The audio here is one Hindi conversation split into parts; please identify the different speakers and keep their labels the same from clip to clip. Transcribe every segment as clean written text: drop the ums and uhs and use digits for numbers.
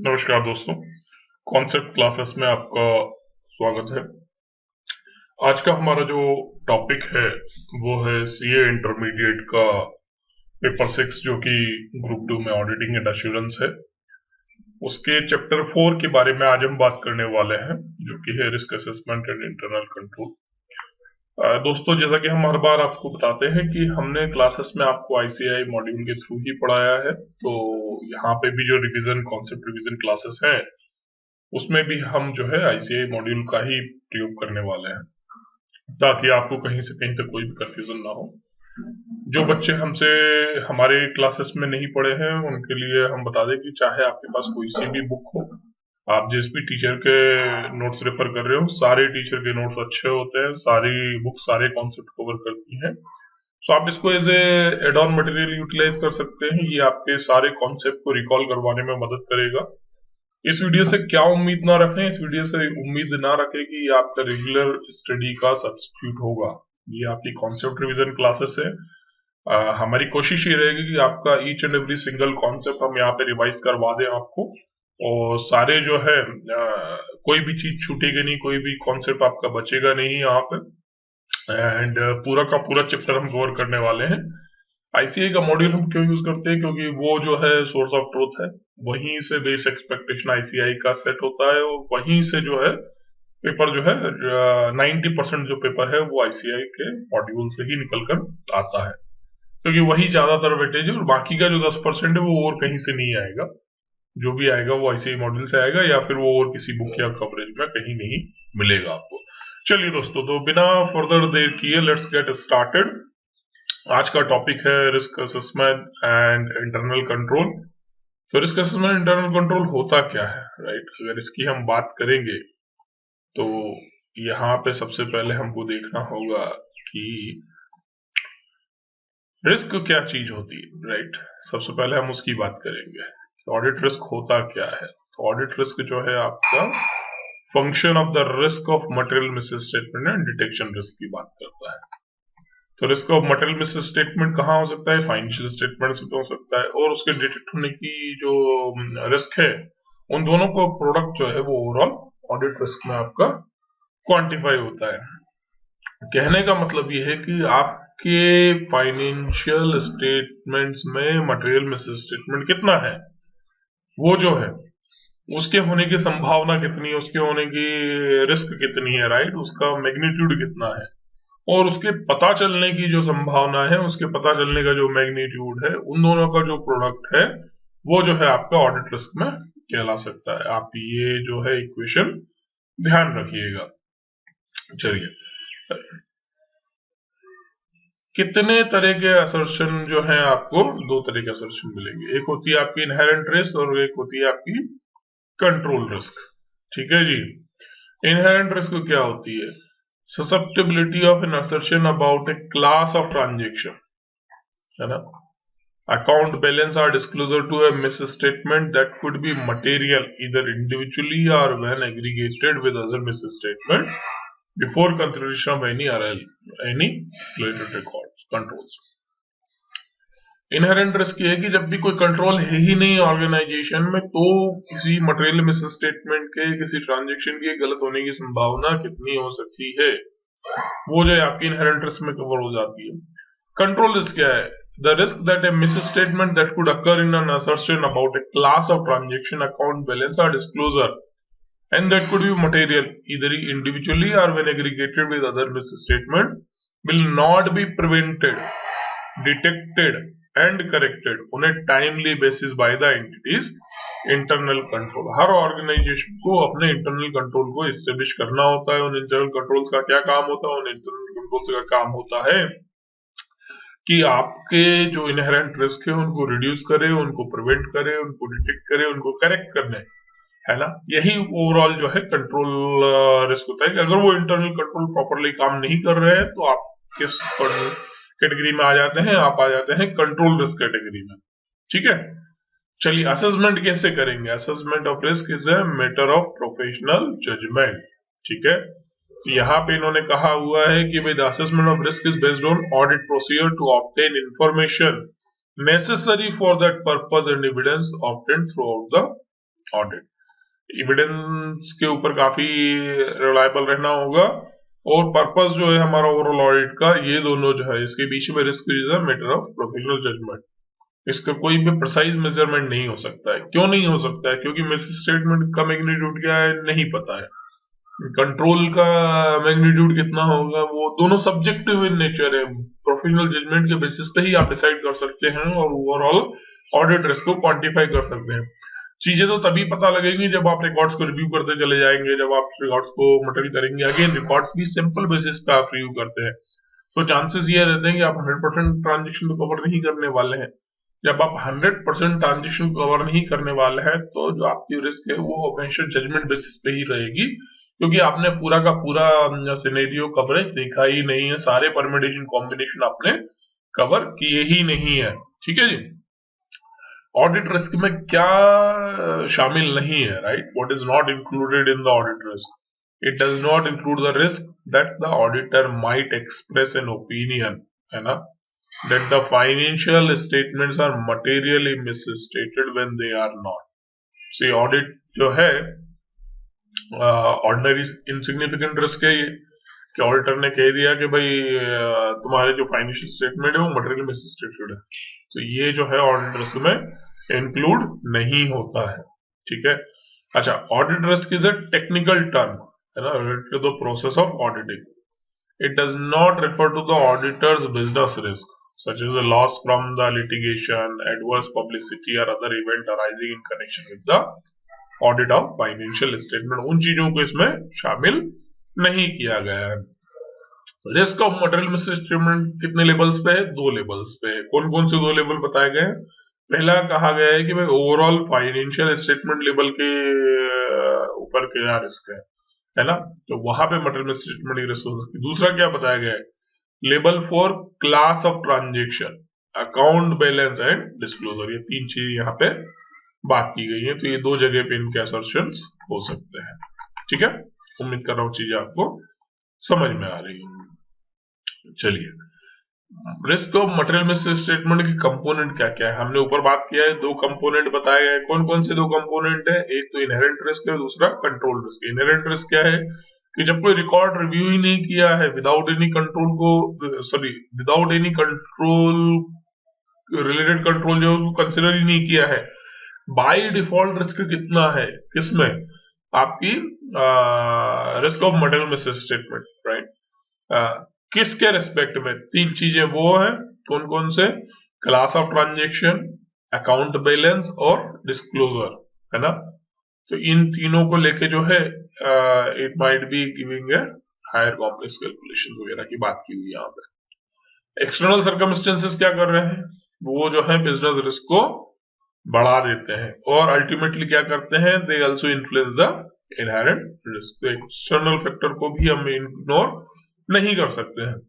Speaker 1: नमस्कार दोस्तों, कॉन्सेप्ट क्लासेस में आपका स्वागत है। आज का हमारा जो टॉपिक है वो है सीए इंटरमीडिएट का पेपर 6 जो कि ग्रुप 2 में ऑडिटिंग एंड एश्योरेंस है। उसके चैप्टर 4 के बारे में आज हम बात करने वाले हैं, जो कि है risk assessment and internal control. दोस्तों, जैसा कि हम हर बार आपको बताते हैं कि हमने क्लासेस में आपको आईसीआई मॉड्यूल के थ्रू ही पढ़ाया है, तो यहाँ पे भी जो रिवीजन कॉन्सेप्ट रिवीजन क्लासेस हैं उसमें भी हम जो है आईसीआई मॉड्यूल का ही प्रयोग करने वाले हैं, ताकि आपको कहीं से कहीं तक कोई भी कंफ्यूजन ना हो। जो बच्चे हमसे हमारे क्लासेस में नहीं पढ़े हैं उनके लिए हम बता दें कि चाहे आपके पास कोई सी भी बुक हो, आप जिस भी टीचर के नोट्स रेफर कर रहे हो, सारे टीचर के नोट्स अच्छे होते हैं, सारी बुक सारे कॉन्सेप्ट कवर करती हैं। सो आप इसको as a add on material utilise कर सकते हैं। ये आपके सारे कॉन्सेप्ट को रिकॉल करवाने में मदद करेगा। इस वीडियो से क्या उम्मीद ना रखें, इस वीडियो से उम्मीद ना रखें कि ये आपका रेगुलर स्टडी का सब्स्टिट्यूट होगा। ये आपकी कॉन्सेप्ट रिवीजन क्लासेस है। हमारी कोशिश ये रहेगी कि आपका each and every single concept हम यहाँ पे रिवाइज करवा दें आपको, और सारे जो है कोई भी चीज छूटेगी नहीं, कोई भी कॉन्सेप्ट आपका बचेगा नहीं यहाँ पे। एंड पूरा का पूरा चैप्टर हम कवर करने वाले हैं। आईसीआई का मॉड्यूल हम क्यों यूज करते हैं? क्योंकि वो जो है सोर्स ऑफ ट्रूथ है, वहीं से बेस एक्सपेक्टेशन आईसीआई का सेट होता है, और वहीं से जो है पेपर जो है 90% जो पेपर है वो आईसीआई के मॉड्यूल से ही निकल कर आता है, क्योंकि वही ज्यादातर वेटेज है, और बाकी का जो 10% है वो और कहीं से नहीं आएगा। जो भी आएगा वो आईसीआई मॉड्यूल से आएगा, या फिर वो और किसी बुक या कवरेज में कहीं नहीं मिलेगा आपको। चलिए दोस्तों, तो बिना फर्दर देर किए लेट्स गेट स्टार्टेड। आज का टॉपिक है risk assessment and internal control. तो रिस्क असेसमेंट इंटरनल कंट्रोल होता क्या है, राइट? अगर इसकी हम बात करेंगे तो यहाँ पे सबसे पहले हमको देखना होगा कि रिस्क क्या चीज होती है, राइट? सबसे पहले हम उसकी बात करेंगे। ऑडिट रिस्क होता क्या है? तो ऑडिट रिस्क जो है आपका function of the risk of material misstatement and detection risk की बात करता है। तो रिस्क ऑफ मटेरियल मिसस्टेटमेंट कहाँ हो सकता है? फाइनेंशियल स्टेटमेंट से हो सकता है, और उसके डिटेक्ट होने की जो रिस्क है, उन दोनों को प्रोडक्ट जो है वो ओवरऑल ऑडिट रिस्क में आपका क्वांटिफाई होता है। कहने का मतलब ये है कि आपके फाइनेंशियल स्टेटमेंट्स में मटेरियल मिसस्टेटमेंट कितना है, वो जो है उसके होने की संभावना कितनी है, उसके होने की रिस्क कितनी है, राइट? उसका मैग्नीट्यूड कितना है, और उसके पता चलने की जो संभावना है, उसके पता चलने का जो मैग्नीट्यूड है, उन दोनों का जो प्रोडक्ट है वो जो है आपका ऑडिट रिस्क में कहला सकता है। आप ये जो है इक्वेशन ध्यान रखिएगा। चलिए, कितने तरह के असर्शन जो है आपको दो तरह के असर्शन मिलेंगे। एक होती है आपकी इनहेरेंट रिस्क और एक होती है आपकी कंट्रोल रिस्क। ठीक है जी। इनहेरेंट रिस्क क्या होती है? susceptibility of an assertion about a class of transaction, है ना? Account balance or disclosure to a misstatement that could be material either individually or when aggregated with other misstatement before consideration of any related records controls. Inherent risk ये है कि जब भी कोई कंट्रोल है ही नहीं ऑर्गेनाइजेशन में, तो किसी मटेरियल मिसस्टेटमेंट के, किसी ट्रांजैक्शन के गलत होने की संभावना कितनी हो सकती है, वो जो है आपकी इनहेरेंट रिस्क में कवर हो जाती है। कंट्रोल रिस्क क्या है? The risk that A misstatement that could occur in an assertion about A class of transaction, account balance और disclosure, and that could be material either individually or when aggregated with other misstatement, will not be prevented, detected and corrected on a timely basis by the entities internal control. हर ऑर्गेनाइजेशन को अपने इंटरनल कंट्रोल को एस्टेब्लिश करना होता है। उन इंटरनल कंट्रोल्स का क्या काम होता है? उन इंटरनल कंट्रोल्स का काम होता है कि आपके जो इनहेरेंट रिस्क है उनको रिड्यूस करे, उनको प्रिवेंट करे, उनको डिटेक्ट करे, उनको करेक्ट करने, है ना? यही ओवरऑल जो है कंट्रोल रिस्क होता है। कि अगर वो इंटरनल कंट्रोल प्रॉपरली काम नहीं कर रहे हैं तो आप किस कैटेगरी में आ जाते हैं? आप आ जाते हैं कंट्रोल रिस्क कैटेगरी में। ठीक है। चलिए, असेसमेंट कैसे करेंगे? Assessment of risk is a matter of professional judgement. ठीक है। तो यहाँ पे इन्होंने कहा हुआ है कि भाई the assessment of risk is based on audit procedure to obtain information necessary for that purpose and evidence obtained throughout the audit. Evidence के ऊपर काफी रिलायबल रहना होगा, और पर्पस जो है हमारा ओवरऑल ऑडिट का, ये दोनों जो है इसके बीच में risk is a matter of professional judgement. इसका कोई भी प्रिसाइज मेजरमेंट नहीं हो सकता है। क्यों नहीं हो सकता है? क्योंकि मिस स्टेटमेंट का मैग्नीट्यूड क्या है नहीं पता है, कंट्रोल का मैग्नीट्यूड कितना होगा, वो दोनों सब्जेक्टिव इन नेचर है। प्रोफेशनल जजमेंट के बेसिस पे ही आप डिसाइड कर सकते हैं और ओवरऑल ऑडिट रिस्क को क्वांटिफाई कर सकते हैं। चीजें तो तभी पता लगेगी जब आप रिकॉर्ड्स को रिव्यू करते चले जाएंगे, जब आप रिकॉर्ड्स को मटेरियल करेंगे। अगेन रिकॉर्ड्स भी सिंपल बेसिस पे आप रिव्यू करते हैं, तो चांसेस ये रहते हैं कि आप 100% ट्रांजेक्शन को कवर नहीं करने वाले हैं। जब आप 100% ट्रांजेक्शन कवर नहीं करने वाले हैं, तो जो आपकी रिस्क है वो हमेशा जजमेंट बेसिस पे ही रहेगी, क्योंकि आपने पूरा का पूरा सिनेरियो कवरेज देखा ही नहीं है, सारे परम्यूटेशन कॉम्बिनेशन आपने कवर किए ही नहीं है। ठीक है जी। ऑडिट रिस्क में क्या शामिल नहीं है, right? What is not included in the audit risk? It does not include the risk that the auditor might express an opinion, है ना, that the financial statements are materially misstated when they are not. See, audit जो है ऑर्डिनरी इनसिग्निफिकेंट रिस्क है ये, कि ऑडिटर ने कह दिया कि भाई तुम्हारे जो फाइनेंशियल स्टेटमेंट है वो मटेरियल मिसस्टेटेड है, तो ये जो है ऑडिट रिस्क में इंक्लूड नहीं होता है। ठीक है। अच्छा, audit risk is a technical term, है ना, related to the process of auditing. It does not refer to the auditor's business risk, such as a loss from the litigation, adverse publicity or other event arising in connection with the audit of financial statement. उन चीजों को इसमें शामिल नहीं किया गया है। रिस्क ऑफ मटेरियल मिसस्टेटमेंट कितने लेवल्स पे है? 2 लेवल्स पे है। कौन कौन से 2 लेवल बताए गए हैं? पहला कहा गया है कि भाई ओवरऑल फाइनेंशियल स्टेटमेंट लेवल के ऊपर क्या रिस्क है ना, तो वहां पे मटेरियल मिसस्टेटमेंट की रिस्क हो सकती है। दूसरा क्या बताया गया है? Level 4 class of transaction, account balance and disclosure, ये 3 चीज यहाँ पे बात की गई है। तो ये 2 जगह पे इनके असर्शंस हो सकते हैं। ठीक है, उम्मीद कर रहा हूँ चीजें आपको समझ में आ रही होंगी। चलिए, रिस्क ऑफ मटेरियल मिसस्टेटमेंट के कंपोनेंट क्या क्या है? हमने ऊपर बात किया है, 2 कंपोनेंट बताए गए। कौन कौन से 2 कंपोनेंट है? एक तो इनहेरेंट रिस्क है, दूसरा कंट्रोल रिस्क। इनहेरेंट रिस्क क्या है? कि जब कोई रिकॉर्ड रिव्यू ही नहीं किया है, without any control related control जो कंसिडर ही नहीं किया है, बाय डिफॉल्ट रिस्क कितना है किसमें? आपकी risk of material misstatement, right? किसके रेस्पेक्ट में? 3 चीजें वो है, कौन कौन से? Class of transaction, account balance और डिस्क्लोजर, है ना। तो इन तीनों को लेके जो है it might be giving a higher complex calculation वगैरह की बात की हुई यहाँ पे। एक्सटर्नल सर्कमस्टेंसेस क्या कर रहे हैं? वो जो है बिजनेस रिस्क को बढ़ा देते हैं, और अल्टीमेटली क्या करते हैं? They also influence the inherent risk. तो एक्सटर्नल फैक्टर को भी हम इग्नोर नहीं कर सकते हैं।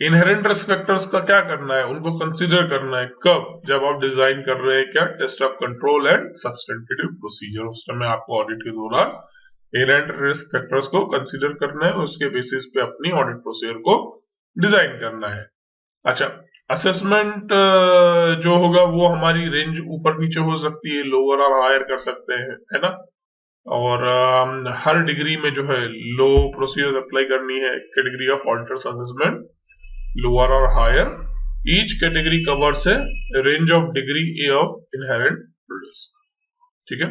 Speaker 1: इनहेरेंट रिस्क फैक्टर्स का क्या करना है? उनको कंसीडर करना है कब? जब आप डिजाइन कर रहे हैं क्या? Test of control and substantive procedure, उस समय आपको ऑडिट के दौरान इनहेरेंट रिस्क फैक्टर्स को कंसीडर करना है, उसके बेसिस पे अपनी ऑडिट प्रोसीजर को डिजाइन करना है। अच्छा, असेसमेंट जो होगा वो हमारी रेंज ऊपर नीचे हो सकती है, लोअर और हायर कर सकते हैं, है ना। और हर डिग्री में जो है लो प्रोसीजर अप्लाई करनी है। Category of auditors assessment, lower और हायर, ईच कैटेगरी कवर्स है range of degree of inherent risk. ठीक है,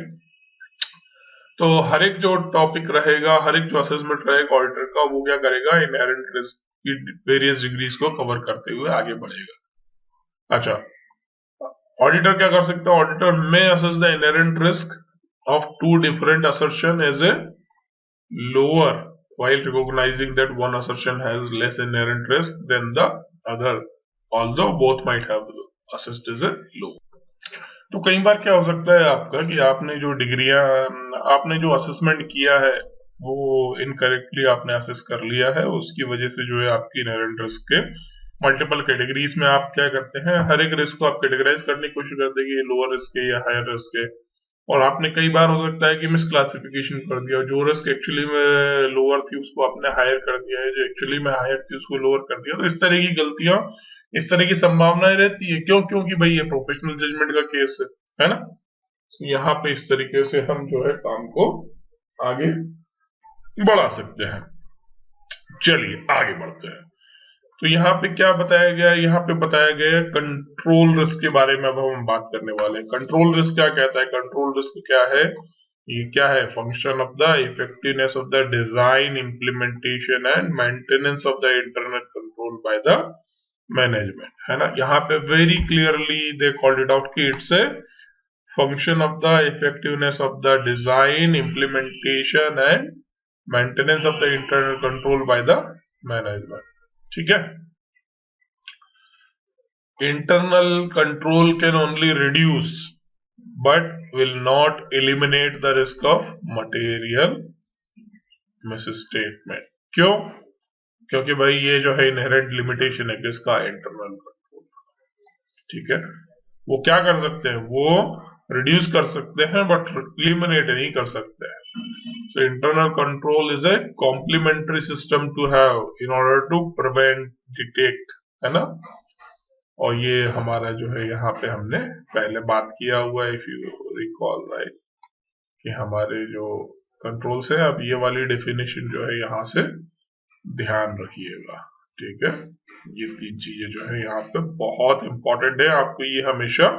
Speaker 1: तो हर एक जो टॉपिक रहेगा, हर एक जो असेसमेंट रहेगा ऑडिटर का, वो क्या करेगा? इनहेरेंट रिस्क की वेरियस डिग्रीज को कवर करते हुए आगे बढ़ेगा। अच्छा, ऑडिटर क्या कर सकता है? ऑडिटर में assess the inherent risk of 2 different assertion as a lower, while recognizing that one assertion has less inherent risk than the other, although both might have assessed as a low. तो कई बार क्या हो सकता है आपका कि आपने जो डिग्रियां, आपने जो असेसमेंट किया है वो इनकरेक्टली आपने असेस कर लिया है, उसकी वजह से जो है आपकी इनहेरेंट रिस्क के मल्टीपल कैटेगरीज में आप क्या करते हैं? हर एक रिस्क को आप कैटेगराइज करने की कोशिश करते हैं कि ये लोअर रिस्क है या हायर रिस्क है, और आपने कई बार हो सकता है कि मिस क्लासिफिकेशन कर दिया, जो रिस्क एक्चुअली में लोअर थी उसको आपने हायर कर दिया है, जो एक्चुअली में हायर थी उसको लोअर कर दिया। तो इस तरह की गलतियां, इस तरह की संभावनाएं रहती है। क्यों? क्योंकि भाई ये प्रोफेशनल जजमेंट का केस है ना। यहाँ पे इस तरीके से हम जो है काम को आगे बढ़ा सकते हैं। चलिए आगे बढ़ते हैं। तो यहाँ पे क्या बताया गया है? यहाँ पे बताया गया है कंट्रोल रिस्क के बारे में अब हम बात करने वाले हैं। कंट्रोल रिस्क क्या कहता है? कंट्रोल रिस्क क्या है? ये क्या है? Function of the effectiveness of the design, implementation and maintenance of the internal control by the management, है ना। यहाँ पे very clearly they called it out कि it's a function of the effectiveness of the design, implementation and maintenance of the internal control by the management. ठीक है। Internal control can only reduce but will not eliminate the risk of material misstatement. क्यों? क्योंकि भाई ये जो है इनहेरेंट लिमिटेशन है किसका? Internal control. ठीक है। वो क्या कर सकते हैं? वो रिड्यूस कर सकते हैं बट एलिमिनेट नहीं कर सकते हैं। So internal control is a complementary system to have in order to prevent, detect, है ना। और ये हमारा जो है यहाँ पे हमने पहले बात किया हुआ है, इफ यू रिकॉल राइट, कि हमारे जो कंट्रोल्स है, अब ये वाली डेफिनेशन जो है यहाँ से ध्यान रखिएगा। ठीक है। ये तीन चीजें जो है यहाँ पे बहुत इंपॉर्टेंट है, आपको ये हमेशा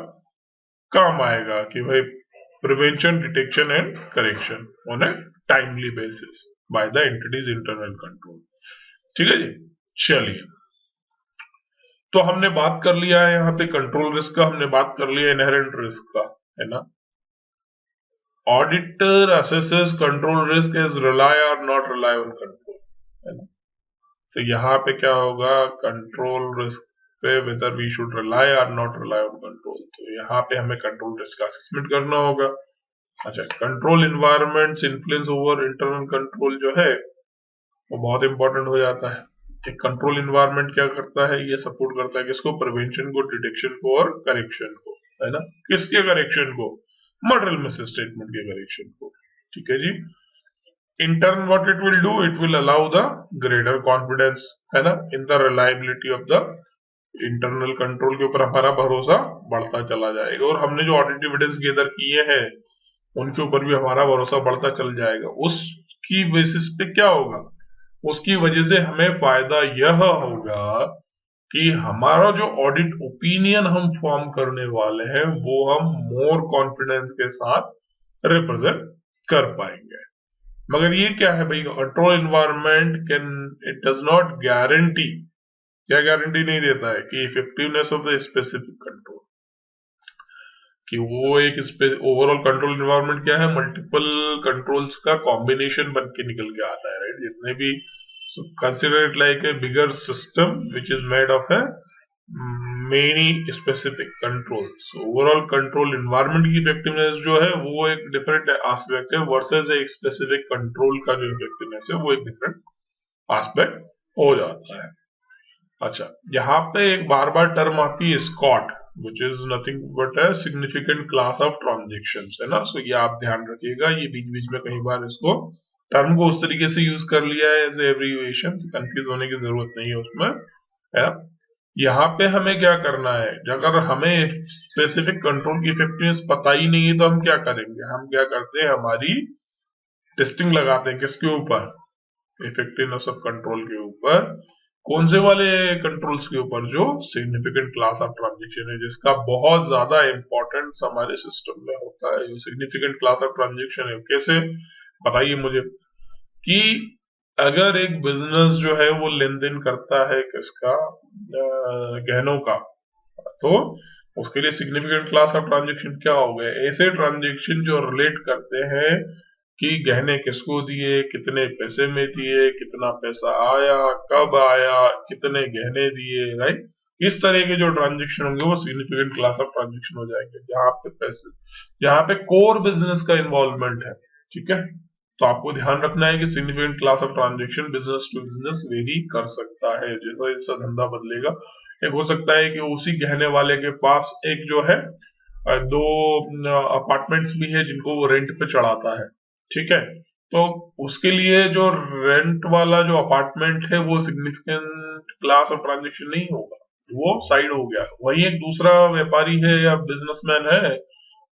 Speaker 1: काम आएगा कि भाई prevention, detection and correction on A timely basis by the entities internal control. ठीक है जी। चलिए, तो हमने बात कर लिया है यहाँ पे कंट्रोल रिस्क का, हमने बात कर लिया इनहेरेंट रिस्क का, है ना। Auditor assesses control risk is rely और नॉट रिलाई ऑन कंट्रोल, है ना। तो यहाँ पे क्या होगा? कंट्रोल रिस्क पे वेदर वी शुड रिलाई और नॉट रिलाई ऑन कंट्रोल। तो यहाँ पे हमें कंट्रोल रिस्क का असेसमेंट करना होगा। अच्छा, control environments influence over internal control जो है वो बहुत इंपॉर्टेंट हो जाता है। एक कंट्रोल इन्वायरमेंट क्या करता है? ये सपोर्ट करता है किसको? प्रिवेंशन को, डिटेक्शन को और करेक्शन को, है ना। किसके करेक्शन को? मटेरियल मिसस्टेटमेंट के करेक्शन को। ठीक है जी। In turn, what it will do? It will allow the greater confidence, है ना, in the reliability of the internal control के ऊपर हमारा भरोसा बढ़ता चला जाएगा। और हमने जो ऑडिट एविडेंस गैदर किए हैं उनके ऊपर भी हमारा भरोसा बढ़ता चल जाएगा। उसकी बेसिस पे क्या होगा? उसकी वजह से हमें फायदा यह होगा कि हमारा जो ऑडिट ओपिनियन हम फॉर्म करने वाले हैं वो हम मोर कॉन्फिडेंस के साथ रिप्रेजेंट कर पाएंगे। मगर ये क्या है भाई? Control environment can, it does not guarantee, क्या गारंटी नहीं देता है कि effectiveness of the specific control, कि वो एक ओवरऑल कंट्रोल इन्वायरमेंट क्या है? मल्टीपल कंट्रोल्स का कॉम्बिनेशन बन के निकल के आता है, राइट। जितने भी, consider it like a bigger system which is made of A many specific controls. Overall control environment की इफेक्टिवनेस जो है वो एक डिफरेंट एस्पेक्ट है वर्सेस एक स्पेसिफिक कंट्रोल का जो इफेक्टिवनेस है वो एक डिफरेंट एस्पेक्ट हो जाता है। अच्छा, यहाँ पे एक बार बार टर्म आती है SCOT, which is nothing but a significant class of transactions, है ना। सो ये आप ध्यान रखिएगा, ये बीच बीच में कई बार इसको टर्म को उस तरीके से यूज कर लिया है एज एब्रिविएशन, कंफ्यूज होने की जरूरत नहीं है उसमें, है ना। यहाँ पे हमें क्या करना है? अगर हमें स्पेसिफिक कंट्रोल की इफेक्टिवनेस पता ही नहीं है तो हम क्या करेंगे? हम क्या करते हैं? हमारी टेस्टिंग लगाते हैं किसके ऊपर? इफेक्टिवनेस ऑफ कंट्रोल के ऊपर। कौन से वाले कंट्रोल्स के ऊपर? जो सिग्निफिकेंट क्लास ऑफ ट्रांजेक्शन है, जिसका बहुत ज्यादा इंपॉर्टेंस हमारे सिस्टम में होता है। जो सिग्निफिकेंट क्लास ऑफ ट्रांजेक्शन है, कैसे बताइए मुझे, कि अगर एक बिजनेस जो है वो लेन देन करता है किसका? गहनों का, तो उसके लिए सिग्निफिकेंट क्लास ऑफ ट्रांजेक्शन क्या हो गए? ऐसे ट्रांजेक्शन जो रिलेट करते हैं कि गहने किसको दिए, कितने पैसे में दिए, कितना पैसा आया, कब आया, कितने गहने दिए, राइट। इस तरह के जो ट्रांजेक्शन होंगे वो सिग्निफिकेंट क्लास ऑफ ट्रांजेक्शन हो जाएंगे, जहां पे पैसे, जहां पे कोर बिजनेस का इन्वॉल्वमेंट है। ठीक है। तो आपको ध्यान रखना है कि significant class of transaction business to business vary कर सकता है, जैसा जैसा धंधा बदलेगा। एक हो सकता है कि उसी गहने वाले के पास एक जो है दो अपार्टमेंट्स भी है जिनको वो रेंट पे चढ़ाता है। ठीक है। तो उसके लिए जो रेंट वाला जो अपार्टमेंट है वो सिग्निफिकेंट क्लास ऑफ ट्रांजेक्शन नहीं होगा, वो साइड हो गया। वही एक दूसरा व्यापारी है या बिजनेसमैन है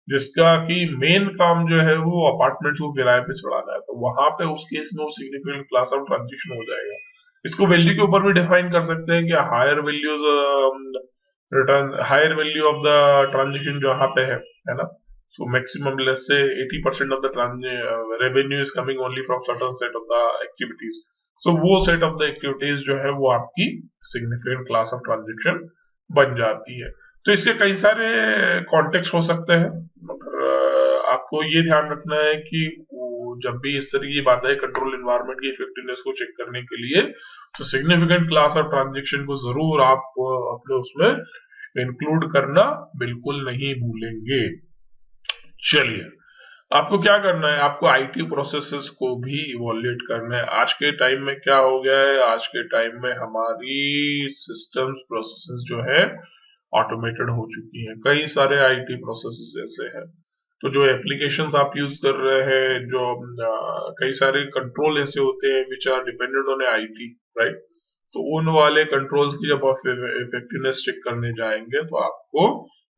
Speaker 1: जिसका कि मेन काम जो है वो अपार्टमेंट्स को किराए पे चढ़ाना है, तो वहां पे उस केस में वो सिग्निफिकेंट क्लास ऑफ ट्रांजेक्शन हो जाएगा। इसको वैल्यू के ऊपर भी डिफाइन कर सकते हैं कि higher values return, higher value of the transaction जहां पे है ना। So maximum let's say 80% of the revenue is coming only from certain set of the activities. So वो सेट ऑफ द एक्टिविटीज जो है वो आपकी सिग्निफिकेंट क्लास ऑफ ट्रांजेक्शन बन जाती है। तो इसके कई सारे कॉन्टेक्स्ट हो सकते हैं, मगर आपको ये ध्यान रखना है कि जब भी इस तरह की बात है कंट्रोल एनवायरनमेंट की इफेक्टिवनेस को चेक करने के लिए, तो सिग्निफिकेंट क्लास ऑफ ट्रांजेक्शन को जरूर आप अपने उसमें इंक्लूड करना बिल्कुल नहीं भूलेंगे। चलिए, आपको क्या करना है, आपको आईटी प्रोसेसेस को भी इवोल्यूट करना है। आज के टाइम में क्या हो गया है, आज के टाइम में हमारी सिस्टम्स प्रोसेसेस जो है ऑटोमेटेड हो चुकी हैं। कई सारे आईटी प्रोसेसेस ऐसे हैं, तो जो एप्लीकेशंस आप यूज कर रहे हैं, जो कई सारे कंट्रोल ऐसे होते हैं which are dependent on IT, right. तो उन वाले कंट्रोल्स की जब आप इफेक्टिवनेस चेक करने जाएंगे तो आपको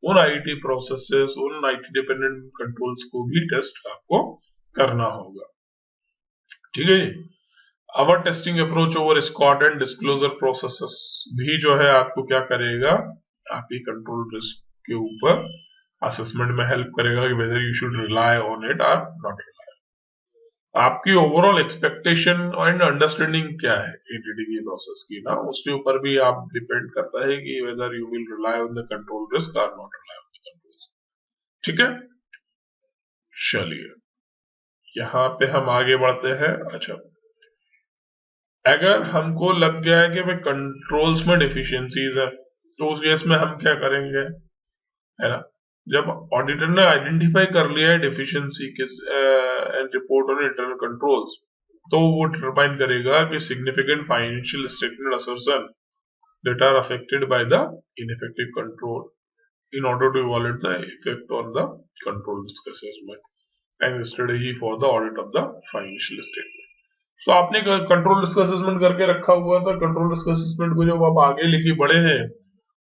Speaker 1: उन आईटी प्रोसेसेस, उन आईटी डिपेंडेंट कंट्रोल्स को भी टेस्ट आपको करना होगा। ठीक है जी। Our testing approach over squad and disclosure processes भी जो है आपको क्या करेगा, आपकी कंट्रोल रिस्क के ऊपर असेसमेंट में हेल्प करेगा कि whether you should rely on it और नॉट रिलाई। आपकी ओवरऑल एक्सपेक्टेशन एंड अंडरस्टैंडिंग क्या है एटीडी की प्रोसेस की ना, उसके ऊपर भी आप डिपेंड करता है कि whether you will rely on the control risk or not rely on the control risk. ठीक है, चलिए यहां पे हम आगे बढ़ते हैं। अच्छा, अगर हमको लग गया है कि भाई कंट्रोल्स में डिफिशियंसीज है, तो उस केस में हम क्या करेंगे, है ना। जब ऑडिटर ने आइडेंटिफाई कर लिया है डिफिशियंसी किस and report on internal controls, तो वो डिटरमाइन करेगा कि significant financial statement assertion that are affected by the ineffective control in order to evaluate the effect on the control risk assessment and strategy for the audit of the financial statement. So आपने कंट्रोल रिस्क असेसमेंट करके रखा हुआ था, कंट्रोल रिस्क असेसमेंट को जब आप आगे लेके बढ़े हैं,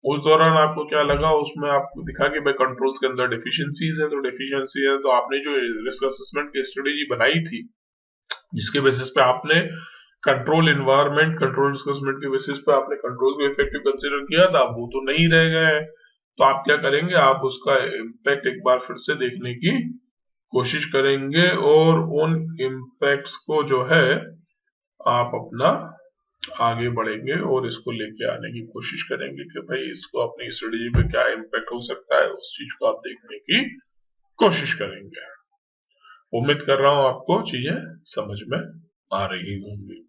Speaker 1: उस दौरान आपको क्या लगा, उसमें आपको दिखा कि भाई कंट्रोल्स के अंदर डेफिशिएंसीज है, तो डेफिशिएंसी है तो आपने जो रिस्क असेसमेंट की स्ट्रेटेजी बनाई थी, जिसके बेसिस पे आपने control environment, control risk assessment के बेसिस पे आपने कंट्रोल को इफेक्टिव कंसीडर किया था, वो तो नहीं रह गए। तो आप क्या करेंगे, आप उसका इम्पैक्ट एक बार फिर से देखने की कोशिश करेंगे और उन इम्पैक्ट्स को जो है आप अपना आगे बढ़ेंगे और इसको लेके आने की कोशिश करेंगे कि भाई इसको अपनी स्ट्रेटेजी पे क्या इम्पैक्ट हो सकता है, उस चीज को आप देखने की कोशिश करेंगे। उम्मीद कर रहा हूं आपको चीजें समझ में आ रही होंगी।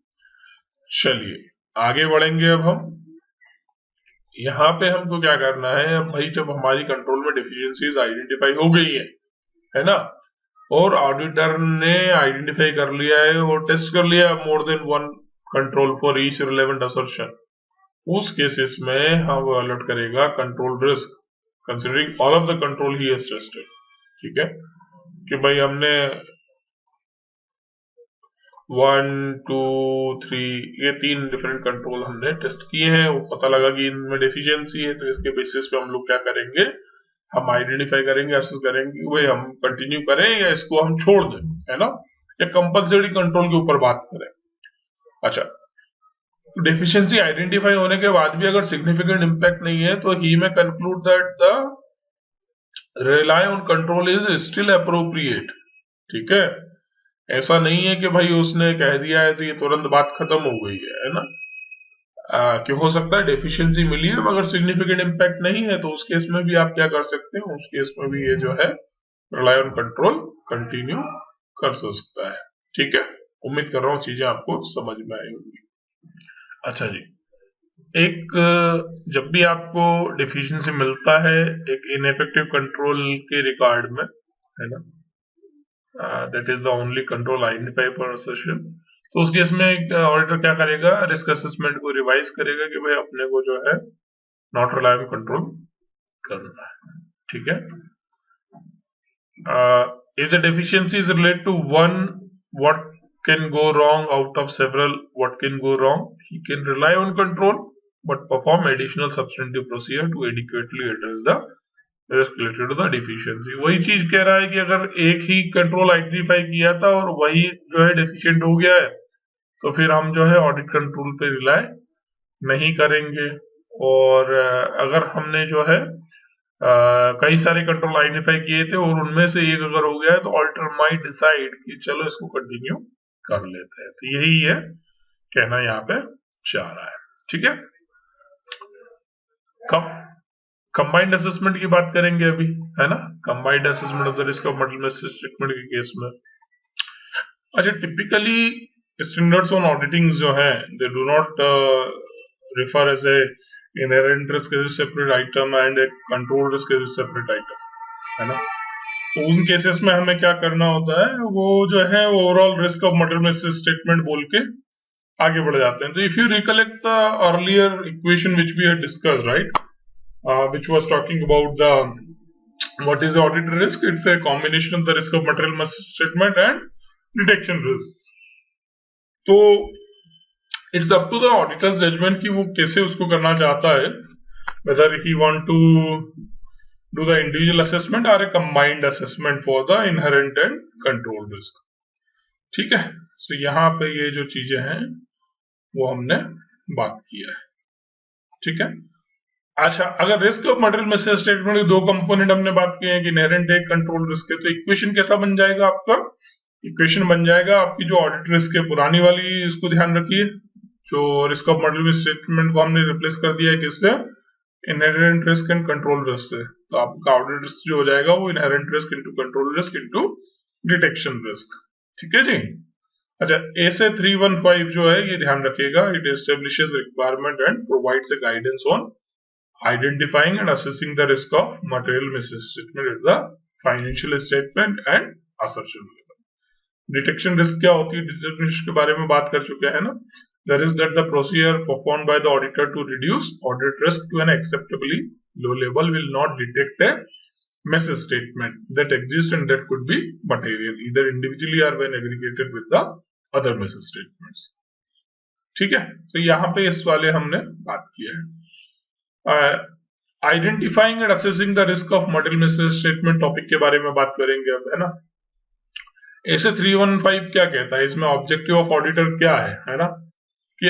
Speaker 1: चलिए आगे बढ़ेंगे। अब हम यहाँ पे हमको क्या करना है, अब भाई जब हमारी कंट्रोल में डिफिशियंसीज आइडेंटिफाई हो गई है ना, और ऑडिटर ने आइडेंटिफाई कर लिया है और टेस्ट कर लिया more than one control for each relevant assertion, उस केसेस में हम अलर्ट करेगा control risk considering all of the control he has tested. ठीक है, कि भाई हमने 1 2 3 ये 3 डिफरेंट कंट्रोल हमने टेस्ट किए हैं, वो पता लगा कि इनमें डेफिशिएंसी है, तो इसके बेसिस पे हम लोग क्या करेंगे, हम आइडेंटिफाई करेंगे, असेस करेंगे कि भाई हम कंटिन्यू करें या इसको हम छोड़ दें, है ना, या कंपल्सरी कंट्रोल के ऊपर बात करें। अच्छा, डेफिशिएंसी आइडेंटिफाई होने के बाद भी अगर सिग्निफिकेंट इंपैक्ट नहीं है, तो ही में conclude that the rely on control is still appropriate. ठीक है, ऐसा नहीं है कि भाई उसने कह दिया है तो ये तुरंत बात खत्म हो गई है ना। कि हो सकता है डेफिशिएंसी मिली है मगर सिग्निफिकेंट इंपैक्ट नहीं है, तो उस केस में भी आप क्या कर सकते हैं, उस केस में भी ये जो है रिलाई ऑन कंट्रोल कंटिन्यू कर सकता है। ठीक है, उम्मीद कर रहा हूँ चीजें आपको समझ में आई होंगी। अच्छा जी, एक जब भी आपको डेफिशिएंसी मिलता है एक इनइफेक्टिव कंट्रोल के रिकॉर्ड में, है ना, that is the only control identify for assertion, तो उस केस में ऑडिटर क्या करेगा, रिस्क असेसमेंट को रिवाइज करेगा कि भाई अपने को जो है नॉट रिलायबल कंट्रोल करना है। ठीक है, if the deficiency is related to one what can go wrong out of several what can go wrong, he can rely on control but perform additional substantive procedure to adequately address the risk related to the deficiency. वही चीज कह रहा है कि अगर एक ही कंट्रोल आइडेंटिफाई किया था और वही जो है डेफिशिएंट हो गया है, तो फिर हम जो है ऑडिट कंट्रोल पे रिलाय नहीं करेंगे। और अगर हमने जो है कई सारे कंट्रोल आइडेंटिफाई किए थे और उनमें से एक अगर हो गया है, तो ऑडिटर माइट डिसाइड कि चलो इसको कंटिन्यू कर लेते हैं। तो यही है कहना यहाँ पे चाह रहा है। ठीक है, कंबाइंड असेसमेंट की बात करेंगे अभी, है ना। Combined assessment of the risk of multiple misstatement के केस में, अच्छा, टिपिकली स्टैंडर्ड्स ऑन ऑडिटिंग जो है, they do not refer as a inherent risk as a separate item and a control risk as a separate item, है ना। तो उन केसेस में हमें क्या करना होता है, वो जो है overall risk of multiple misstatement बोल के आगे बढ़ जाते हैं। तो if you recollect the earlier equation which we had discussed, right, which was talking about the what is the audit risk. It's a combination of the risk of material misstatement and detection risk. तो it's up to the auditor's judgment कि वो कैसे उसको करना चाहता है, whether he want to do the individual assessment or a combined assessment for the inherent and control risk. ठीक है, so यहाँ पे ये जो चीजें हैं वो हमने बात किया है। ठीक है, अच्छा, अगर रिस्क ऑफ मटेरियल मिसस्टेटमेंट के दो कंपोनेंट हमने बात किए हैं कि इनहेरेंट है, कंट्रोल रिस्क है, तो इक्वेशन कैसा बन जाएगा आपका? इक्वेशन बन जाएगा आपकी जो ऑडिट रिस्क है पुरानी वाली, इसको ध्यान रखिए, जो रिस्क ऑफ मटेरियल मिसस्टेटमेंट को हमने रिप्लेस कर दिया है किससे? Inherent risk and control risk से। तो आपका ऑडिट रिस्क जो हो जाएगा वो inherent risk into control risk into detection risk. ठीक है जी। अच्छा, ए से 315 जो है ये ध्यान रखिएगा, it establishes requirement and provides a guidance on identifying and assessing the risk of material misstatement at the financial statement and assertion level. Detection risk क्या होती है? Detection risk के बारे में बात कर चुके हैं ना। That is that the procedure performed by the auditor to reduce audit risk to an acceptably low level will not detect a misstatement that exists and that could be material either individually or when aggregated with the other misstatements. ठीक है, तो यहाँ पे इस वाले हमने बात किया है। Identifying and assessing the risk of material misstatement topic के बारे में बात करेंगे अब, है ना। ऐसे 315 क्या कहता है इसमें? ऑब्जेक्टिव ऑफ ऑडिटर क्या है ना, कि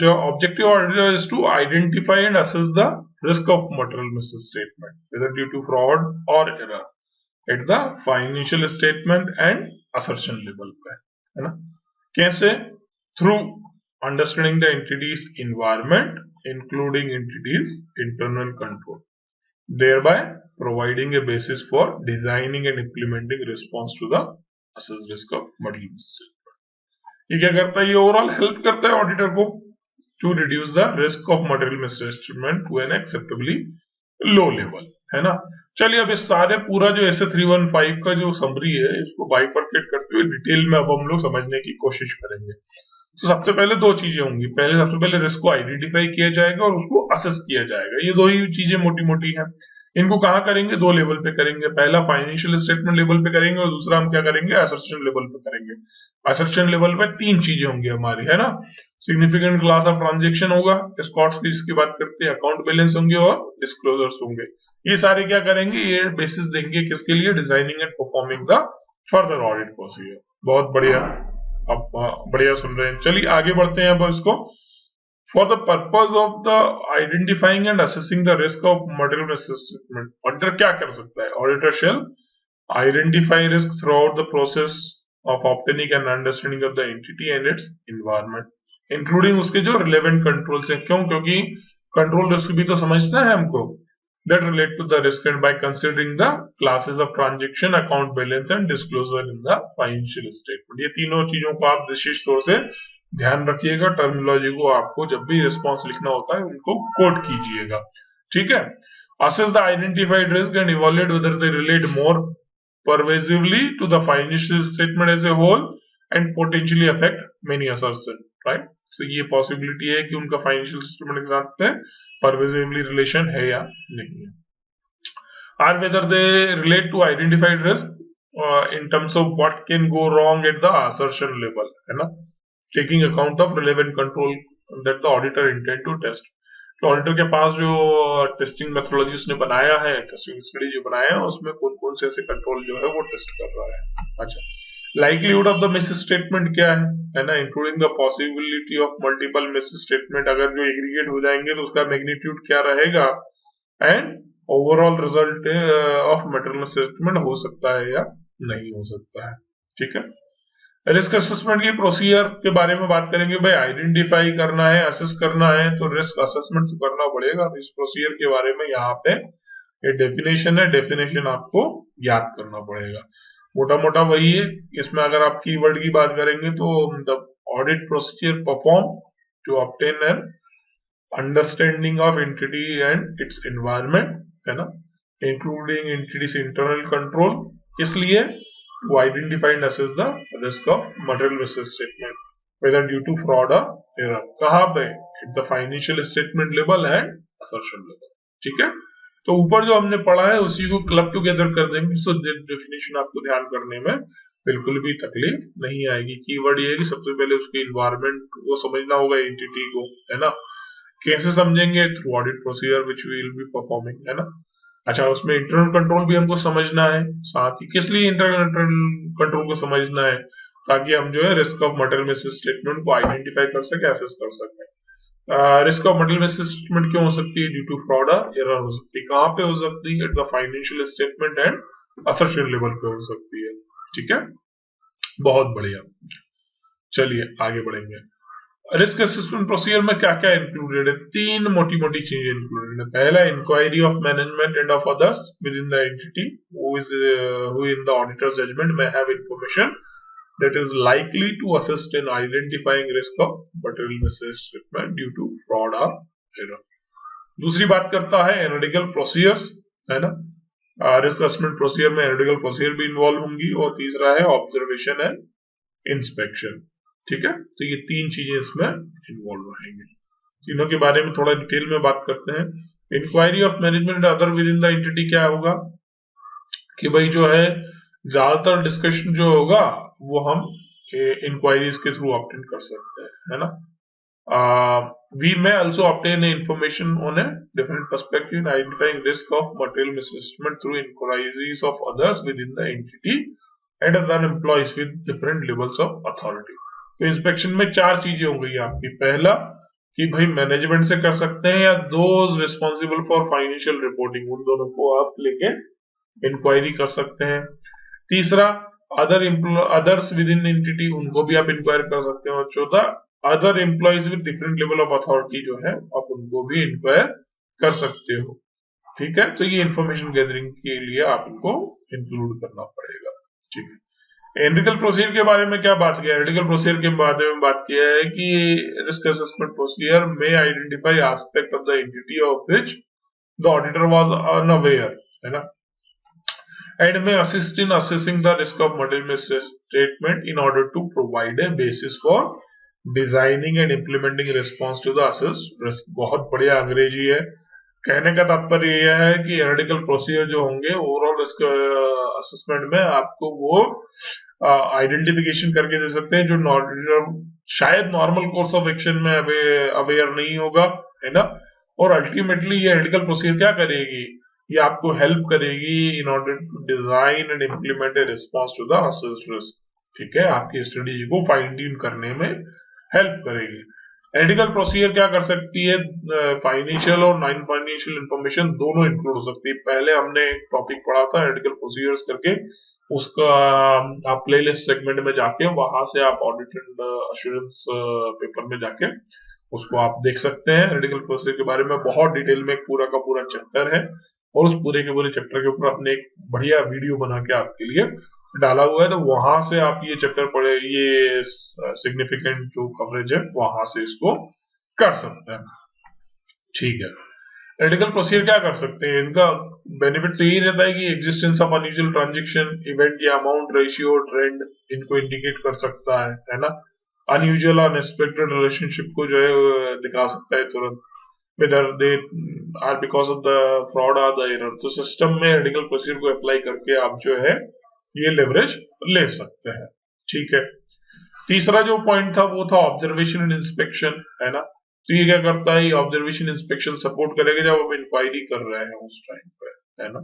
Speaker 1: जो objective auditor is to identify and assess the risk of material misstatement whether due to fraud or error at the financial statement and assertion level पे, है ना। कैसे? Through understanding the entity's environment including entities internal control, thereby providing a basis for designing and implementing response to the assessed risk of material misstatement. ये क्या करता है? ये ओवरऑल हेल्प करता है ऑडिटर को to reduce the risk of material misstatement to an acceptably low level, है ना। चलिए, अब इस सारे पूरा जो ऐसे 315 का जो समरी है इसको बाइफरकेट करते हुए डिटेल में अब हम लोग समझने की कोशिश करेंगे। तो सबसे पहले दो चीजें होंगी। सबसे पहले रिस्क को आइडेंटिफाई किया जाएगा और उसको असेस किया जाएगा। ये दो ही चीजें मोटी मोटी हैं। इनको कहां करेंगे? दो लेवल पे करेंगे। पहला फाइनेंशियल स्टेटमेंट लेवल पे करेंगे और दूसरा हम क्या करेंगे? असर्शन लेवल पे करेंगे। असर्शन लेवल पे तीन चीजें होंगी हमारी, है ना। सिग्निफिकेंट क्लास ऑफ ट्रांजेक्शन होगा, स्कॉट्स फीस की बात करते हैं, अकाउंट बैलेंस होंगे और डिस्क्लोजर्स होंगे। ये सारे क्या करेंगे? ये बेसिस देंगे किसके लिए? Designing and performing the further audit procedure. बहुत बढ़िया, आप बढ़िया सुन रहे हैं। चलिए आगे बढ़ते हैं अब इसको। For the purpose of the identifying and assessing the risk of material misstatement, auditor क्या कर सकता है? Auditor shall identify risk through out the process of obtaining and understanding of the entity and it's environment, including उसके जो रिलेवेंट कंट्रोल्स हैं। क्यों? क्योंकि कंट्रोल रिस्क भी तो समझना है हमको, that relate to the risk and by considering the classes of transaction, account balance and disclosure in the financial statement. ये तीनों चीजों को आप विशेष तौर से ध्यान रखिएगा। टर्मिनोलॉजी को आपको जब भी रिस्पॉन्स लिखना होता है उनको कोट कीजिएगा। ठीक है। Assess the identified risk and evaluate whether they relate more pervasively to the financial statement as a whole and potentially affect many assertions, right? So ये possibility है कि उनका financial statement के साथ में pervasively relation है या नहीं है, or whether they relate to identified risk in terms of what can go wrong at the assertion level, है ना, taking account of relevant control that the auditor intend to test. तो ऑडिटर के पास जो टेस्टिंग मेथोडोलॉजी उसने बनाया है, टेस्टिंग स्टडी जो बनाया है, उसमें कौन कौन से ऐसे कंट्रोल जो है वो टेस्ट कर रहा है। अच्छा, likelihood of the miss statement क्या है ना, including the possibility of multiple miss statement, अगर जो एग्रीगेट हो जाएंगे तो उसका मैग्नीट्यूड क्या रहेगा, and overall result of material statement हो सकता है या नहीं हो सकता है। ठीक है, रिस्क असेसमेंट की प्रोसीजर के बारे में बात करेंगे। भाई आइडेंटिफाई करना है, असेस करना है, तो रिस्क असेसमेंट तो करना पड़ेगा। इस प्रोसीजर के बारे में यहाँ पे ये डेफिनेशन है, डेफिनेशन आपको याद करना पड़ेगा। मोटा मोटा वही है। इसमें अगर आप कीवर्ड की बात करेंगे तो the audit procedure perform to obtain an understanding of entity and its environment, है ना, इंक्लूडिंग एंटिटीज इंटरनल कंट्रोल। इसलिए to identify and assess the risk of material misses statement, whether due to fraud or error. कहाँ पे? At the financial statement level and assertion level. ठीक है, तो ऊपर जो हमने पढ़ा है उसी को क्लब टुगेदर कर देंगे, तो डेफिनेशन आपको ध्यान करने में बिल्कुल भी तकलीफ नहीं आएगी। कीवर्ड ये है कि सबसे पहले उसके इन्वायरमेंट को समझना होगा, एंटिटी को, है ना। कैसे समझेंगे? Through audit procedure which we will be performing, है ना। अच्छा, उसमें इंटरनल कंट्रोल भी हमको समझना है, साथ ही किस लिए इंटरनल कंट्रोल को समझना है, ताकि हम जो है risk of material miss statement को आइडेंटिफाई कर सके, एसेस कर सके। Risk of material miss statement क्यों हो सकती है? Due to fraud or error हो सकती है। कहाँ पे हो सकती है? Eight the financial statement and assertion level पे हो सकती है। ठीक है, बहुत बढ़िया। चलिए आगे बढ़ेंगे। रिस्क असेसमेंट प्रोसीजर में क्या क्या इंक्लूडेड है? तीन मोटी मोटी चीजें इंक्लूडेड है। पहला, inquiry of management and of others within the entity who in the auditor's judgment may have information that is likely to assist in identifying risk of material misstatement due to fraud or error. दूसरी बात करता है एनालिटिकल प्रोसीजर्स, है ना। रिस्क असेसमेंट प्रोसीजर में एनालिटिकल प्रोसीजर भी इन्वॉल्व होंगी। और तीसरा है ऑब्जर्वेशन एंड इंस्पेक्शन। ठीक है, तो ये तीन चीजें इसमें इन्वॉल्व रहेंगी। तीनों के बारे में थोड़ा डिटेल में बात करते हैं। Inquiry of management other within the entity क्या होगा कि भाई जो है ज्यादातर डिस्कशन जो होगा वो हम इंक्वायरीज के थ्रू ऑब्टेन कर सकते हैं, है ना। We may also obtain information on a different perspective in identifying risk of material misstatement through inquiries of others within the entity and other employees with different levels of authority. तो इंस्पेक्शन में चार चीजें हो गई आपकी। पहला कि भाई मैनेजमेंट से कर सकते हैं या those responsible for financial reporting, उन दोनों को आप लेके इंक्वायरी कर सकते हैं। तीसरा, अदर्स विद इन एंटिटी, उनको भी आप इंक्वायर कर सकते हैं। और चौथा, other employees with different level of authority जो है आप उनको भी इंक्वायर कर सकते हो। ठीक है, तो ये इंफॉर्मेशन गैदरिंग के लिए आप इनको इंक्लूड करना पड़ेगा। ठीक है, एनालिटिकल प्रोसीजर के बारे में क्या बात किया? एनालिटिकल प्रोसीजर के बारे में बात किया है कि रिस्क असेसमेंट प्रोसीजर में identify aspect of the entity of which the auditor was unaware, है ना, and may assist in assessing the risk of material misstatement in order to provide a basis for designing and implementing response to the assessed risk। बहुत बढ़िया अंग्रेजी है। कहने का तात्पर्य यह है कि एनालिटिकल प्रोसीजर जो होंगे ओवरऑल रिस्क असेसमेंट में आपको वो आइडेंटिफिकेशन करके दे सकते हैं जो शायद नॉर्मल कोर्स ऑफ एक्शन में अवेयर नहीं होगा, है ना। और अल्टीमेटली ये एनालिटिकल प्रोसीजर क्या करेगी? ये आपको हेल्प करेगी in order to design and implement a response to the assessed risk. ठीक है, आपकी स्ट्रेटेजी को फाइन ट्यून करने में हेल्प करेगी। एनालिटिकल प्रोसीजर क्या कर सकती है? फाइनेंशियल और नॉन फाइनेंशियल इंफॉर्मेशन दोनों इंक्लूड हो सकती है। पहले हमने एक टॉपिक पढ़ा था एनालिटिकल प्रोसीजर्स करके, उसका आप प्लेलिस्ट सेगमेंट में जाके वहां से आप ऑडिट एंड अश्योरेंस पेपर में जाके उसको आप देख सकते हैं। एनालिटिकल प्रोसीजर के बारे में बहुत डिटेल में एक पूरा का पूरा चैप्टर है और उस पूरे के पूरे चैप्टर के ऊपर अपने एक बढ़िया वीडियो बना के आपके लिए डाला हुआ है, तो वहां से आप ये चैप्टर पढ़े, ये सिग्निफिकेंट जो कवरेज है वहां से इसको कर सकते हैं। ठीक है, एनालिटिकल प्रोसीजर क्या कर सकते हैं? इनका बेनिफिट तो यही रहता है कि existence of unusual transaction event या अमाउंट रेशियो ट्रेंड इनको इंडिकेट कर सकता है ना। अनयूजुअल अनएक्सपेक्टेड रिलेशनशिप को जो है दिखा सकता है तुरंत, whether they are because of the fraud or the error। तो सिस्टम में एनालिटिकल प्रोसीजर को अप्लाई करके आप जो है ये लेवरेज ले सकते हैं। ठीक है, तीसरा जो पॉइंट था वो था ऑब्जर्वेशन एंड इंस्पेक्शन, है ना। तो ये क्या करता है, ऑब्जर्वेशन इंस्पेक्शन सपोर्ट करेगा जब आप इंक्वायरी कर रहे हैं उस टाइम पे, है ना।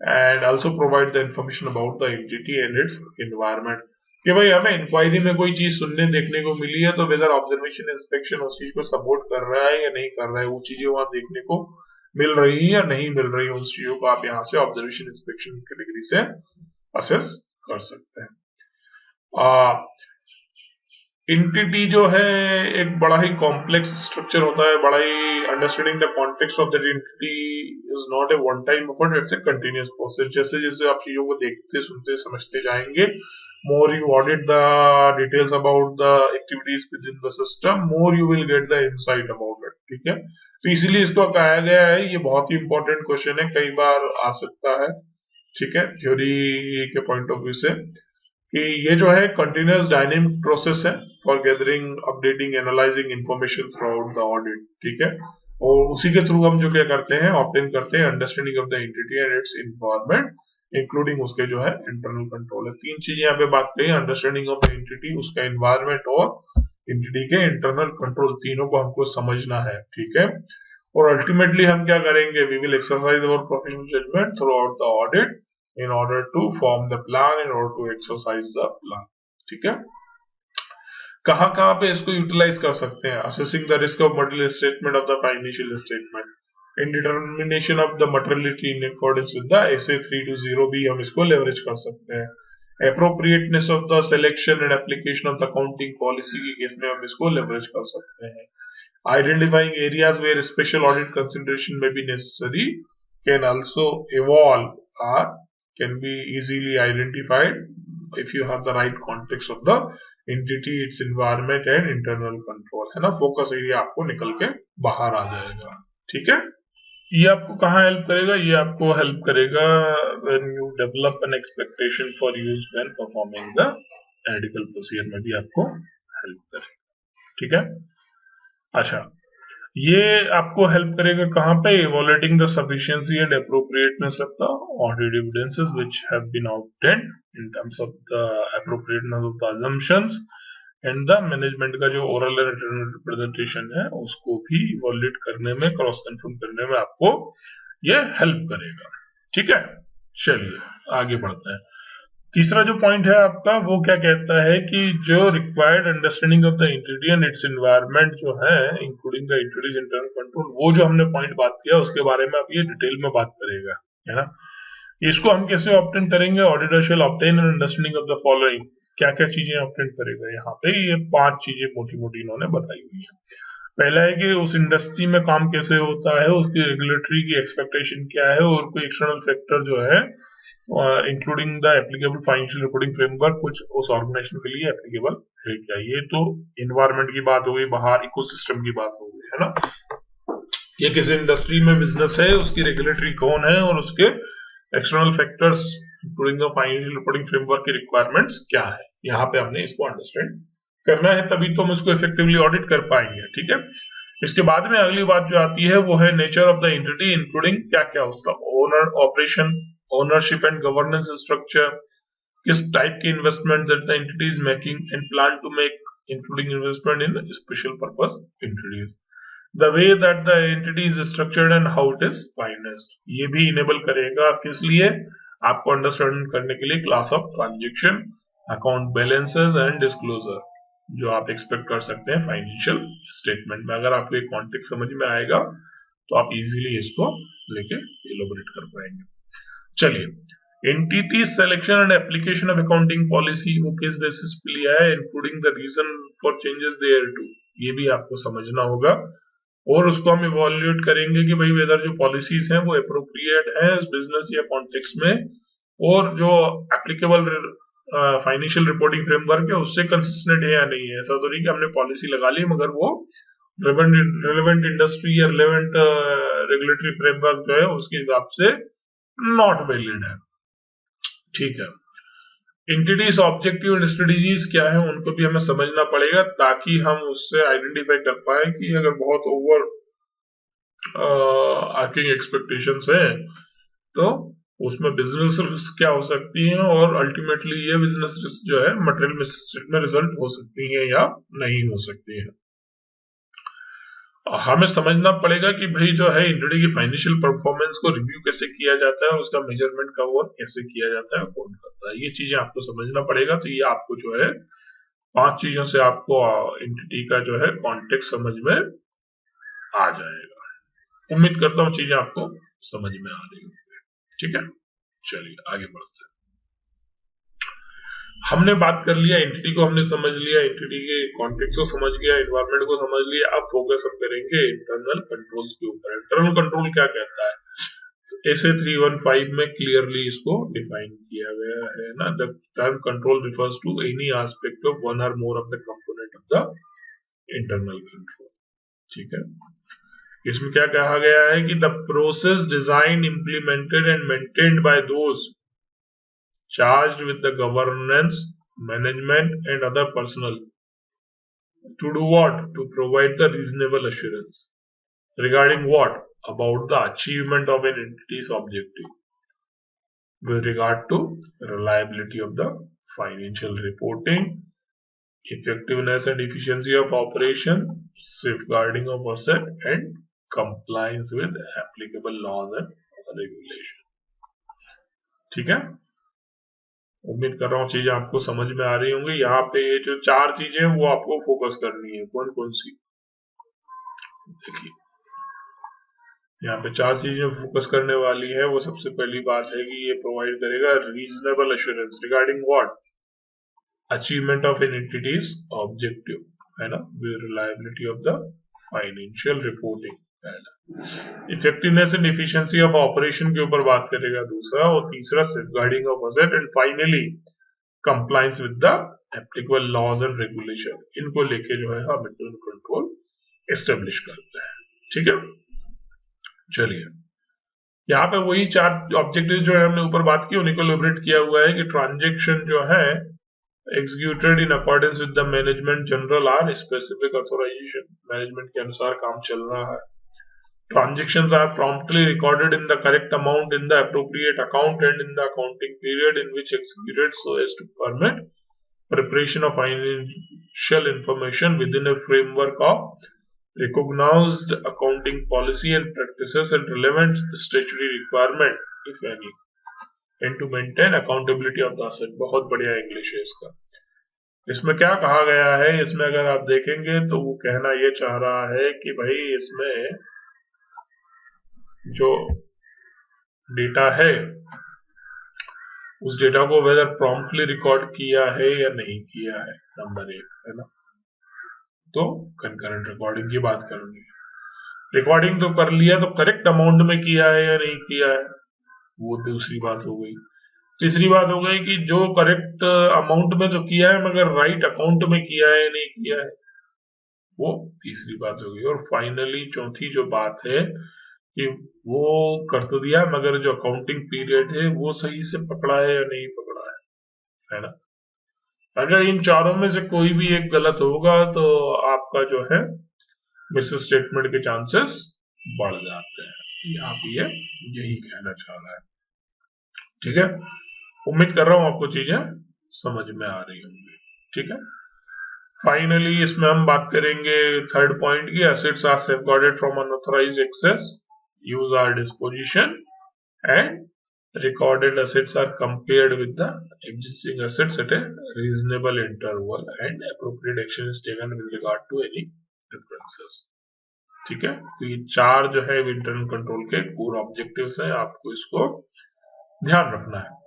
Speaker 1: And also provide the information about the entity and its environment, कि भाई हमें इंक्वायरी में कोई चीज सुनने देखने को मिली है तो वेदर ऑब्जर्वेशन इंस्पेक्शन उस चीज को सपोर्ट कर रहा है या नहीं कर रहा है, वो चीजें वहां देखने को मिल रही है या नहीं मिल रही है, उस चीजों को आप यहाँ से ऑब्जर्वेशन इंस्पेक्शन कैटेगरी से असेस कर सकते हैं। एंटिटी जो है एक बड़ा ही कॉम्प्लेक्स स्ट्रक्चर होता है, बड़ा ही understanding the context of that entity is not a one time effort, it's a continuous process. जैसे जैसे आप चीजों को देखते सुनते समझते जाएंगे, more you audit the details about the activities within the system, more you will get the insight about it, ठीक है। तो इसीलिए इसको कहा गया है, ये बहुत ही इंपॉर्टेंट क्वेश्चन है, कई बार आ सकता है, ठीक है, थ्योरी के पॉइंट ऑफ व्यू से, कि ये जो है कंटिन्यूअस डायनेमिक प्रोसेस है for gathering, updating, analysing information through out the audit, ठीक है। और उसी के थ्रू हम जो क्या करते हैं, ऑब्टेन करते हैं understanding of the entity and it's environment, including उसके जो है इंटरनल कंट्रोल है। तीन चीजें यहाँ पे बात कही, अंडरस्टैंडिंग ऑफ द एंटिटी, उसका एनवायरमेंट और एंटिटी के इंटरनल कंट्रोल, तीनों को हमको समझना है, ठीक है। और अल्टीमेटली हम क्या करेंगे, we will exercise our professional judgement throughout the audit in order to form the plan, in order to exercise the plan, ठीक है। कहां कहां पे इसको यूटिलाइज कर सकते हैं, assessing the risk of material statement of the financial statement, in determination of the materiality in accordance with the SA 320 भी हम इसको लेवरेज कर सकते हैं। Appropriateness of the selection and application of the accounting policy के केस में हम इसको लेवरेज कर सकते हैं। Identifying areas where special audit consideration में भी necessary can also involve or can be easily identified if you have the right context of the entity, its environment and internal control, है ना। फोकस एरिया आपको निकल के बाहर आ जाएगा, ठीक है। ये आपको कहाँ हेल्प करेगा, ये आपको हेल्प करेगा when you develop an expectation for use when performing the analytical procedure में भी आपको हेल्प करेगा, ठीक है। अच्छा, ये आपको हेल्प करेगा कहां पे, evaluating the sufficiency and appropriateness of the audit evidences which have been obtained in terms of the appropriateness of the assumptions and the management का जो ओरल एंड रिटन रिप्रेजेंटेशन है उसको भी इवैल्यूएट करने में, क्रॉस कंफर्म करने में आपको ये हेल्प करेगा, ठीक है। चलिए आगे बढ़ते हैं। तीसरा जो पॉइंट है आपका वो क्या कहता है कि जो required understanding of the entity and it's environment जो है including the entities internal control, वो जो हमने पॉइंट बात किया उसके बारे में अब ये डिटेल में बात करेगा, है ना। इसको हम कैसे ऑब्टेन करेंगे, auditor shall obtain an understanding of the following, क्या क्या चीजें ऑब्टेन करेगा, यहाँ पे ये 5 चीजें मोटी मोटी इन्होंने बताई हुई है। पहला है कि उस इंडस्ट्री में काम कैसे होता है, उसकी रेगुलेटरी की एक्सपेक्टेशन क्या है, और कोई एक्सटर्नल फैक्टर जो है including the applicable financial reporting framework कुछ उस ऑर्गेनाइजेशन के लिए एप्लीकेबल है क्या। ये तो एनवायरनमेंट की बात हो गई, बाहर इकोसिस्टम की बात हो गई, है ना। ये किसी इंडस्ट्री में बिजनेस है, उसकी रेगुलेटरी कौन है और उसके external factors including the financial reporting framework की रिक्वायरमेंट्स क्या है, यहाँ पे हमने इसको अंडरस्टैंड करना है, तभी तो हम इसको इफेक्टिवली ऑडिट कर पाएंगे, ठीक है। इसके बाद में अगली बात जो आती है वो है nature of the entity, including क्या क्या उसका owner, operation, ownership and governance structure, किस टाइप की investment that the entity is making and plan to make including investment in special purpose entities, the way that the entity is structured and how it is financed, ये भी इनेबल करेगा किस लिए, आपको अंडरस्टैंड करने के लिए class of transaction, account balances and disclosure जो आप एक्सपेक्ट कर सकते हैं फाइनेंशियल स्टेटमेंट में। अगर आपको एक कॉन्टेक्स्ट समझ में आएगा तो आप इजीली इसको लेके एलोबरेट कर पाएंगे। चलिए, entity selection and application of accounting policy वो किस बेसिस पे लिया है, including the reason for changes thereto, ये भी आपको समझना होगा। और उसको हम इवैल्यूएट करेंगे कि भाई वेदर जो पॉलिसीज हैं वो एप्रोप्रिएट है उस बिजनेस या कॉन्टेक्स्ट में, और जो एप्लीकेबल फाइनेंशियल रिपोर्टिंग फ्रेमवर्क है उससे कंसिस्टेंट है या नहीं है। ऐसा तो नहीं कि हमने पॉलिसी लगा ली मगर वो रिलेवेंट इंडस्ट्री या रिलेवेंट रेगुलेटरी फ्रेमवर्क जो है उसके हिसाब से नॉट वैलिड है, ठीक है। एंटिटीज ऑब्जेक्टिव एंड स्ट्रेटजीज क्या है उनको भी हमें समझना पड़ेगा ताकि हम उससे आइडेंटिफाई कर पाए कि अगर बहुत ओवर आर्किंग एक्सपेक्टेशंस है तो उसमें बिजनेस रिस्क क्या हो सकती है, और अल्टीमेटली ये बिजनेस रिस्क जो है मटेरियल में रिजल्ट हो सकती है या नहीं हो सकती है। हमें समझना पड़ेगा कि भाई जो है एंटिटी की फाइनेंशियल परफॉर्मेंस को रिव्यू कैसे किया जाता है और उसका मेजरमेंट कब और कैसे किया जाता है, कौन करता है, ये चीजें आपको समझना पड़ेगा। तो ये आपको जो है 5 चीजों से आपको एंटिटी का जो है कॉन्टेक्स्ट समझ में आ जाएगा। उम्मीद करता हूँ चीजें आपको समझ में आ रही होंगी। ठीक है, चलिए आगे बढ़ते हैं। हमने बात कर लिया, एंटिटी को हमने समझ लिया, एंटिटी के कॉन्टेक्स्ट को समझ लिया, एनवायरमेंट को समझ लिया। अब फोकस हम करेंगे इंटरनल कंट्रोल्स के ऊपर। इंटरनल कंट्रोल क्या कहता है, तो ऐसे 315 में क्लियरली इसको डिफाइन किया गया है ना। The term control refers to any aspect of one or more of the component of the internal control. ठीक है, इसमें क्या कहा गया है कि the process design implemented and maintained by those charged with the governance, management and other personnel to do what? To provide the reasonable assurance. Regarding what? About the achievement of an entity's objective with regard to reliability of the financial reporting, effectiveness and efficiency of operation, safeguarding of asset and compliance with applicable laws and regulation. ठीक है, उम्मीद कर रहा हूँ चीजें आपको समझ में आ रही होंगी। यहाँ पे ये जो 4 चीजें वो आपको फोकस करनी है, कौन कौन सी, देखिए यहाँ पे 4 चीजें फोकस करने वाली है। वो सबसे पहली बात है कि ये प्रोवाइड करेगा reasonable assurance regarding what, achievement of an entity's objective, है ना, with reliability of the financial reporting. Effectiveness and efficiency of operation के ऊपर बात करेगा दूसरा, और तीसरा safeguarding of asset, and finally compliance with the applicable laws and regulation. इनको लेके जो है हम इंटरनल कंट्रोल एस्टेब्लिश करते हैं। ठीक है, चलिए यहाँ पे वही 4 ऑब्जेक्टिव जो है हमने ऊपर बात की उन्हीं को इलैबोरेट किया हुआ है कि ट्रांजैक्शन जो है executed in accordance with the management general or specific authorisation, management के अनुसार काम चल रहा है। Transactions are promptly recorded in the correct amount in the appropriate account and in the accounting period in which executed so as to permit preparation of financial information within a framework of recognized accounting policy and practices and relevant statutory requirement, if any, and to maintain accountability of the asset। बहुत बढ़िया इंग्लिश है इसका। इसमें क्या कहा गया है, इसमें अगर आप देखेंगे तो वो कहना ये चाह रहा है कि भाई इसमें जो डेटा है उस डेटा को वेदर प्रॉम्प्टली रिकॉर्ड किया है या नहीं किया है, नंबर 1 है ना। तो कंकरेंट रिकॉर्डिंग की बात करूंगी, रिकॉर्डिंग तो कर लिया तो करेक्ट अमाउंट में किया है या नहीं किया है, वो दूसरी बात हो गई। तीसरी बात हो गई कि जो करेक्ट अमाउंट में तो किया है मगर राइट अकाउंट में किया है या नहीं किया है, वो तीसरी बात हो गई। और फाइनली चौथी जो बात है कि वो कर तो दिया मगर जो अकाउंटिंग पीरियड है वो सही से पकड़ा है या नहीं पकड़ा है ना। अगर इन चारों में से कोई भी एक गलत होगा तो आपका जो है मिस स्टेटमेंट के चांसेस बढ़ जाते हैं। यहाँ पे यही कहना चाह रहा है। ठीक है, उम्मीद कर रहा हूं आपको चीजें समझ में आ रही होंगी। ठीक है, फाइनली इसमें हम बात करेंगे थर्ड पॉइंट की, assets are safeguarded from unauthorised access, use or disposition, and recorded assets are compared with the existing assets at a reasonable interval and appropriate action is taken with regard to any differences। ठीक है, तो ये 4 जो है इंटरनल कंट्रोल के कोर ऑब्जेक्टिव्स हैं, आपको इसको ध्यान रखना है।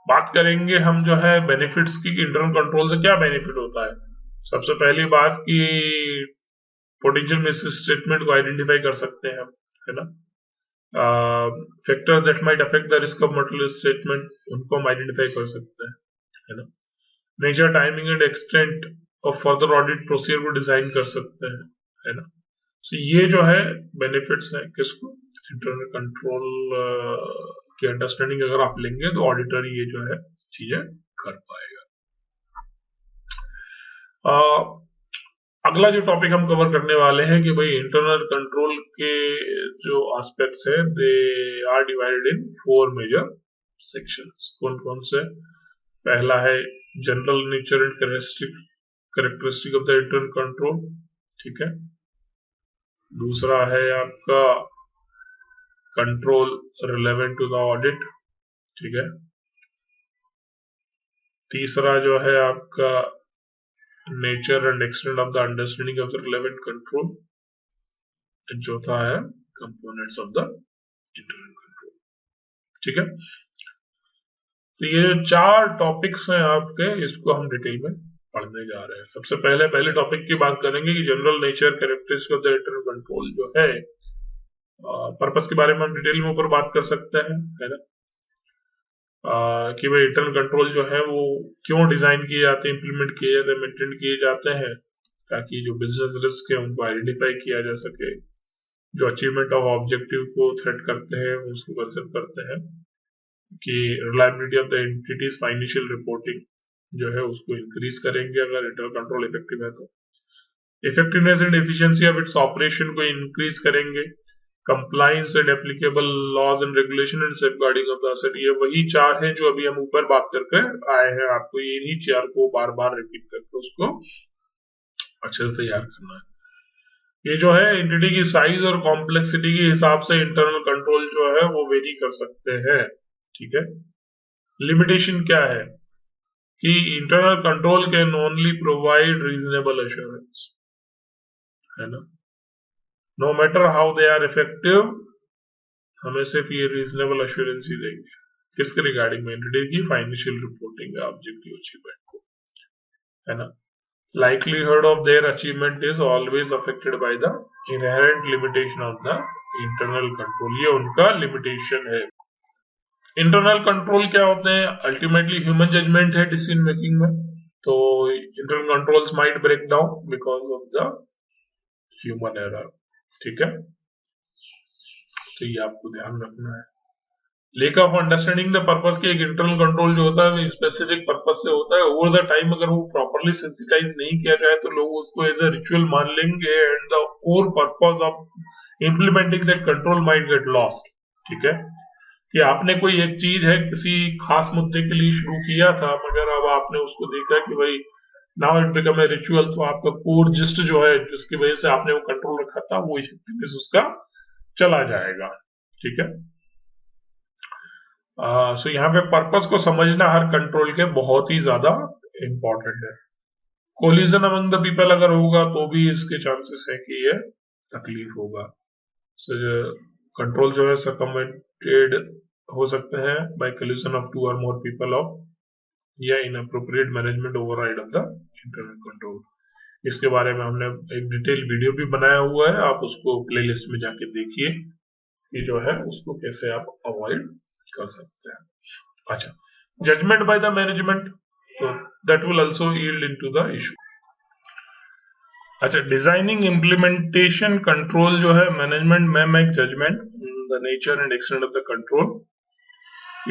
Speaker 1: बात करेंगे हम जो है बेनिफिट्स की, इंटरनल कंट्रोल से क्या बेनिफिट होता है। सबसे पहली बात की पोटेंशियल मिस स्टेटमेंट को आइडेंटिफाई कर सकते हैं हम, है ना। Factors that might affect the risk of material statement, उनको हम आइडेंटिफाई कर सकते हैं, है ना। Major timing and extent of further audit procedure को डिजाइन कर सकते हैं, है ना। सो ये जो है बेनिफिट्स हैं किसको, इंटरनल कंट्रोल की अंडरस्टैंडिंग अगर आप लेंगे तो ऑडिटर ये जो है चीजें कर पाएगा। अगला जो टॉपिक हम कवर करने वाले हैं कि भाई इंटरनल कंट्रोल के जो एस्पेक्ट्स हैं they are divided in 4 major sections. कौन कौन से, पहला है general nature and characteristic of the internal control. ठीक है। दूसरा है आपका control relevant to the audit, ठीक है। तीसरा जो है आपका nature and extent of the understanding of the relevant control. चौथा है components of the internal control, ठीक है। तो ये 4 टॉपिक्स हैं आपके, इसको हम डिटेल में पढ़ने जा रहे हैं। सबसे पहले टॉपिक की बात करेंगे कि general nature characteristics of the internal control जो है, पर्पस के बारे में हम डिटेल में ऊपर बात कर सकते हैं, है ना। कि भाई इंटरनल कंट्रोल जो है वो क्यों डिजाइन किए जाते हैं, इंप्लीमेंट किए जाते हैं, मेंटेन किए जाते हैं, ताकि जो बिजनेस रिस्क है उनको आइडेंटिफाई किया जा सके, जो अचीवमेंट ऑफ ऑब्जेक्टिव को थ्रेट करते हैं उसको कंसिडर करते हैं, कि reliability of the entities financial reporting जो है उसको इंक्रीज करेंगे अगर इंटरनल कंट्रोल इफेक्टिव है तो, effectiveness and efficiency of its operation को इंक्रीज करेंगे, compliance and applicable laws and regulation and safeguarding of the asset. ये वही 4 हैं जो अभी हम ऊपर बात करके आए हैं, आपको इन्हीं 4 को बार बार रिपीट करके उसको अच्छे से तैयार करना है। ये जो है एंटिटी की साइज और कॉम्प्लेक्सिटी के हिसाब से इंटरनल कंट्रोल जो है वो वेरी कर सकते हैं, ठीक है। लिमिटेशन क्या है कि internal control can only provide reasonable assurance, है ना। No matter how they are effective, हमें सिर्फ ये रीजनेबल एश्योरेंस ही देंगे। किसके रिगार्डिंग में, एंटिटी की फाइनेंशियल रिपोर्टिंग ऑब्जेक्टिव अचीवमेंट को, है ना। Likelihood of their achievement is always affected by the inherent limitation of the internal control। ये उनका लिमिटेशन है। इंटरनल कंट्रोल क्या होते हैं, अल्टीमेटली ह्यूमन जजमेंट है डिसीजन मेकिंग में, तो internal controls might break down because of the human error, ठीक है। तो ये आपको ध्यान रखना है। Lack of understanding the purpose की, एक इंटरनल कंट्रोल जो होता है स्पेसिफिक पर्पस से होता है, ओवर द टाइम अगर वो प्रॉपर्ली सेंसिटाइज नहीं किया जाए तो लोग उसको एज अ रिचुअल मान लेंगे and the core purpose of implementing that control might get lost, ठीक है। कि आपने कोई एक चीज है किसी खास मुद्दे के लिए शुरू किया था, मगर अब आपने उसको देखा कि भाई now it become a ritual, तो आपका कोर जिस्ट जो है जिसकी वजह से आपने वो कंट्रोल रखा था वो इफेक्टिवनेस उसका चला जाएगा, ठीक है। सो यहाँ पे पर्पस को समझना हर कंट्रोल के बहुत ही ज्यादा इंपॉर्टेंट है। कोलिजन अमंग द पीपल अगर होगा तो भी इसके चांसेस है कि ये तकलीफ होगा। कंट्रोल जो है सर्कमवेंटेड हो सकते हैं बाय कोलिजन ऑफ 2 और मोर पीपल ऑफ, या inappropriate management override of the internal control. इसके बारे में हमने एक डिटेल वीडियो भी बनाया हुआ है, आप उसको प्लेलिस्ट में जाके देखिए कि जो है उसको कैसे आप अवॉइड कर सकते हैं। अच्छा, जजमेंट बाय द मैनेजमेंट, तो that will also yield into the issue. अच्छा, डिजाइनिंग इंप्लीमेंटेशन कंट्रोल जो है, मैनेजमेंट में make judgement the nature and extent of the control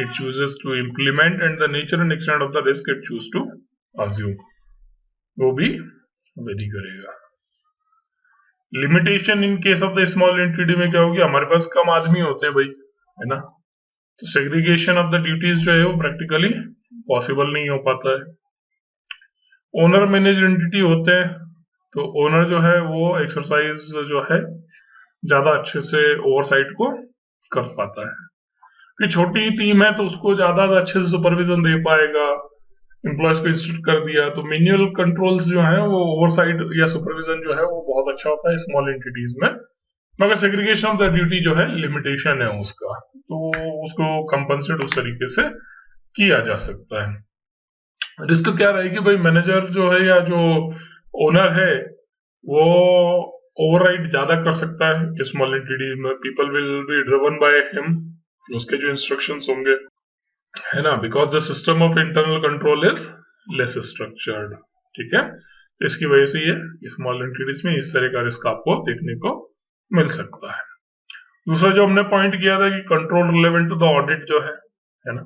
Speaker 1: it chooses to implement and the nature and extent of the risk it choose to assume, वो भी वेरी करेगा। Limitation in case of the small entity में क्या होगी, हमारे पास कम आदमी होते हैं भाई, है ना, तो सेग्रीगेशन ऑफ द ड्यूटीज जो है वो प्रैक्टिकली पॉसिबल नहीं हो पाता है। ओनर मैनेज एंटिटी होते हैं तो ओनर जो है वो एक्सरसाइज जो है ज्यादा अच्छे से ओवरसाइट को कर पाता है। कि छोटी टीम है तो उसको ज्यादा अच्छे से सुपरविजन दे पाएगा, एम्प्लॉयज को इंस्ट्रक्ट कर दिया, तो मैन्युअल कंट्रोल्स जो है वो ओवरसाइट या सुपरविजन जो है वो बहुत अच्छा होता है स्मॉल एंटिटीज में। मगर सेग्रीगेशन ऑफ द ड्यूटी जो है लिमिटेशन है उसका, तो उसको कंपनसेट उस तरीके से किया जा सकता है। रिस्क क्या रहेगी भाई, मैनेजर जो है या जो ओनर है वो ओवरराइड ज्यादा कर सकता है स्मॉल एंटिटी में, people will be driven by him, उसके जो इंस्ट्रक्शंस होंगे, है ना, because the system of internal control is less structured, ठीक है। तो इसकी वजह से ये स्मॉल एंटिटीज में इस तरह का रिस्क आपको देखने को मिल सकता है। दूसरा जो हमने पॉइंट किया था कि control relevant to the audit जो है ना,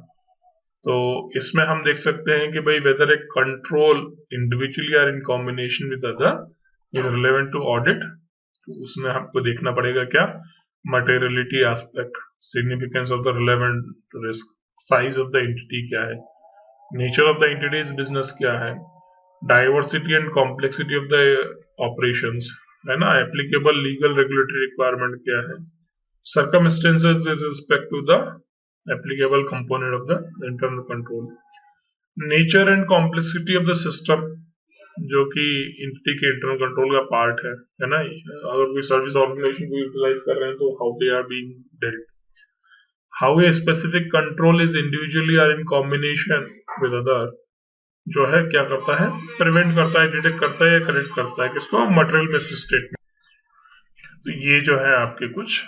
Speaker 1: तो इसमें हम देख सकते हैं कि भाई वेदर ए कंट्रोल इंडिविजुअली और in combination with other is relevant to audit, तो उसमें आपको देखना पड़ेगा क्या, materiality aspect, significance of the relevant risk, size of the entity क्या है, nature of the entity's business क्या है, diversity and complexity of the operations, है ना, एप्लीकेबल लीगल रेगुलेटरी रिक्वायरमेंट क्या है, circumstances with respect to the applicable component of the internal control, nature and complexity of the system जो कि इंटिटी के इंटरनल कंट्रोल का पार्ट है ना, अगर कोई सर्विस ऑर्गेनाइजेशन को यूटिलाइज कर रहे हैं तो how they are being dealt, how a specific control is individually और इन कॉम्बिनेशन विद अदर्स, जो है क्या करता है, प्रिवेंट करता है, डिटेक्ट करता है या करेक्ट करता है किसको, मटेरियल बेस्ड स्टेट में। तो ये जो है आपके कुछ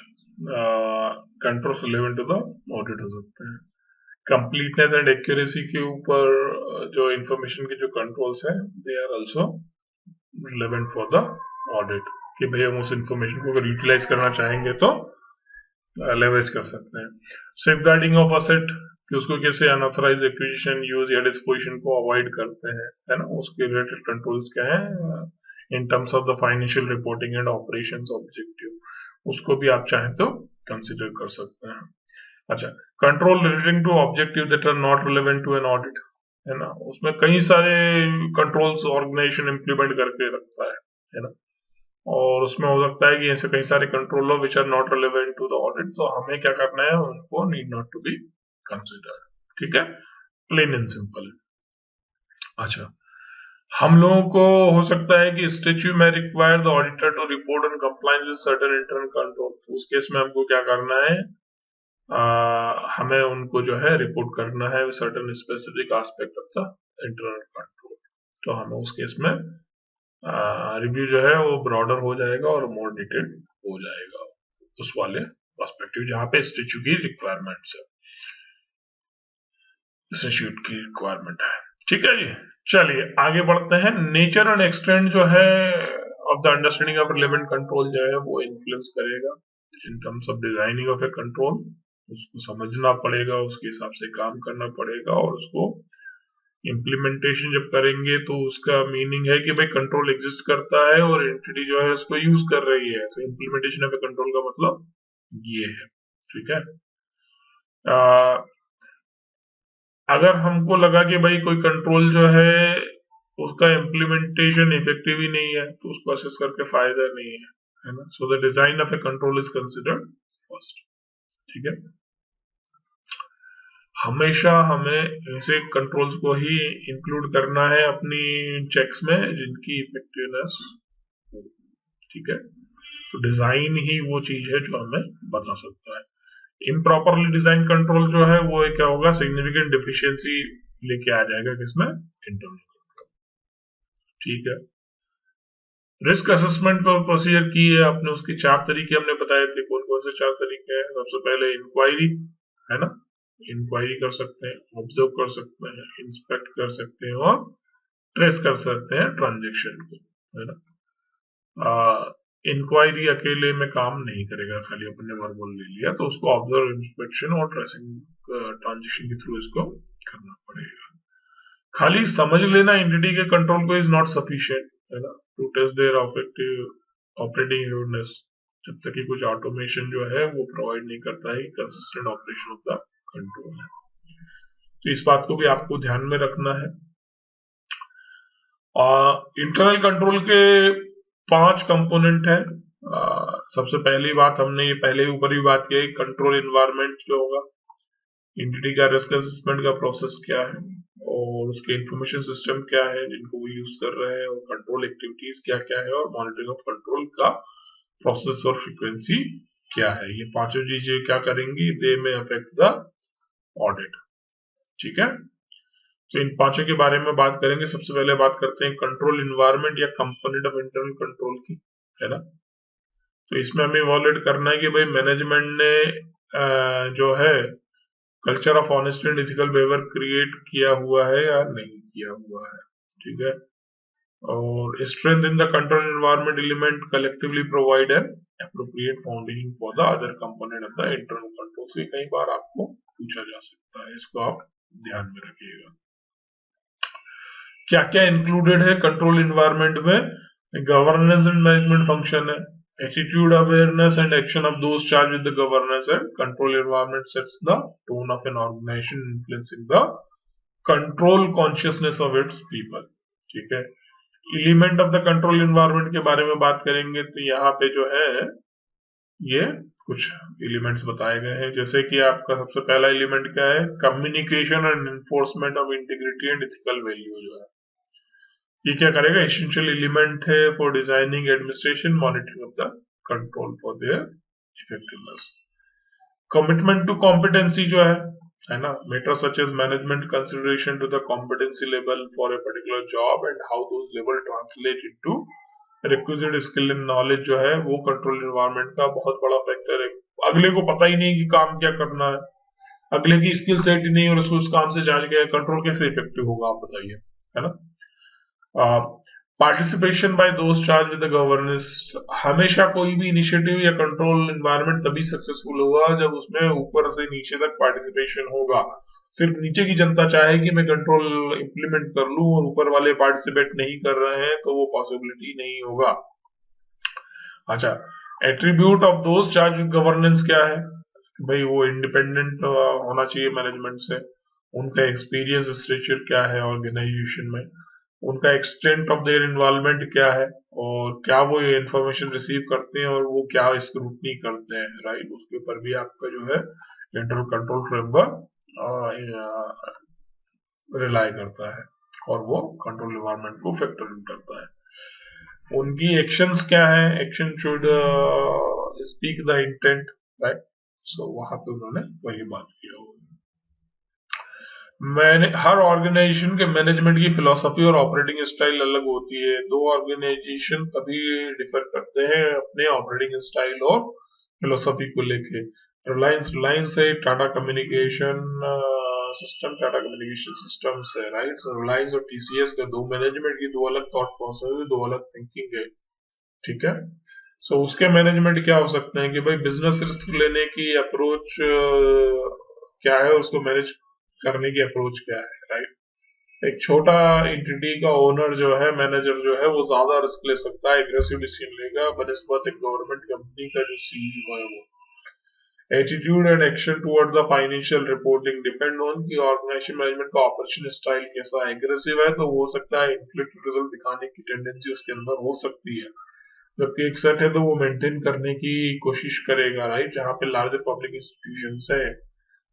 Speaker 1: controls relevant to the audit हो सकते हैं। कंप्लीटनेस एंड एक्यूरेसी के ऊपर जो इंफॉर्मेशन के जो कंट्रोल्स हैं they are also relevant for the audit, कि भाई हम उस इंफॉर्मेशन को अगर यूटिलाइज करना चाहेंगे तो लेवरेज कर सकते हैं। सेफगार्डिंग ऑफ असेट, कि उसको कैसे अनऑथराइज एक्विजिशन, यूज या डिस्पोजिशन को अवॉइड करते हैं, है ना, उसके रिलेटेड कंट्रोल्स क्या है इन terms of the financial reporting and operations objective, उसको भी आप चाहें तो कंसिडर कर सकते हैं। अच्छा, control relating to objective that are not relevant to an audit, है ना, उसमें कई सारे कंट्रोल्स ऑर्गेनाइजेशन इंप्लीमेंट करके रखता है ना, और उसमें हो सकता है कि ऐसे कई सारे कंट्रोल हो which are not relevant to the audit, तो हमें क्या करना है, उनको need not to be consider, ठीक है, प्लेन एंड सिंपल। अच्छा, हम लोगों को हो सकता है कि स्टैच्यू में require the auditor to report on compliance with certain internal control, तो उस केस में हमको क्या करना है, हमें उनको जो है रिपोर्ट करना है certain specific aspect of the internal control, तो हमें उस केस में रिव्यू जो है वो ब्रॉडर हो जाएगा और मोर डिटेल्ड हो जाएगा उस वाले पर्सपेक्टिव जहां पे स्टैच्यू की रिक्वायरमेंट है, इंस्टीट्यूट की रिक्वायरमेंट है, ठीक है जी। चलिए आगे बढ़ते हैं। नेचर एंड एक्सटेंट जो है of the understanding of relevant control जो है वो इन्फ्लुएंस करेगा इन terms of designing of a control, उसको समझना पड़ेगा, उसके हिसाब से काम करना पड़ेगा, और उसको इम्प्लीमेंटेशन जब करेंगे तो उसका मीनिंग है कि भाई कंट्रोल एग्जिस्ट करता है और एंटिटी जो है उसको यूज कर रही है, तो इम्प्लीमेंटेशन ऑफ ए कंट्रोल का मतलब ये है, ठीक है। अगर हमको लगा कि भाई कोई कंट्रोल जो है उसका इम्प्लीमेंटेशन इफेक्टिव ही नहीं है तो उसको असेस करके फायदा नहीं है ना, so the design of a control is considered first, ठीक है। हमेशा हमें ऐसे कंट्रोल्स को ही इंक्लूड करना है अपनी चेक्स में जिनकी इफेक्टिवनेस, ठीक है, तो डिजाइन ही वो चीज है जो हमें बता सकता है। इम्प्रॉपरली डिजाइन कंट्रोल जो है वो क्या होगा, सिग्निफिकेंट डिफिशियंसी लेके आ जाएगा किसमें, इंटरनल कंट्रोल, ठीक है। रिस्क असेसमेंट का प्रोसीजर की है आपने, उसके 4 तरीके हमने बताए थे, कौन कौन से 4 तरीके हैं। सबसे पहले इंक्वायरी, है ना, इंक्वायरी कर सकते हैं, ऑब्जर्व कर सकते हैं, इंस्पेक्ट कर सकते हैं और ट्रेस कर सकते हैं ट्रांजेक्शन को, है ना। इंक्वायरी अकेले में काम नहीं करेगा, खाली अपने वर्बल ले लिया, तो उसको ऑब्जर्व, इंस्पेक्शन और ट्रेसिंग ट्रांजेक्शन के थ्रू इसको करना पड़ेगा। खाली समझ लेना एंटिटी के कंट्रोल को इज नॉट सफिशिएंट, है ना, टू टेस्ट देयर ऑपरेटिंग यूनिटनेस, जब तक कि कुछ ऑटोमेशन जो है वो प्रोवाइड नहीं करता है consistent operation of the control है, तो इस बात को भी आपको ध्यान में रखना है। इंटरनल कंट्रोल के 5 कंपोनेंट है। सबसे पहली बात हमने ये पहले ऊपर भी बात की, कंट्रोल इन्वायरमेंट जो होगा, एंटिटी का रिस्क असेसमेंट का प्रोसेस क्या है और उसके इंफॉर्मेशन सिस्टम क्या है जिनको वो यूज कर रहे हैं, और कंट्रोल एक्टिविटीज क्या क्या है, और मॉनिटरिंग ऑफ कंट्रोल का प्रोसेस और फ्रीक्वेंसी क्या है। ये पांचों चीजें क्या करेंगी, दे में अफेक्ट द ऑडिट, ठीक है। तो इन पांचों के बारे में बात करेंगे। सबसे पहले बात करते हैं कंट्रोल इन्वायरमेंट या कंपोनेंट ऑफ इंटरनल कंट्रोल की, है ना। तो इसमें हमें इवैल्यूएट करना है कि भाई मैनेजमेंट ने जो है culture of honesty and ethical behaviour create किया हुआ है या नहीं किया हुआ है, ठीक है। और strength in the control environment element collectively provide an appropriate foundation for the other component of the internal control, से कई बार आपको पूछा जा सकता है, इसको आप ध्यान में रखिएगा। क्या क्या इंक्लूडेड है कंट्रोल एनवायरनमेंट में, गवर्नेंस एंड मैनेजमेंट फंक्शन है, attitude, awareness and action of those charged with the governance and control environment sets the tone of an organization, influencing the control consciousness of its people, ठीक है। Element of the control environment के बारे में बात करेंगे तो यहाँ पे जो है ये कुछ एलिमेंट्स बताए गए हैं, जैसे कि आपका सबसे पहला एलिमेंट क्या है, communication and enforcement of integrity and ethical value जो है, ये क्या करेगा, एसेंशियल एलिमेंट है for designing administration monitoring of the control for their effectiveness. Commitment to competency जो है ना, matter such as management consideration to the competency level for a particular job and how those level translate into requisite skill and knowledge जो है वो कंट्रोल एनवायरनमेंट का बहुत बड़ा फैक्टर है। अगले को पता ही नहीं कि काम क्या करना है, अगले की स्किल सेट ही नहीं और उसको उस काम से जांच के कंट्रोल कैसे इफेक्टिव होगा, आप बताइए, है ना। पार्टिसिपेशन बाय दोस्त चार्ज विद द गवर्नेंस, हमेशा कोई भी इनिशिएटिव या कंट्रोल एनवायरनमेंट तभी सक्सेसफुल होगा जब उसमें ऊपर से नीचे तक पार्टिसिपेशन होगा। सिर्फ नीचे की जनता चाहे कि मैं कंट्रोल इंप्लीमेंट कर लूं और ऊपर वाले पार्टिसिपेट नहीं कर रहे हैं तो वो पॉसिबिलिटी नहीं होगा। अच्छा, एट्रीब्यूट ऑफ दोस्त चार्ज विद गवर्नेंस क्या है, भाई वो इंडिपेंडेंट होना चाहिए मैनेजमेंट से, उनका एक्सपीरियंस स्ट्रक्चर क्या है ऑर्गेनाइजेशन में, उनका एक्सटेंट ऑफ देयर इन्वॉल्वमेंट क्या है और क्या वो ये इंफॉर्मेशन रिसीव करते हैं और वो क्या स्क्रूटनी करते हैं, राइट, उसके ऊपर भी आपका जो है इंटरनल कंट्रोल फ्रेमवर्क रिलाई करता है और वो कंट्रोल एनवायरनमेंट को फैक्टर इन करता है। उनकी एक्शंस क्या है, action should speak the intent, right, so वहां पे उन्होंने वही बात किया हुआ। हर ऑर्गेनाइजेशन के मैनेजमेंट की फिलॉसफी और ऑपरेटिंग स्टाइल अलग होती है। दो ऑर्गेनाइजेशन कभी डिफर करते हैं अपने ऑपरेटिंग स्टाइल और फिलॉसफी को लेके। रिलायंस है टाटा कम्युनिकेशन सिस्टम्स है, राइट। रिलायंस और टीसीएस के दो मैनेजमेंट की दो अलग थॉट प्रोसेस है, दो अलग थिंकिंग है, ठीक है। सो उसके मैनेजमेंट क्या हो सकते हैं कि भाई बिजनेस रिस्क लेने की अप्रोच क्या है, उसको मैनेज करने की अप्रोच क्या है, राइट। एक छोटा एंटिटी का ओनर जो है, मैनेजर जो है, वो ज्यादा रिस्क ले सकता है, एग्रेसिव डिसीजन लेगा बनस्पत एक गवर्नमेंट कंपनी का जो सीईओ है वो। Attitude and action toward the financial reporting depend on कि ऑर्गेनाइजेशन मैनेजमेंट का ऑपरेशन स्टाइल कैसा है। एग्रेसिव है तो हो सकता है इन्फ्लेटेड रिजल्ट दिखाने की टेंडेंसी उसके अंदर हो सकती है, जबकि एक सेट है तो वो मेंटेन करने की कोशिश करेगा, राइट। जहां पे लार्जर पब्लिक इंस्टीट्यूशंस है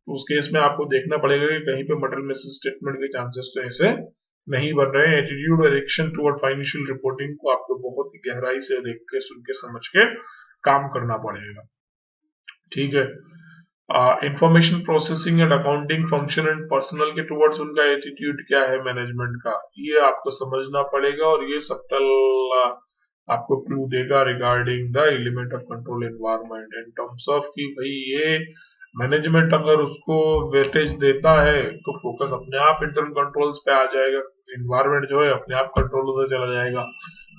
Speaker 1: तो उस केस में आपको देखना पड़ेगा कि कहीं पे मटेरियल मिस स्टेटमेंट के चांसेस तो ऐसे नहीं बन रहे हैं। एटीट्यूड और एक्शन टुवर्ड फाइनेंशियल रिपोर्टिंग को आपको बहुत ही गहराई से देख के, सुन के, समझ के काम करना पड़ेगा, ठीक है। Information processing and accounting function and personal के टुवर्ड्स उनका एटीट्यूड क्या है मैनेजमेंट का, ये आपको समझना पड़ेगा और ये सबटल आपको क्लू देगा regarding the element of control environment in terms of कि भाई ये मैनेजमेंट अगर उसको वेटेज देता है तो फोकस अपने आप इंटरनल कंट्रोल्स पे आ जाएगा, एनवायरनमेंट जो है अपने आप कंट्रोल होता चला जाएगा।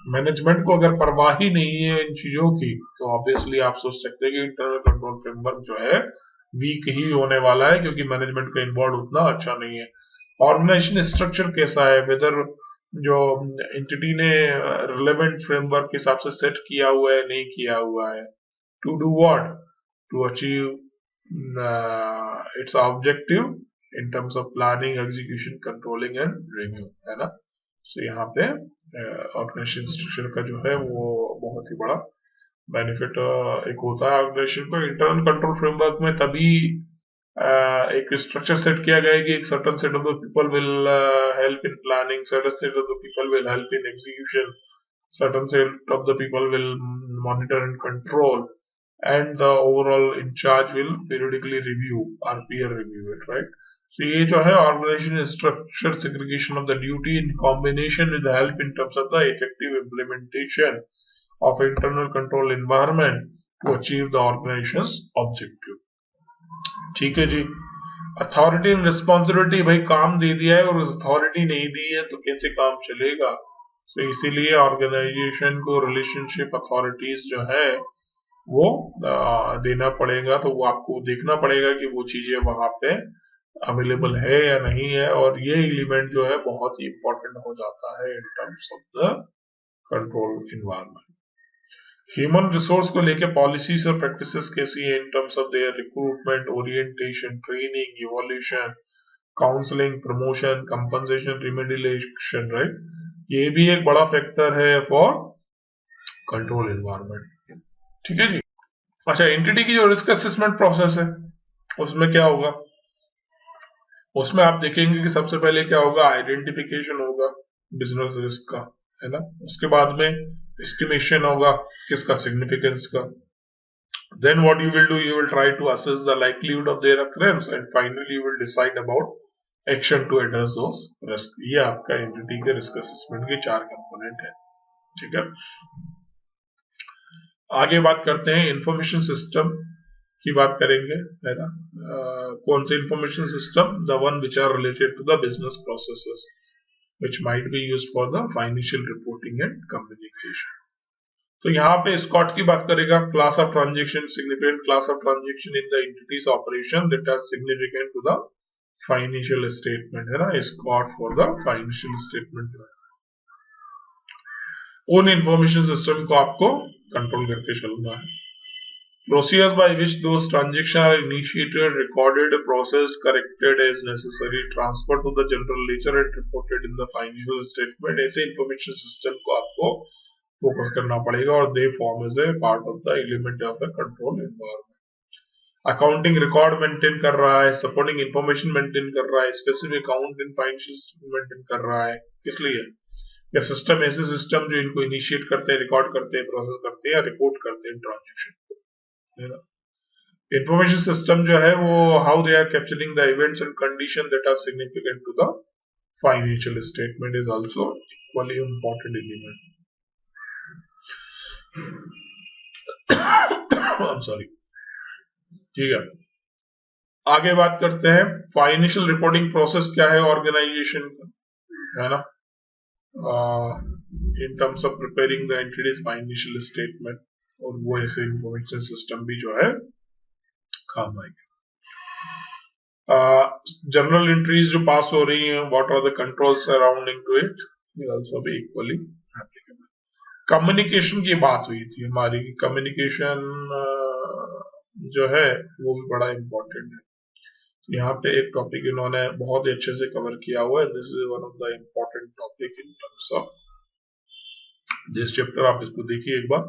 Speaker 1: मैनेजमेंट को अगर परवाह ही नहीं है इन चीजों की तो ऑब्वियसली आप सोच सकते हैं कि इंटरनल कंट्रोल फ्रेमवर्क जो है वीक ही होने वाला है, क्योंकि मैनेजमेंट का इन्वॉल्व उतना अच्छा नहीं है। ऑर्गेनाइजेशन स्ट्रक्चर कैसा है, वेदर जो एंटिटी ने रिलेवेंट फ्रेमवर्क के हिसाब से सेट किया हुआ है नहीं किया हुआ है, to do what, to achieve its objective in terms of planning, execution, controlling and review, है ना। सो यहाँ पे ऑर्गेनाइजेशन स्ट्रक्चर का जो है वो बहुत ही बड़ा बेनिफिट एक होता है ऑर्गेनाइजेशन को। इंटरनल कंट्रोल फ्रेमवर्क में तभी एक स्ट्रक्चर सेट किया गया है कि एक certain set of the people will help in planning, certain set of the people will help in execution, certain set of the people will monitor and control, and the overall in charge will periodically review or peer review it, right. So ये जो है organization structure segregation of the duty in combination with the help in terms of the effective implementation of internal control environment to achieve the organization's objective, ठीक है जी। अथॉरिटी एंड रिस्पॉन्सिबिलिटी, भाई काम दे दिया है और अथॉरिटी नहीं दी है तो कैसे काम चलेगा। तो इसीलिए ऑर्गेनाइजेशन को रिलेशनशिप अथॉरिटीज जो है वो देना पड़ेगा, तो वो आपको देखना पड़ेगा कि वो चीजें वहां पे अवेलेबल है या नहीं है, और ये एलिमेंट जो है बहुत ही इंपॉर्टेंट हो जाता है इन terms of the control environment. Human resource को लेके पॉलिसीज और प्रैक्टिसेस कैसी है इन terms of their recruitment, orientation, training, evolution, counselling, promotion, compensation, remediation, right. ये भी एक बड़ा फैक्टर है फॉर कंट्रोल एनवायरनमेंट। ठीक है जी। अच्छा, एंटिटी की जो रिस्क असेसमेंट प्रोसेस है उसमें क्या होगा, उसमें आप देखेंगे कि सबसे पहले क्या होगा, आइडेंटिफिकेशन होगा बिजनेस रिस्क का, है ना। उसके बाद में एस्टिमेशन होगा किसका, सिग्निफिकेंस का। Then what you will do, you will try to assess the likelihood of their occurrence and finally you will decide about action to address those risks। ये आपका एंटिटी के रिस्क असेसमेंट के 4 कंपोनेंट है। ठीक है, आगे बात करते हैं इंफॉर्मेशन सिस्टम की बात करेंगे, है ना। कौन से information system, the one which are related to the business processes which might be used for the financial reporting and communication। तो यहाँ पे स्कॉट की बात करेगा, class of transaction, significant class of transaction in the entity's operation that are significant to the financial statement, है ना। Scope for the financial statement. उन इंफॉर्मेशन सिस्टम को आपको कंट्रोल करके चलना है। Procedures by which those transactions are initiated, recorded, processed, corrected as necessary, transferred to the general ledger and reported in the financial statement। ऐसे इंफॉर्मेशन सिस्टम को आपको फोकस करना पड़ेगा और they form as a part of the element of a control environment. Accounting record maintain कर रहा है, सपोर्टिंग इंफॉर्मेशन मेंटेन कर रहा है, specific account in financial maintain कर रहा है। किस लिए? ये सिस्टम ऐसे सिस्टम जो इनको इनिशिएट करते हैं, रिकॉर्ड करते हैं, प्रोसेस करते हैं या रिपोर्ट करते हैं ट्रांजेक्शन, है ना। इंफॉर्मेशन सिस्टम जो है वो how they are capturing the events and condition that are significant to the financial statement is also equally important element. I am sorry. ठीक है, आगे बात करते हैं फाइनेंशियल रिपोर्टिंग प्रोसेस क्या है ऑर्गेनाइजेशन का, है ना। इन terms of preparing the entities financial statement, और वो ऐसे इंफॉर्मेशन सिस्टम भी जो है काम आएगा। जनरल एंट्रीज जो पास हो रही हैं, what are the controls surrounding to it, will also be equally applicable. Communication की बात हुई थी हमारी, कम्युनिकेशन जो है वो भी बड़ा इंपॉर्टेंट है। यहाँ पे एक टॉपिक इन्होंने बहुत ही अच्छे से कवर किया हुआ है, this is one of the important topic in terms of this chapter. आप इसको देखिए एक बार।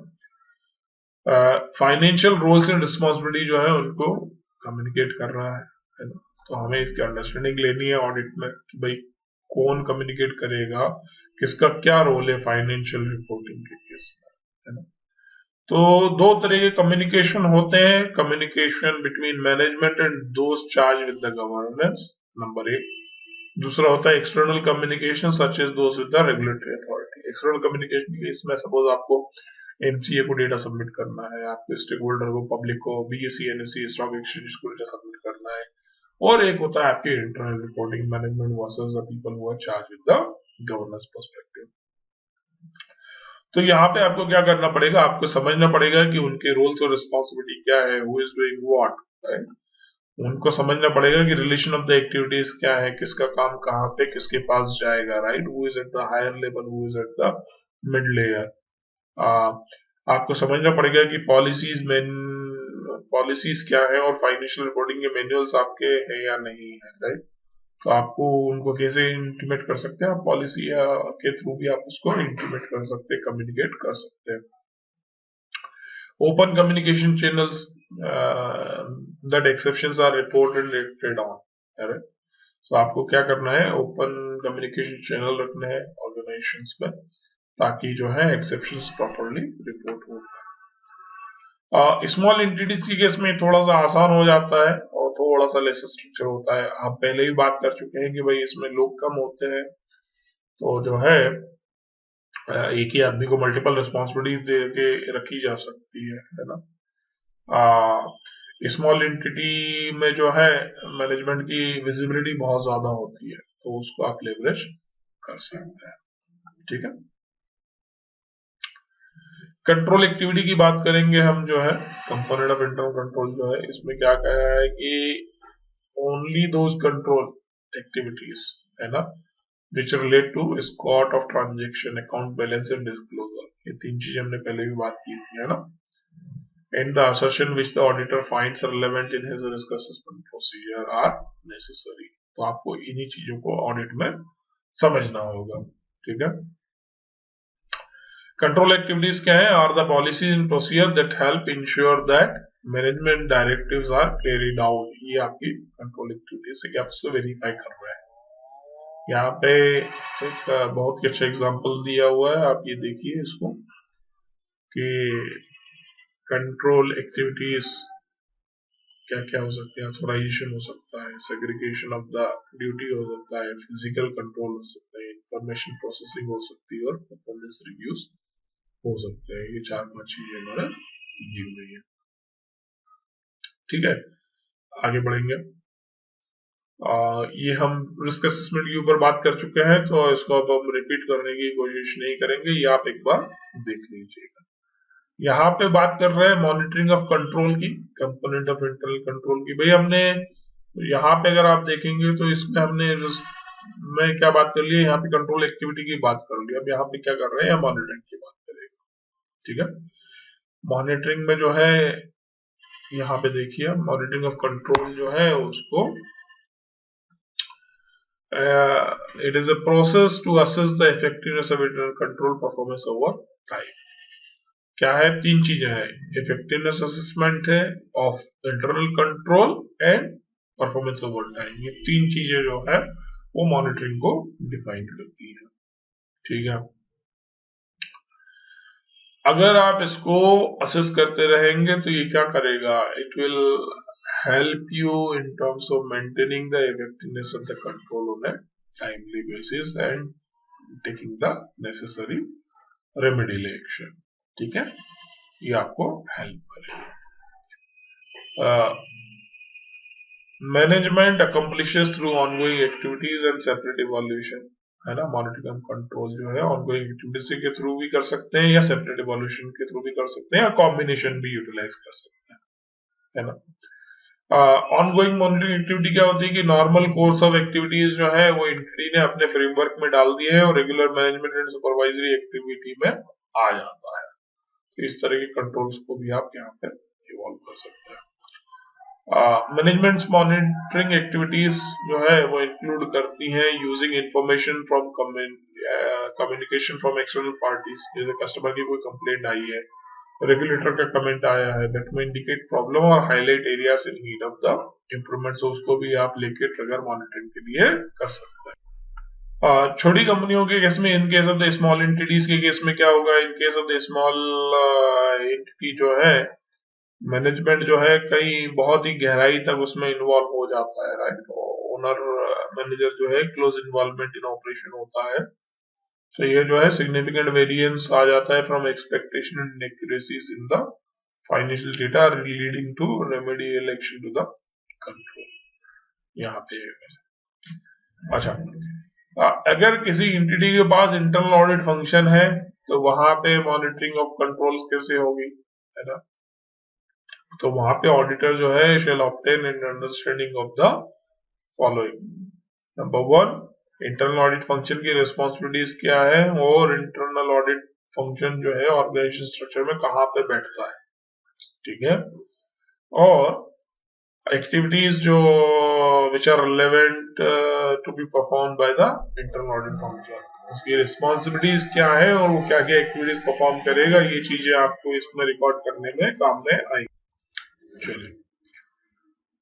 Speaker 1: फाइनेंशियल रोल्स एंड रिस्पॉन्सिबिलिटी जो है उनको कम्युनिकेट कर रहा है ना। तो हमें इसकी अंडरस्टैंडिंग लेनी है ऑडिट में कि भाई कौन कम्युनिकेट करेगा, किसका क्या रोल है फाइनेंशियल रिपोर्टिंग के केस में, है ना। तो दो तरह के कम्युनिकेशन होते हैं, communication between management and those charge with the governance, number 1। दूसरा होता है external communication such as those with the regulatory authority. External communication case में सपोज आपको एमसीए को डेटा सबमिट करना है, आपके स्टेक होल्डर को, पब्लिक को, बीएसई एनएसई स्टॉक एक्सचेंज को डेटा सबमिट करना है, और एक होता है आपके internal reporting, management versus the people who are charge with the governance perspective. तो यहाँ पे आपको क्या करना पड़ेगा, आपको समझना पड़ेगा कि उनके रोल्स और रिस्पॉन्सिबिलिटी क्या है, who is doing what, right. उनको समझना पड़ेगा कि रिलेशन ऑफ द एक्टिविटीज क्या है, किसका काम कहाँ पे किसके पास जाएगा, right. Who is at the higher level, who is at the mid layer. आपको समझना पड़ेगा कि पॉलिसीज क्या है और फाइनेंशियल रिपोर्टिंग के मैनुअल्स आपके हैं या नहीं है, राइट। तो आपको उनको कैसे इंटीमेट कर सकते हैं, आप पॉलिसी के थ्रू भी आप उसको इंटीमेट कर सकते हैं, कम्युनिकेट कर सकते हैं। Open communication channels that exceptions are reported related on, right. तो आपको क्या करना है, ओपन कम्युनिकेशन चैनल रखने हैं ऑर्गेनाइजेशंस में, ताकि जो है एक्सेप्शंस प्रॉपर्ली रिपोर्ट हो। स्मॉल एंटिटीज की केस में थोड़ा सा आसान हो जाता है और थोड़ा सा लेस स्ट्रक्चर होता है। आप पहले ही बात कर चुके हैं कि भाई इसमें लोग कम होते हैं, तो जो है एक ही आदमी को मल्टीपल रिस्पॉन्सिबिलिटीज दे के रखी जा सकती है ना। स्मॉल एंटिटी में जो है मैनेजमेंट की विजिबिलिटी बहुत ज्यादा होती है, तो उसको आप लेवरेज कर सकते हैं। ठीक है, कंट्रोल एक्टिविटी की बात करेंगे हम, जो है कंपोनेंट ऑफ इंटरनल कंट्रोल जो है, इसमें क्या कहा है कि ओनली दोज कंट्रोल एक्टिविटीज, है ना, which relate to scope of transaction, account balance and disclosure. ये 3 चीजें हमने पहले भी बात की थी, है ना। And the assertion which the auditor finds relevant in his risk assessment procedure are necessary. तो आपको इन्हीं चीजों को ऑडिट में समझना होगा। ठीक है, कंट्रोल एक्टिविटीज क्या है? Are the policies and procedure that help ensure that management directives are carried out. ये आपकी कंट्रोल एक्टिविटीज से आप उसको वेरीफाई कर रहे हैं। यहाँ पे एक बहुत ही अच्छा एग्जांपल दिया हुआ है, आप ये देखिए इसको कि कंट्रोल एक्टिविटीज क्या क्या हो सकते हैं। ऑथराइजेशन हो सकता है, सेग्रीगेशन ऑफ द ड्यूटी हो सकता है, फिजिकल कंट्रोल हो सकता है, इंफॉर्मेशन प्रोसेसिंग हो सकती है और परफॉर्मेंस रिव्यूज हो सकते हैं। ये 4-5 चीजें हमारे दी हुई है। ठीक है, आगे बढ़ेंगे। ये हम रिस्क असेसमेंट के ऊपर बात कर चुके हैं, तो इसको अब हम रिपीट करने की कोशिश नहीं करेंगे, ये आप एक बार देख लीजिएगा। यहाँ पे बात कर रहे हैं मॉनिटरिंग ऑफ कंट्रोल की, कंपोनेंट ऑफ इंटरनल कंट्रोल की। भाई हमने यहाँ पे अगर आप देखेंगे तो इसमें हमने मैं क्या बात कर ली, यहाँ पे कंट्रोल एक्टिविटी की बात कर ली। अब यहाँ पे क्या कर रहे हैं, मॉनिटरिंग की बात करेंगे। ठीक है, मॉनिटरिंग में जो है यहाँ पे देखिए, मॉनिटरिंग ऑफ कंट्रोल जो है उसको it is a process to assess the effectiveness of internal control performance over time। क्या है? 3 चीजें हैं, इफेक्टिवनेस असेसमेंट है of internal control and performance over time. ये 3 चीजें जो है वो मॉनिटरिंग को डिफाइन करती है। ठीक है, अगर आप इसको असेस करते रहेंगे तो ये क्या करेगा, it will help you in terms of maintaining the effectiveness of the control on a timely basis and taking the necessary remedial action। ठीक है, ये आपको हेल्प करेगा। Management accomplishes through ongoing activities and separate evaluation, है ना। मॉनिटरिंग कंट्रोल जो है ongoing activities के थ्रू भी कर सकते हैं या सेपरेट evaluation के थ्रू भी कर सकते हैं या कॉम्बिनेशन भी यूटिलाइज कर सकते हैं, है ना। ऑनगोइंग मॉनिटरिंग एक्टिविटी क्या होती है कि नॉर्मल कोर्स ऑफ एक्टिविटीज जो है वो एंटिटी ने अपने फ्रेमवर्क में डाल दिए है और regular management and supervisory activity में आ जाता है। तो इस तरह के कंट्रोल्स को भी आप यहाँ पे इवॉल्व कर सकते हैं। मैनेजमेंट मॉनिटरिंग एक्टिविटीज जो है वो इंक्लूड करती हैं using information from communication from external parties. जैसे कस्टमर की कोई कंप्लेंट आई है, रेगुलेटर का कमेंट आया है, दैट में इंडिकेट प्रॉब्लम और highlight areas in need of the improvement, उसको भी आप लेके ट्रिगर मॉनिटरिंग के लिए कर सकते हैं। छोटी कंपनियों के केस में, इन case of the small entities के केस में क्या होगा, इन case of the small entity जो है मैनेजमेंट जो है कई बहुत ही गहराई तक उसमें इन्वॉल्व हो जाता है, राइट। ओनर मैनेजर जो है क्लोज इन्वॉल्वमेंट इन ऑपरेशन होता है। तो ये जो है सिग्निफिकेंट वेरिएंस आ जाता है from expectation and inaccuracies in the financial data leading to remedial action to the control. यहाँ पे अच्छा, अगर किसी एंटिटी के पास इंटरनल ऑडिट फंक्शन है तो वहां पे मॉनिटरिंग ऑफ कंट्रोल्स कैसे होगी, है ना। तो वहां पे ऑडिटर जो है shall obtain an understanding of the following. Number 1, internal audit function की रिस्पॉन्सिबिलिटीज क्या है और इंटरनल ऑडिट फंक्शन जो है ऑर्गेनाइजेशन स्ट्रक्चर में कहां पे बैठता है, ठीक है। और एक्टिविटीज जो which are relevant to be perform by the internal audit function, उसकी रिस्पॉन्सिबिलिटीज क्या है और वो क्या क्या एक्टिविटीज परफॉर्म करेगा, ये चीजें आपको इसमें रिकॉर्ड करने में काम में आएंगी। चलिए,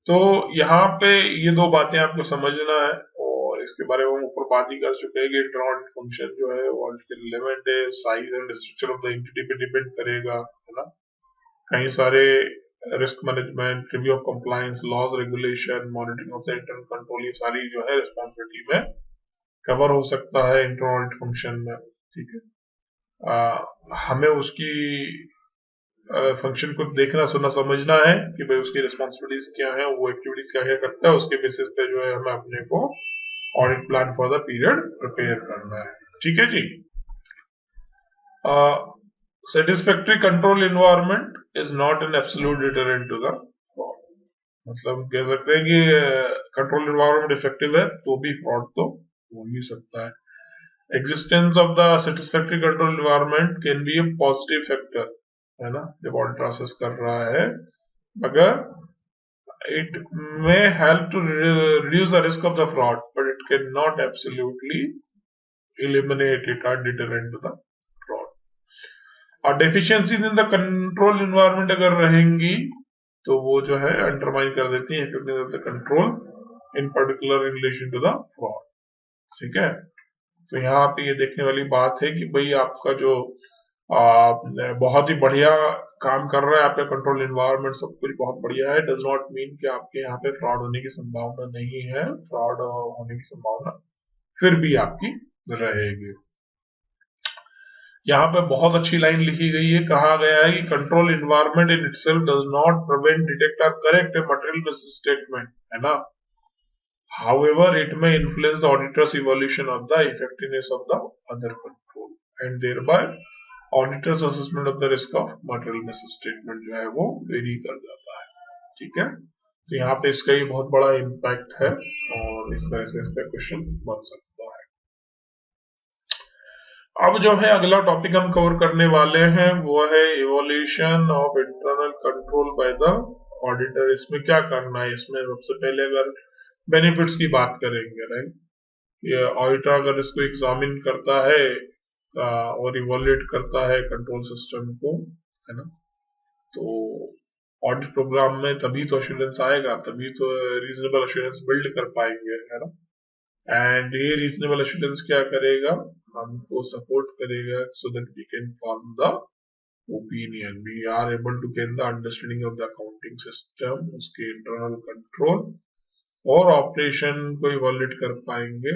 Speaker 1: तो यहाँ पे ये 2 बातें आपको समझना है और इसके बारे में हम ऊपर बात ही कर चुके हैं कि इंटरनल ऑडिट फंक्शन जो है वो ऑडिट के रिलेवेंट है, size and structure of the entity पे डिपेंड करेगा, है ना। कई सारे risk management, review of compliance, laws, regulation, monitoring of the internal control, ये सारी जो है रिस्पॉन्सिबिलिटी में कवर हो सकता है इंटरनल ऑडिट फंक्शन में, ठीक है। हमें उसकी फंक्शन को देखना, सुनना, समझना है कि भाई उसकी रिस्पॉन्सिबिलिटीज क्या है, वो एक्टिविटीज क्या क्या करता है, उसके बेसिस पे जो है हमें अपने को audit plan for the period prepare करना है, ठीक है जी। Satisfactory control environment is not an absolute deterrent to the fraud. मतलब हम कह सकते हैं कि कंट्रोल एनवायरनमेंट इफेक्टिव है तो भी फ्रॉड तो हो ही सकता है। Existence of the satisfactory control environment can be a positive factor, है ना, जब ऑडिट प्रोसेस कर रहा है, मगर it may help to reduce the risk of the fraud but it can not absolutely eliminate it or deterrent to the fraud। और deficiencies in the control environment अगर रहेंगी तो वो जो है अंडरमाइन कर देती है effectiveness of the control in particular in relation to the fraud. ठीक है, तो यहाँ पे ये देखने वाली बात है कि भाई आपका जो बहुत ही बढ़िया काम कर रहा है, आपका कंट्रोल इन्वायरमेंट सब कुछ बहुत बढ़िया है, डज नॉट मीन कि आपके यहाँ पे फ्रॉड होने की संभावना नहीं है। फ्रॉड होने की संभावना फिर भी आपकी रहेगी। यहाँ पे बहुत अच्छी लाइन लिखी गई है, कहा गया है कि control environment in itself does not prevent, detect और करेक्ट ए मटेरियल मिसस्टेटमेंट, है ना। However, it may influence the auditor's evaluation of the effectiveness of the other control and thereby auditor's assessment of the risk of material misstatement जो है वो वेरी कर जाता है। ठीक है, तो यहाँ पे इसका ये बहुत बड़ा इम्पैक्ट है और इस तरह से इसका क्वेश्चन बन सकता है। अब जो है अगला टॉपिक हम कवर करने वाले हैं वो है evolution of internal control by the auditor. इसमें क्या करना है, इसमें सबसे पहले अगर बेनिफिट्स की बात करेंगे, राइट, ये ऑडिटर अगर इसको एग्जामिन करता है और इवोल्यूट करता है कंट्रोल सिस्टम को, है ना, तो ऑडिट प्रोग्राम में तभी तो एश्योरेंस आएगा, तभी तो रीजनेबल एश्योरेंस बिल्ड कर पाएंगे, है ना। एंड ये रीजनेबल एश्योरेंस क्या करेगा, हमको सपोर्ट करेगा so that we can form the opinion, we are able to gain the understanding of the accounting system, उसके इंटरनल कंट्रोल और ऑपरेशन को इवैल्यूएट कर पाएंगे।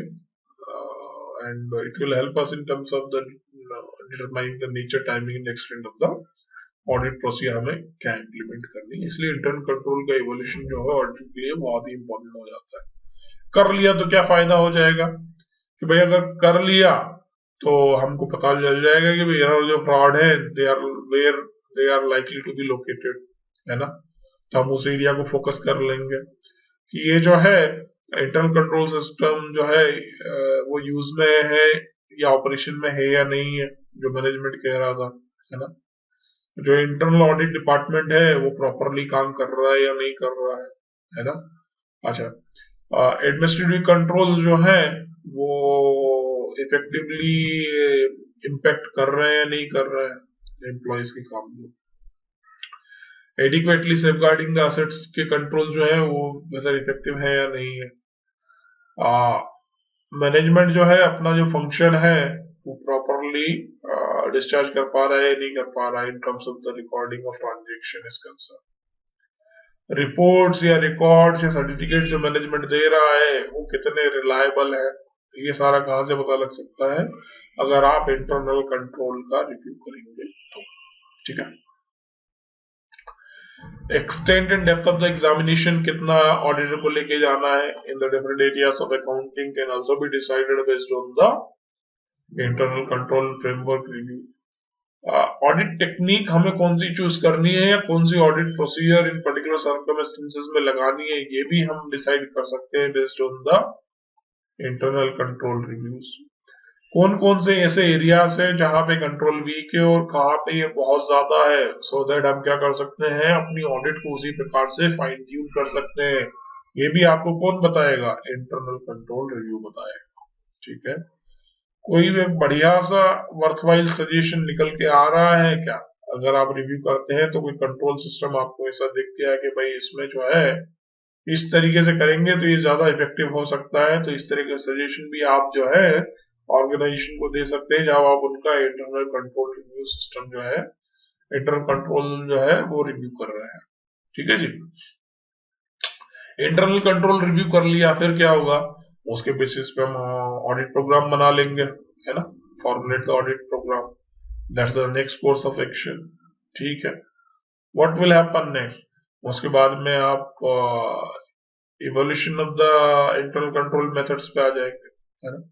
Speaker 1: And it will help us in terms of the determining the nature, timing and extent of the audit procedure, हमें क्या इंप्लीमेंट करनी है। इसलिए इंटरनल कंट्रोल का इवोल्यूशन जो है ऑडिट के लिए बहुत ही इंपॉर्टेंट हो जाता है। कर लिया तो क्या फायदा हो जाएगा कि भाई अगर कर लिया तो हमको पता चल जाएगा कि भाई जो फ्रॉड है they are likely to be located, है ना, तो हम उस एरिया को फोकस कर लेंगे कि ये जो है इंटरनल कंट्रोल सिस्टम जो है वो यूज में है या ऑपरेशन में है या नहीं है, जो मैनेजमेंट कह रहा था, है ना, जो इंटरनल ऑडिट डिपार्टमेंट है वो प्रॉपरली काम कर रहा है या नहीं कर रहा है ना। अच्छा, एडमिनिस्ट्रेटिव कंट्रोल जो है वो इफेक्टिवली इम्पैक्ट कर रहे हैं या नहीं कर रहे हैं एम्प्लॉयज के काम को। एडिक्वेटली सेफगार्डिंग द एसेट्स के कंट्रोल जो है वो वेदर इफेक्टिव है या नहीं है। मैनेजमेंट जो है अपना जो फंक्शन है वो प्रॉपरली डिस्चार्ज कर पा रहा है या नहीं कर पा रहा है इन terms of the recording of transaction is concern. Reports या रिकॉर्ड्स या सर्टिफिकेट जो मैनेजमेंट दे रहा है वो कितने रिलायबल है, ये सारा कहां से पता लग सकता है, अगर आप इंटरनल कंट्रोल का रिव्यू करेंगे तो। ठीक है, extent and depth of the examination, कितना ऑडिटर को लेके जाना है in the different areas of accounting can also be decided based on the internal control framework review. Audit technique हमें कौन सी चूज करनी है या कौन सी audit procedure in particular circumstances में लगानी है, ये भी हम डिसाइड कर सकते हैं based on the internal control reviews. कौन कौन से ऐसे एरियाज है जहां पे कंट्रोल वीक है और कहां पे ये बहुत ज्यादा है, सो दैट हम क्या कर सकते हैं, अपनी ऑडिट को उसी प्रकार से फाइन ट्यून कर सकते हैं। ये भी आपको कौन बताएगा, इंटरनल कंट्रोल रिव्यू बताएगा। ठीक है, कोई भी बढ़िया सा वर्थवाइल सजेशन निकल के आ रहा है क्या, अगर आप रिव्यू करते हैं तो कोई कंट्रोल सिस्टम आपको ऐसा दिख गया कि भाई इसमें जो है इस तरीके से करेंगे तो ये ज्यादा इफेक्टिव हो सकता है, तो इस तरह का सजेशन भी आप जो है ऑर्गेनाइजेशन को दे सकते हैं जब आप उनका इंटरनल कंट्रोल रिव्यू सिस्टम जो है, इंटरनल कंट्रोल जो है वो रिव्यू कर रहे हैं। ठीक है जी, इंटरनल कंट्रोल रिव्यू कर लिया, फिर क्या होगा, उसके बेसिस पे हम ऑडिट प्रोग्राम बना लेंगे, है ना, formulate the audit program, that's the next course of action. ठीक है, व्हाट विल हैपन नेक्स्ट, उसके बाद में आप evolution of the internal control methods पे आ जाएंगे, है ना।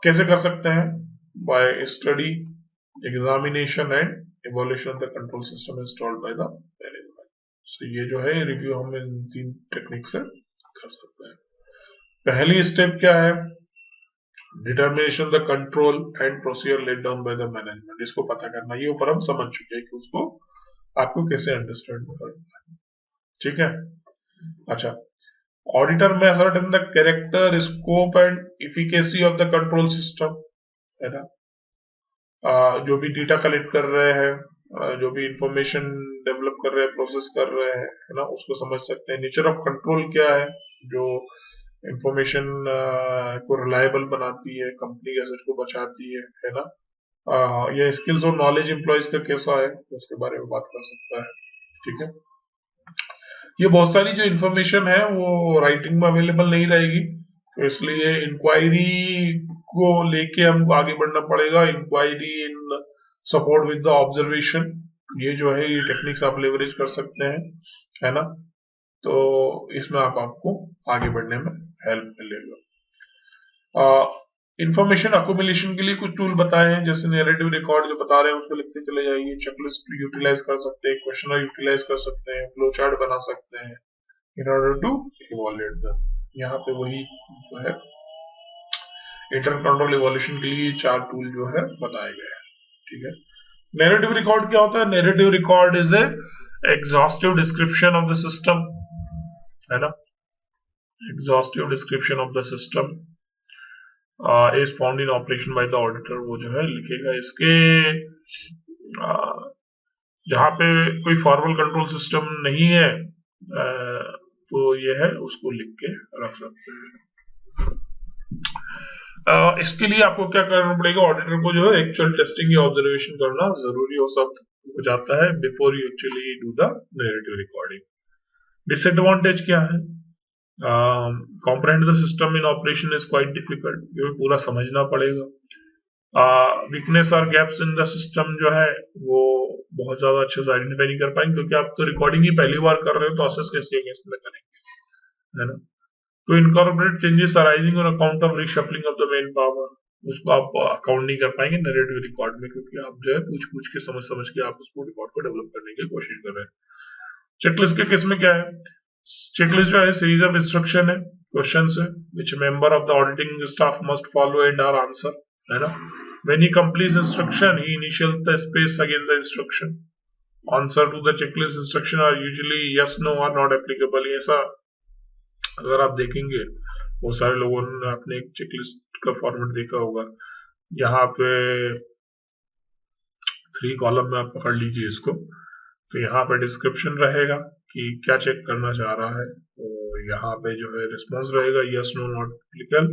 Speaker 1: कैसे कर सकते हैं, by study, examination and evolution of the control system installed by the management. So ये जो है रिव्यू हम इन 3 टेक्निक से कर सकते हैं। पहली स्टेप क्या है, determination the control and procedure laid down by the management, इसको पता करना, ये ऊपर हम समझ चुके हैं कि उसको आपको कैसे अंडरस्टैंड करना है। ठीक है, अच्छा, ऑडिटर में ascertain the character, scope and efficacy of the control system, है ना, जो भी डेटा कलेक्ट कर रहे हैं, जो भी इंफॉर्मेशन डेवलप कर रहे हैं, प्रोसेस कर रहे हैं, है ना, उसको समझ सकते हैं। नेचर ऑफ कंट्रोल क्या है, जो इंफॉर्मेशन को रिलायबल बनाती है, कंपनी के एसेट को बचाती है ना। ये स्किल्स और नॉलेज एम्प्लॉयज का कैसा है, तो उसके बारे में बात कर सकता है। ठीक है, ये बहुत सारी जो इन्फॉर्मेशन है वो राइटिंग में अवेलेबल नहीं रहेगी, तो इसलिए इंक्वायरी को लेके हमको आगे बढ़ना पड़ेगा। Inquiry in support with the observation, ये जो है ये टेक्निक्स आप लेवरेज कर सकते हैं, है ना। तो इसमें आपको आगे बढ़ने में हेल्प मिलेगा। इंफॉर्मेशन अकोमुलेशन के लिए कुछ टूल बताए हैं, जैसे नैरेटिव रिकॉर्ड जो बता रहे हैं उसको लिखते चले जाइए, चेकलिस्ट यूटिलाइज कर सकते हैं, क्वेश्चनर यूटिलाइज कर सकते हैं, फ्लो चार्ट बना सकते हैं in order to evaluate the. यहाँ पे वही जो है इंटरनल कंट्रोल इवोल्यूशन के लिए 4 टूल जो है बताए गए हैं। ठीक है, नैरेटिव रिकॉर्ड क्या होता है? Narrative record is a exhaustive description of the system, है ना, exhaustive description of the system is found in operation by the auditor. वो जो है लिखेगा इसके जहां पे कोई फॉर्मल कंट्रोल सिस्टम नहीं है तो ये है उसको लिख के रख सकते हैं। इसके लिए आपको क्या करना पड़ेगा, ऑडिटर को जो है एक्चुअल टेस्टिंग या ऑब्जर्वेशन करना जरूरी हो जाता है before you actually do the narrative recording. Disadvantage क्या है? Comprehend the system in operation is quite difficult, ये पूरा समझना पड़ेगा। वीकनेस और गैप्स इन द सिस्टम जो है वो बहुत ज्यादा अच्छे से आइडेंटिफाई नहीं कर पाएंगे, क्योंकि आप तो रिकॉर्डिंग ही पहली बार कर रहे हो, तो असेस किसके अगेंस्ट में करेंगे, है ना। तो incorporate changes arising on account of reshuffling of the main power, उसको आप अकाउंट नहीं कर पाएंगे नैरेटिव रिकॉर्ड में, क्योंकि आप जो है पूछ के समझ के आप उसको रिकॉर्ड को डेवलप करने की कोशिश कर रहे हैं। चेकलिस्ट के केस में क्या है? चेकलिस्ट जो है सीरीज ऑफ इंस्ट्रक्शन है, क्वेश्चन है, which member of the auditing staff must follow and or answer, है ना। When he completes instruction, he initials the space against the instruction. Answer to the checklist instruction are usually yes, no or not applicable. ऐसा अगर आप देखेंगे बहुत सारे लोगों ने अपने एक चेकलिस्ट का फॉर्मेट देखा होगा, यहाँ पे 3 कॉलम में आप पकड़ लीजिए इसको, तो यहाँ पे डिस्क्रिप्शन रहेगा कि क्या चेक करना चाह रहा है, और यहाँ पे जो है रिस्पॉन्स रहेगा यस, नो, नॉट एप्लीकेबल,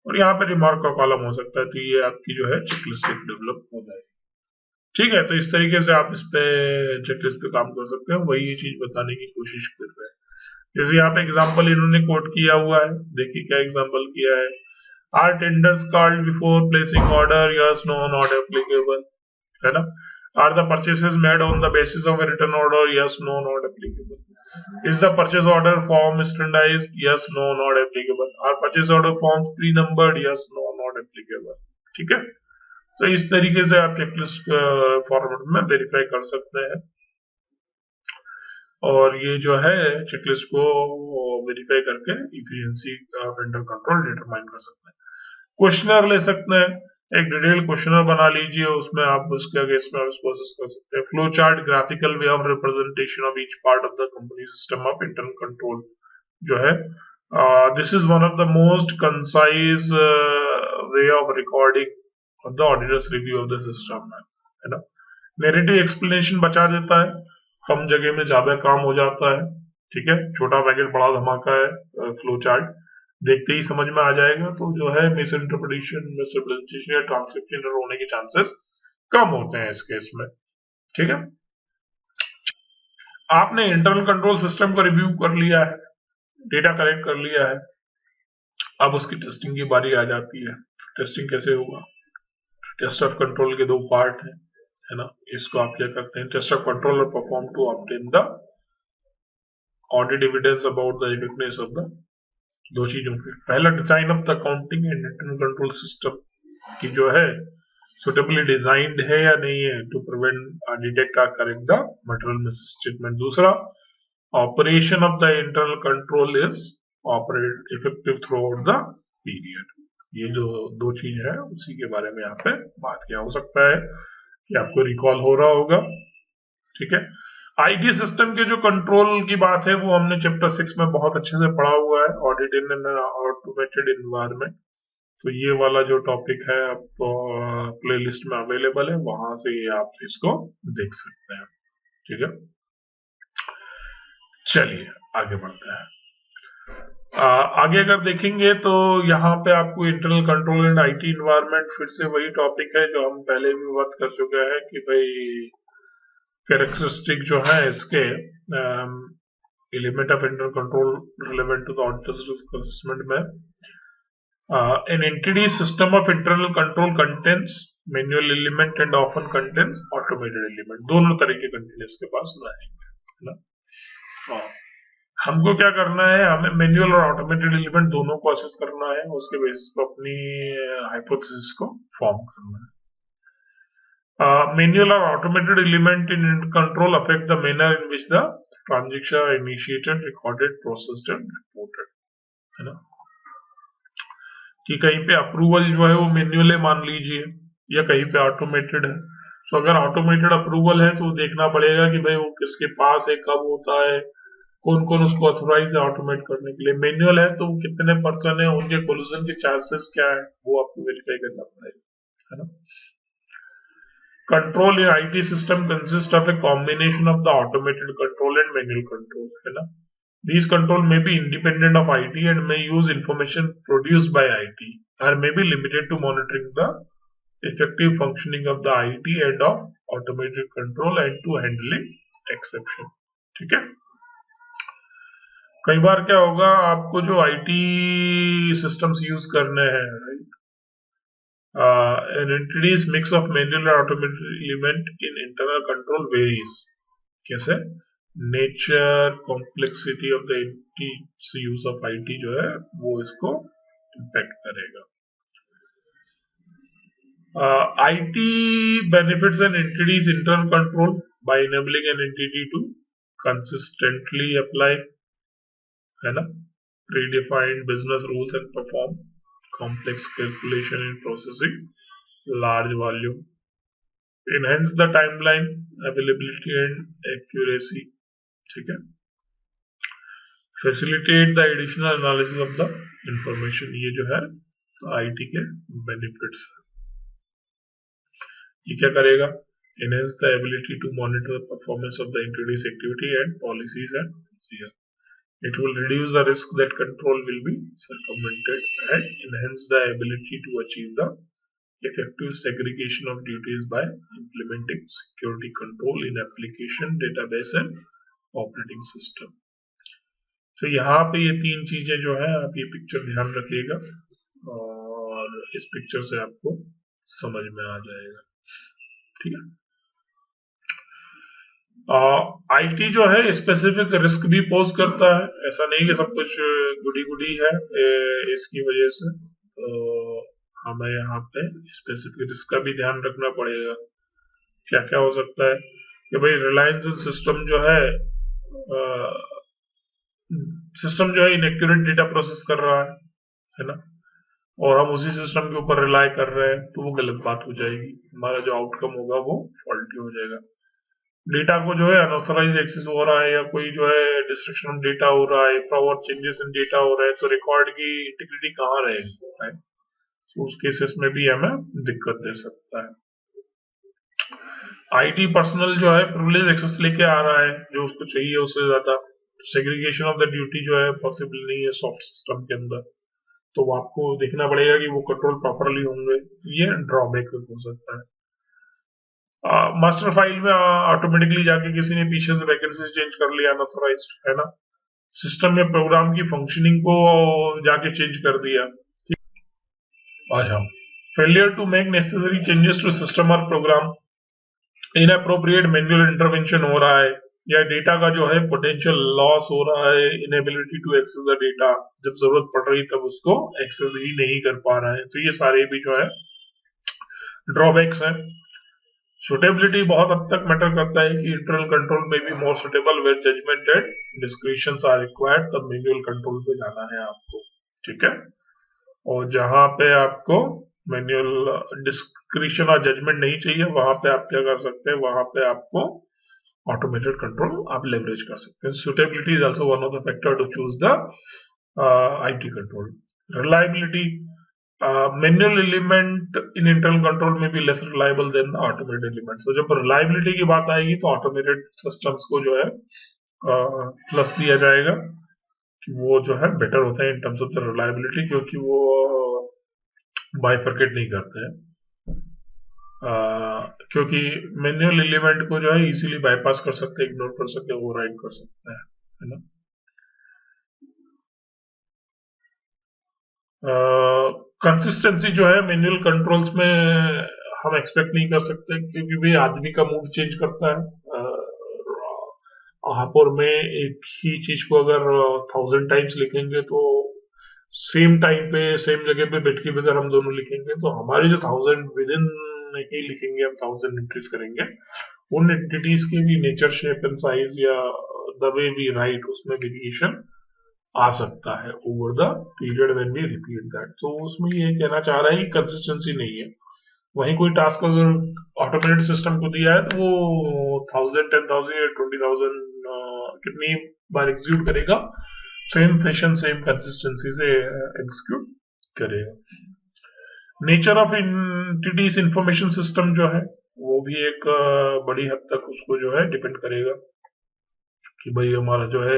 Speaker 1: और यहाँ पे रिमार्क का कॉलम हो सकता है। तो ये आपकी जो है चेकलिस्ट डेवलप हो जाएगी। ठीक है, तो इस तरीके से आप इस पे चेकलिस्ट पे काम कर सकते हैं, वही चीज बताने की कोशिश कर रहे हैं। जैसे यहाँ पे एग्जांपल इन्होंने कोट किया हुआ है, देखिए क्या एग्जांपल किया है। Are tenders called before placing order, yes, no, not applicable, है ना। Are the purchases made on the basis of a written order, yes, no, not applicable. Is the purchase order form standardized? Yes, no, not applicable. Are purchase order forms pre-numbered? Yes, no, not applicable. ठीक है, तो इस तरीके से आप चेकलिस्ट फॉर्मेट में वेरीफाई कर सकते हैं, और ये जो है चेकलिस्ट को वेरीफाई करके इफिशिएंसी का वेंडर कंट्रोल डिटरमाइन कर सकते हैं। क्वेश्चनर ले सकते हैं, एक डिटेल क्वेश्चनर बना लीजिए, उसमें आप उसके अगेंस्ट में प्रोसेस कर सकते हैं। Flow chart, graphical way of representation of each part of the company system of internal control जो है, this is one of the most concise way of recording of the auditors review of the system, है ना। नैरेटिव एक्सप्लेनेशन बचा देता है, कम जगह में ज्यादा काम हो जाता है। ठीक है, छोटा पैकेट बड़ा धमाका है फ्लो चार्ट, देखते ही समझ में आ जाएगा, तो जो है मिस इंटरप्रिटेशन, मिसरिप्रेजेंटेशन या ट्रांसक्रिप्शन एरर होने के चांसेस कम होते हैं इस केस में। ठीक है, आपने इंटरनल कंट्रोल सिस्टम को रिव्यू कर लिया है, डेटा कलेक्ट कर लिया है, अब उसकी टेस्टिंग की बारी आ जाती है। टेस्टिंग कैसे होगा? टेस्ट ऑफ कंट्रोल के 2 पार्ट है ना। इसको आप क्या करते हैं, टेस्ट ऑफ कंट्रोल और perform to obtain the audit evidence about the effectiveness of the, 2 चीजों के। पहला design of the accounting and internal control system की जो है सुटेबली डिजाइंड है या नहीं है टू प्रिवेंट डिटेक्ट और करेक्ट द मटेरियल मिसस्टेटमेंट। दूसरा, operation of the internal control is operate effective throughout the period. ये जो 2 चीज है उसी के बारे में यहाँ पे बात किया। हो सकता है कि आपको रिकॉल हो रहा होगा। ठीक है, आईटी सिस्टम के जो कंट्रोल की बात है वो हमने चैप्टर 6 में बहुत अच्छे से पढ़ा हुआ है, audit in an automated environment. तो ये वाला जो टॉपिक है आप प्लेलिस्ट में अवेलेबल है, वहां से ये आप इसको देख सकते हैं। ठीक है, चलिए आगे बढ़ते हैं। आगे अगर देखेंगे तो यहाँ पे आपको internal control and IT environment फिर से वही टॉपिक है जो हम पहले भी बात कर चुके हैं कि भाई कैरेक्टरिस्टिक जो है इसके element of internal control relevant to the auditor's risk assessment में an entity system of internal control contains manual element and often contains automated element। दोनों तरह के कंटेनर्स के पास रहेंगे, है ना। हमको क्या करना है, हमें मैनुअल और ऑटोमेटेड एलिमेंट दोनों को असेस करना है, उसके बेसिस पर अपनी हाइपोथेसिस को फॉर्म करना है। मैनुअल और automated element in control affect the manner in which the transaction are initiated, recorded, processed and reported, है ना। कि कहीं पे अप्रूवल जो है वो मैन्युअल है मान लीजिए, या कहीं पे ऑटोमेटेड है। तो अगर ऑटोमेटेड अप्रूवल है तो देखना पड़ेगा कि भाई वो किसके पास है, कब होता है, कौन कौन उसको ऑथोराइज है ऑटोमेट करने के लिए। मैन्युअल है तो कितने पर्सन है, उनके कोलिजन के चांसेस क्या है, वो आपको वेरीफाई करना पड़ेगा, है ना। Control in IT system consist of a combination of the automated control and manual control, है ना। These control may be independent of IT and may use information produced by IT or may be limited to monitoring the effective functioning of the IT and of automated control and to handling exception। ठीक है, कई बार क्या होगा, आपको जो IT systems यूज करने हैं, right, an entity's mix of manual and automated element in internal control varies। कैसे? Nature, complexity of the entity's use of IT जो है वो इसको इम्पैक्ट करेगा। IT benefits an entity's internal control by enabling an entity to consistently apply, है ना, predefined business rules and perform complex calculation in processing large volume, enhance the timeline, availability and accuracy. ठीक है, facilitate the additional analysis of the information, ये जो है आईटी के बेनिफिट्स है। ये क्या करेगा, enhance the ability to monitor the performance of the entity's activity and policies and procedure. It will reduce the risk that control will be circumvented and enhance the ability to achieve the effective segregation of duties by implementing security control in application, database and operating system. तो यहाँ पे ये तीन चीजें जो है, आप ये पिक्चर ध्यान रखिएगा और इस पिक्चर से आपको समझ में आ जाएगा। ठीक है, आईटी जो है स्पेसिफिक रिस्क भी पोज करता है, ऐसा नहीं कि सब कुछ गुडी गुडी है। इसकी वजह से हमें यहाँ पे स्पेसिफिक रिस्क का भी ध्यान रखना पड़ेगा। क्या क्या हो सकता है कि भाई रिलायंस सिस्टम जो है इनएक्यूरेट डेटा प्रोसेस कर रहा है ना, और हम उसी सिस्टम के ऊपर रिलाई कर रहे हैं, तो वो गलत बात हो जाएगी, हमारा जो आउटकम होगा वो फॉल्टी हो जाएगा। डेटा को जो है अनऑथराइज एक्सेस हो रहा है या कोई जो है डिस्ट्रक्शन ऑफ डेटा हो रहा है, फॉरवर्ड चेंजेस इन डेटा हो रहे हैं, तो रिकॉर्ड की इंटीग्रिटी कहाँ रहेगी, तो उस केसेस में भी हमें दिक्कत दे सकता है। आईटी पर्सनल जो है प्रिविलेज एक्सेस लेके आ रहा है, जो उसको चाहिए उससे ज्यादा, सेग्रीगेशन ऑफ द ड्यूटी जो है पॉसिबल नहीं है सॉफ्ट सिस्टम के अंदर, तो आपको देखना पड़ेगा कि वो कंट्रोल प्रॉपरली होंगे, ये ड्रॉबैक हो सकता है। मास्टर फाइल में ऑटोमेटिकली जाके किसी ने पीछे से वैकेंसी चेंज कर लिया अनऑथराइज्ड, है ना, सिस्टम में प्रोग्राम की फंक्शनिंग को जाके चेंज कर दिया। अच्छा, failure to make necessary changes to system और प्रोग्राम, इनअप्रोप्रिएट मैनुअल इंटरवेंशन हो रहा है, या डेटा का जो है पोटेंशियल लॉस हो रहा है, inability to access the data, जब जरूरत पड़ रही तब उसको एक्सेस ही नहीं कर पा रहे हैं, तो ये सारे भी जो है ड्रॉबैक्स हैं। सुटेबिलिटी बहुत हद तक मैटर करता है कि इंटरनल कंट्रोल में भी more suitable where judgement and discretions are required, तब मैनुअल कंट्रोल पे जाना है आपको। ठीक है, और जहां पे आपको मैनुअल डिस्क्रिशन और जजमेंट नहीं चाहिए, वहां पे आप क्या कर सकते हैं, वहां पे आपको ऑटोमेटेड कंट्रोल आप लेवरेज कर सकते हैं। Suitability is also one of the factor to choose the IT control. Reliability, manual element in internal control में भी less reliable than the automated element. तो जब रिलायबिलिटी की बात आएगी तो ऑटोमेटेड सिस्टम्स को जो है प्लस दिया जाएगा कि वो जो है बेटर होते हैं इन टर्म्स ऑफ द रिलायबिलिटी, क्योंकि वो बाइफरकेट नहीं करते हैं। क्योंकि मैनुअल एलिमेंट को जो है इजीली बाईपास कर सकते हैं, इग्नोर कर सकते हैं, ओवरराइड कर सकते हैं, है ना। कंसिस्टेंसी जो है मैनुअल कंट्रोल्स में हम एक्सपेक्ट नहीं कर सकते, क्योंकि भी आदमी का मूड चेंज करता है। आप और मैं एक ही चीज को अगर 1000 टाइम्स लिखेंगे तो सेम टाइम पे सेम जगह पे बैठ के भी अगर हम दोनों लिखेंगे तो हमारे जो 1000 विद इन ही लिखेंगे, हम 1000 एंट्रीज करेंगे, उन एंटिटीज के भी नेचर, शेप एंड साइज या द वे वी राइट उसमें वेरिएशन आ सकता है over the period when we repeat that. तो उसमें ये कहना चाह रहा है कि कंसिस्टेंसी नहीं है। वहीं कोई टास्क अगर ऑटोमेटेड सिस्टम को दिया है तो वो 1000, 10,000 या 20,000 कितनी बार एग्जीक्यूट करेगा, सेम फैशन सेम कंसिस्टेंसी से एग्जीक्यूट करेगा। Nature of entities information system जो है वो भी एक बड़ी हद तक उसको जो है डिपेंड करेगा कि भाई हमारा जो है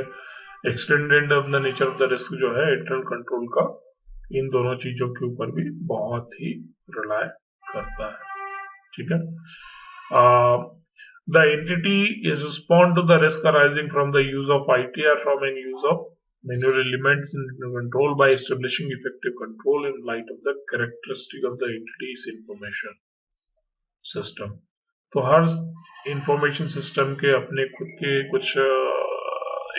Speaker 1: extended of the nature of the risk जो है इंटरनल कंट्रोल का इन दोनों चीजों के ऊपर भी बहुत ही रिलाय करता है। ठीक है। The entity is respond to the risk arising from the use of ITR from an use of manual elements in control by establishing effective control in light of the characteristic of the entity's information system। तो हर इंफॉर्मेशन सिस्टम के अपने खुद के कुछ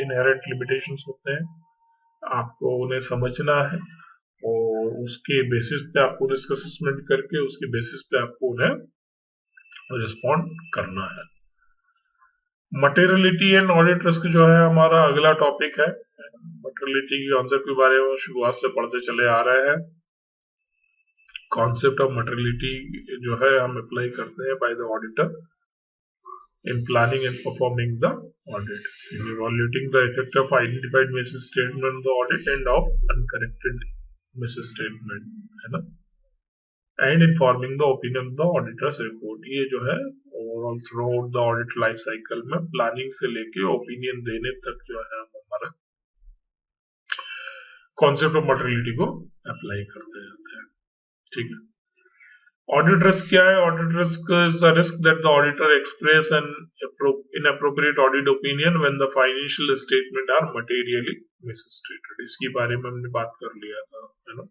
Speaker 1: इनहेरेंट लिमिटेशंस होते हैं, आपको उन्हें समझना है और उसके बेसिस पे आपको रिस्क असेसमेंट करके उसके बेसिस पे आपको उन्हें रिस्पॉन्ड करना है। मटेरियलिटी एंड ऑडिट रिस्क जो है हमारा अगला टॉपिक है। मटेरियलिटी के कॉन्सेप्ट के बारे में शुरुआत से पढ़ते चले आ रहे हैं। कॉन्सेप्ट ऑफ मटेरियलिटी जो है हम अप्लाई करते हैं by the auditor in planning and performing the audit, in evaluating the effect of identified misstatement on the audit and of uncorrected misstatement, है ना, and informing the opinion of the auditor's report। ये जो है overall through out the audit life cycle में प्लानिंग से लेके ओपिनियन देने तक जो है हम हमारा कॉन्सेप्ट ऑफ मटेरियलिटी को अप्लाई करते रहते हैं। ठीक है। Audit risk क्या है? Audit risk is a risk that the auditor express an inappropriate audit opinion when the financial statement are materially misstated। इसके बारे में हमने बात कर लिया था, है ना।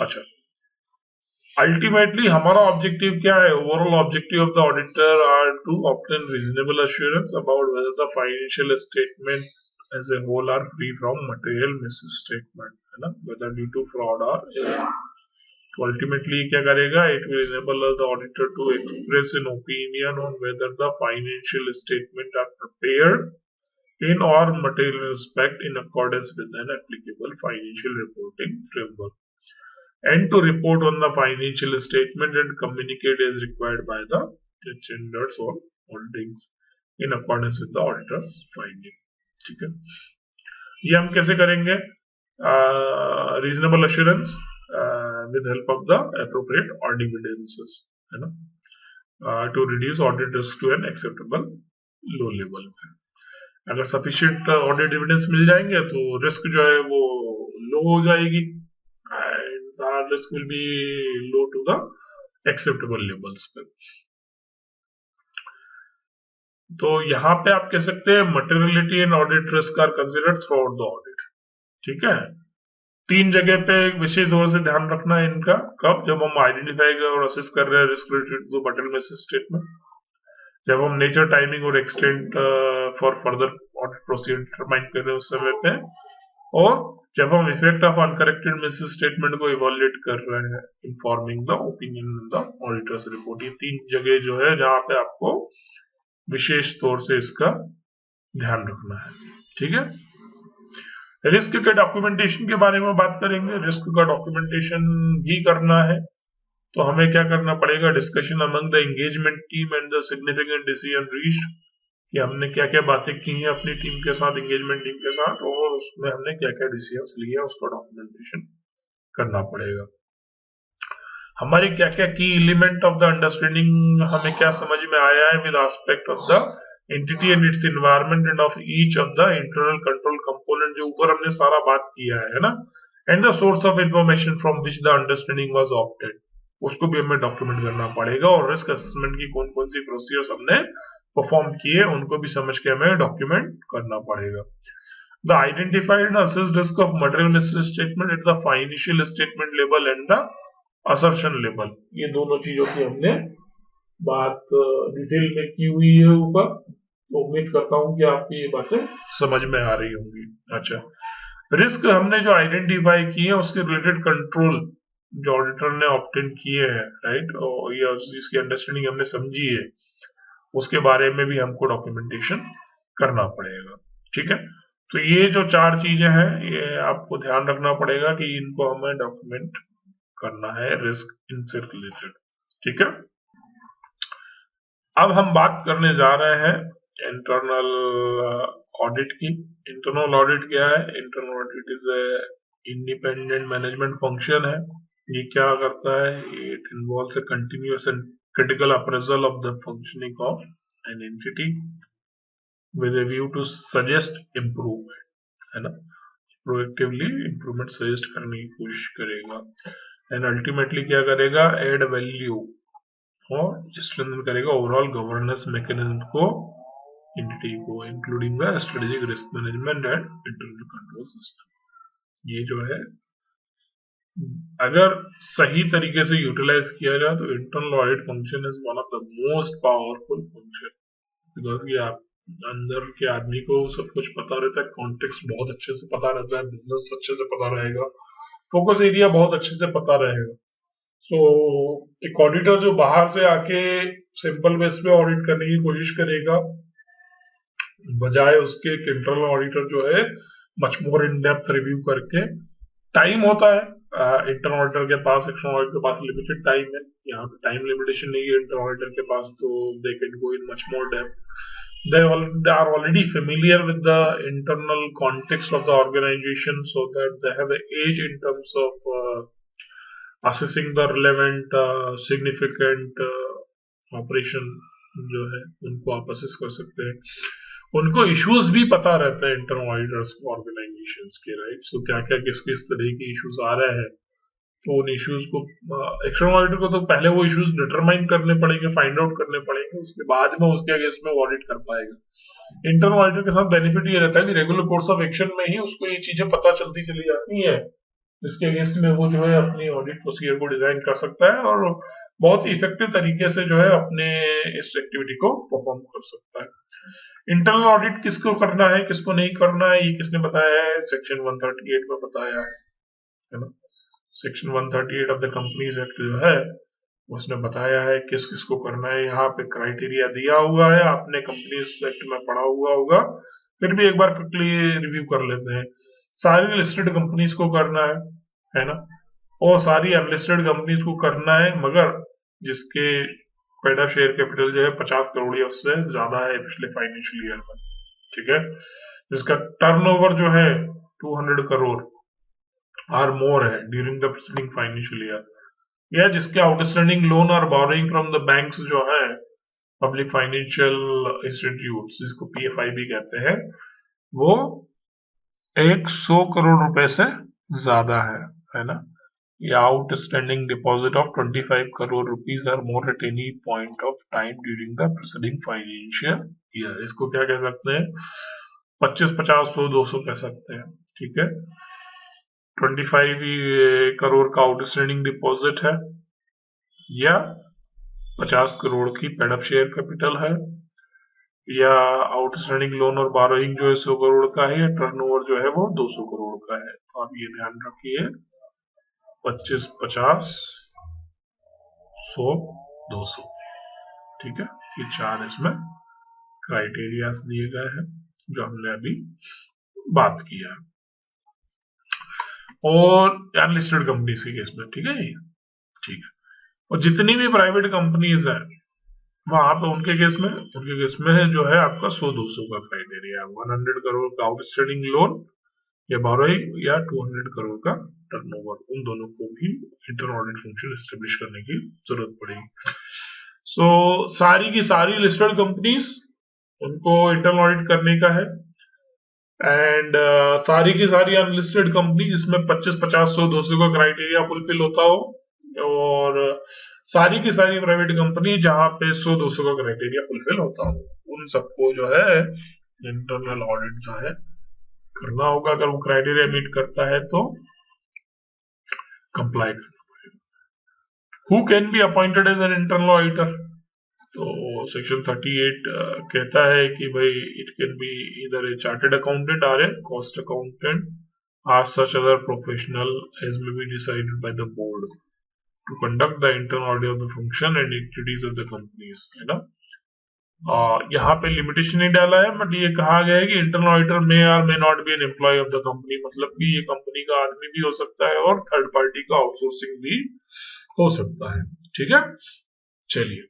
Speaker 1: अच्छा, अल्टीमेटली हमारा ऑब्जेक्टिव क्या है? Overall objective of the auditor are to obtain reasonable assurance about whether the financial statement as a whole are free from material misstatement, है ना, वेदर ड्यू टू फ्रॉड और तो अल्टीमेटली क्या करेगा? It will enable the auditor to express an opinion on whether the financial statement are prepared in all material respect in accordance with an applicable financial reporting framework and to report on the financial statement and communicate as required by the standards of holdings in accordance with the auditor's finding. ठीक है। ये हम कैसे करेंगे? Reasonable assurance with help of the appropriate audit evidences, है ना, to reduce audit risk to an acceptable low level। अगर sufficient audit evidence मिल जाएंगे तो risk जो है वो low हो जाएगी and the risk will be low to the acceptable levels पे। तो यहाँ पे आप कह सकते हैं materiality and audit risk are considered throughout the audit। ठीक है। तीन जगह पे विशेष तौर से ध्यान रखना है इनका। कब? जब हम आइडेंटिफाई और असेस कर रहे हैं risk related to material misstatement, जब हम नेचर, टाइमिंग और extent for further audit procedure determine कर रहे हैं उस समय पे, और जब हम इफेक्ट ऑफ अनकरेक्टेड मिसस्टेटमेंट को इवैल्यूएट कर रहे हैं informing the opinion in the auditor's report. ये तीन जगह जो है जहां पे आपको विशेष तौर से इसका ध्यान रखना है। ठीक है। रिस्क के डॉक्यूमेंटेशन के बारे में बात करेंगे। रिस्क का डॉक्यूमेंटेशन भी करना है तो हमें क्या करना पड़ेगा? Discussion among the engagement team and the significant decision reached, कि हमने क्या क्या बातें की हैं अपनी टीम के साथ, एंगेजमेंट टीम के साथ, और उसमें हमने क्या क्या डिसीजन लिए उसका डॉक्यूमेंटेशन करना पड़ेगा। हमारी क्या क्या की एलिमेंट ऑफ द अंडरस्टैंडिंग हमें क्या समझ में आया है with aspect of the entity and it's environment end of each of the internal control component, जो ऊपर हमने सारा बात किया है ना, and the source of information from which the understanding was obtained, उसको भी हमें डॉक्यूमेंट करना पड़ेगा। और रिस्क असेसमेंट की कौन कौन सी प्रोसीजर्स हमने परफॉर्म किए उनको भी समझ के हमें डॉक्यूमेंट करना पड़ेगा। The identified and assessed risk of material misstatement at the financial statement level and the assertion level, ये दोनों चीजों की हमने बात डिटेल में की हुई है ऊपर, तो उम्मीद करता हूं कि आपको ये बातें समझ में आ रही होंगी। अच्छा, रिस्क हमने जो आइडेंटिफाई किए हैं उसके रिलेटेड कंट्रोल जो ऑडिटर ने ऑब्टेन किए हैं, राइट, और या जिसकी अंडरस्टैंडिंग हमने समझी है उसके बारे में भी हमको डॉक्यूमेंटेशन करना पड़ेगा। ठीक है, तो ये जो चार चीजें हैं ये आपको ध्यान रखना पड़ेगा कि इनको हमें डॉक्यूमेंट करना है रिस्क इनसे रिलेटेड। ठीक है, अब हम बात करने जा रहे हैं इंटरनल ऑडिट की। इंटरनल ऑडिट क्या है? Internal audit is a independent management function है। ये क्या करता है? It involves A continuous and critical appraisal of the functioning of an entity with a view to suggest improvement, है ना, प्रोएक्टिवली इम्प्रूवमेंट सजेस्ट करने की कोशिश करेगा, एंड अल्टीमेटली क्या करेगा? एड वैल्यू और स्ट्रेंथन करेगा ओवरऑल गवर्नेंस मैकेनिज्म को, एंटिटी को, including the strategic risk management and internal control system. ये जो है अगर सही तरीके से यूटिलाइज किया जाए तो internal audit function is one of the most powerful function, because ये आप अंदर के आदमी को सब कुछ पता रहता है, कॉन्टेक्स्ट बहुत अच्छे से पता रहता है, बिजनेस अच्छे से पता रहेगा, फोकस एरिया बहुत अच्छे से पता रहेगा। सो एक ऑडिटर जो बाहर से आके सिंपल बेस पे ऑडिट करने की कोशिश करेगा, बजाय उसके एक इंटरनल ऑडिटर जो है much more in depth review करके, टाइम होता है इंटरनल ऑडिटर के पास, एक्सटर्नल ऑडिटर के पास लिमिटेड टाइम है, यहाँ पे टाइम लिमिटेशन नहीं है इंटरनल ऑडिटर के पास, तो they can go in much more depth. They are already familiar with the internal context of the organization, so that they have an edge in terms of assessing the relevant significant operation जो है उनको आप असेस कर सकते हैं। उनको इश्यूज भी पता रहता है इंटरनल ऑडिटर्स ऑर्गेनाइजेशंस के, राइट। सो क्या क्या किस किस तरह के इश्यूज आ रहे हैं, तो उन इश्यूज को एक्सटर्नल ऑडिटर को तो पहले वो इश्यूज डिटरमाइन करने पड़ेंगे, फाइंड आउट करने पड़ेंगे, उसके बाद में उसके अगेंस्ट में ऑडिट कर पाएगा। इंटरनल ऑडिटर के साथ बेनिफिट ये रहता है कि रेगुलर कोर्स ऑफ एक्शन में ही उसको ये चीजें पता चलती चली जाती है, जिसके अगेंस्ट में वो जो है अपनी ऑडिट प्रोसीजर को डिजाइन कर सकता है और बहुत ही इफेक्टिव तरीके से जो है अपने इस एक्टिविटी को परफॉर्म कर सकता है। इंटरनल ऑडिट किसको करना है, किसको नहीं करना है, ये किसने बताया है? सेक्शन 138 में बताया है ना। Section 138 of the companies act जो है उसने बताया है किस किस को करना है। यहाँ पे क्राइटेरिया दिया हुआ है, आपने कंपनीज एक्ट में पढ़ा हुआ होगा, फिर भी एक बार क्विकली रिव्यू कर लेते हैं। सारी लिस्टेड कंपनीज को करना है ना, और सारी अनलिस्टेड कंपनीज को करना है, मगर जिसके पेड अप शेयर कैपिटल जो है 50 करोड़ या उससे ज्यादा है पिछले फाइनेंशियल ईयर में, ठीक है, जिसका टर्नओवर जो है 200 करोड़ और मोर है during the preceding financial year, या जिसके आउटस्टैंडिंग लोन और बोरोइंग फ्रॉम द बैंक्स जो है पब्लिक फाइनेंशियल इंस्टीट्यूट, जिसको पीएफआई भी कहते हैं, वो 100 करोड़ रुपए से ज्यादा है ना, या outstanding deposit of 25 crore rupees are more at any point of time during the preceding financial year. इसको क्या कह सकते हैं? 25, 50, 100, 200 कह सकते हैं, ठीक है। 25 करोड़ का आउटस्टैंडिंग डिपॉजिट है, या 50 करोड़ की पेड अप शेयर कैपिटल है, या आउटस्टैंडिंग लोन और बोरोइंग जो है 100 करोड़ का है, या टर्नओवर जो है वो 200 करोड़ का है। तो आप ये ध्यान रखिए, 25, 50, 100, 200, ठीक है। ये चार इसमें क्राइटेरियाज दिए गए हैं जो हमने अभी बात किया है, और अनलिस्टेड कंपनीज के केस में, ठीक है, ठीक है। और जितनी भी प्राइवेट कंपनीज है वहां पे उनके केस में जो है आपका 100-200 का क्राइटेरिया है। 100 करोड़ का आउटस्टैंडिंग लोन या बोरोइंग या 200 करोड़ का टर्नओवर, उन दोनों को भी इंटरनल ऑडिट फंक्शन एस्टेब्लिश करने की जरूरत पड़ेगी। सो सारी की सारी लिस्टेड कंपनीज उनको इंटरनल ऑडिट करने का है, एंड सारी की सारी अनलिस्टेड कंपनी जिसमें 25, 50, 100, 200 का क्राइटेरिया फुलफिल होता हो, और सारी की सारी प्राइवेट कंपनी जहां पे 100, 200 का क्राइटेरिया फुलफिल होता हो, उन सबको जो है इंटरनल ऑडिट जो है करना होगा। अगर वो क्राइटेरिया मीट करता है तो कंप्लाई करना पड़ेगा। Who can be appointed as an internal auditor? तो सेक्शन 38 कहता है कि भाई इट कैन बी इधर ए चार्टेड अकाउंटेंट और ए कॉस्ट अकाउंटेंट और such other professional as may be decided by the board to conduct the internal audit of the function and activities of the companies, है ना। यहाँ पे लिमिटेशन नहीं डाला है, बट ये कहा गया है कि internal auditor may or may not be an employee of the company, मतलब कि ये कंपनी का आदमी भी हो सकता है और थर्ड पार्टी का आउटसोर्सिंग भी हो सकता है। ठीक है, चलिए,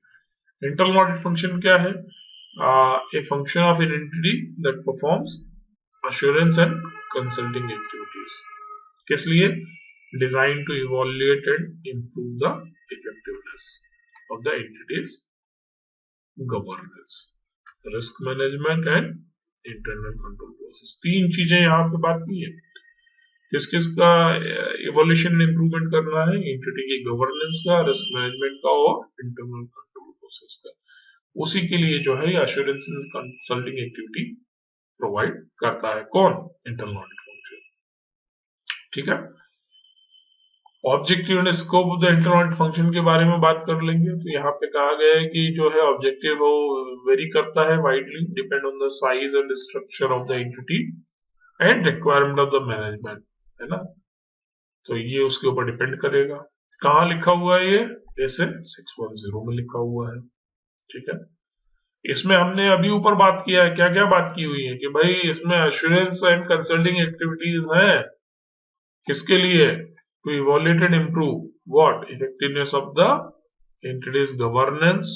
Speaker 1: इंटरनल ऑडिट फंक्शन क्या है? A function of an entity that performs assurance and consulting activities. किस लिए? Design to evaluate and improve the effectiveness of the entity's governance, risk management and internal control process. तीन चीजें यहाँ पे बात की है। किस किस का इवोल्यूशन एंड इंप्रूवमेंट करना है? एंटिटी की गवर्नेंस का, रिस्क मैनेजमेंट का और इंटरनल कंट्रोल प्रोसेस का। उसी के लिए जो है एश्योरेंस कंसल्टिंग एक्टिविटी प्रोवाइड करता है कौन? Internal audit function. ठीक है, objective and scope of the internal audit function के बारे में बात कर लेंगे। तो यहाँ पे कहा गया है कि जो है ऑब्जेक्टिव वो वेरी करता है widely, depend on the size and structure of the entity and requirement of the management, है ना। तो ये उसके ऊपर डिपेंड करेगा। कहाँ लिखा हुआ है ये? जैसे 610 में लिखा हुआ है। ठीक है, इसमें हमने अभी ऊपर बात किया है, क्या क्या बात की हुई है कि भाई इसमें एश्योरेंस एंड कंसल्टिंग एक्टिविटीज हैं। किसके लिए? To evaluate and improve what? Effectiveness of the entity's governance,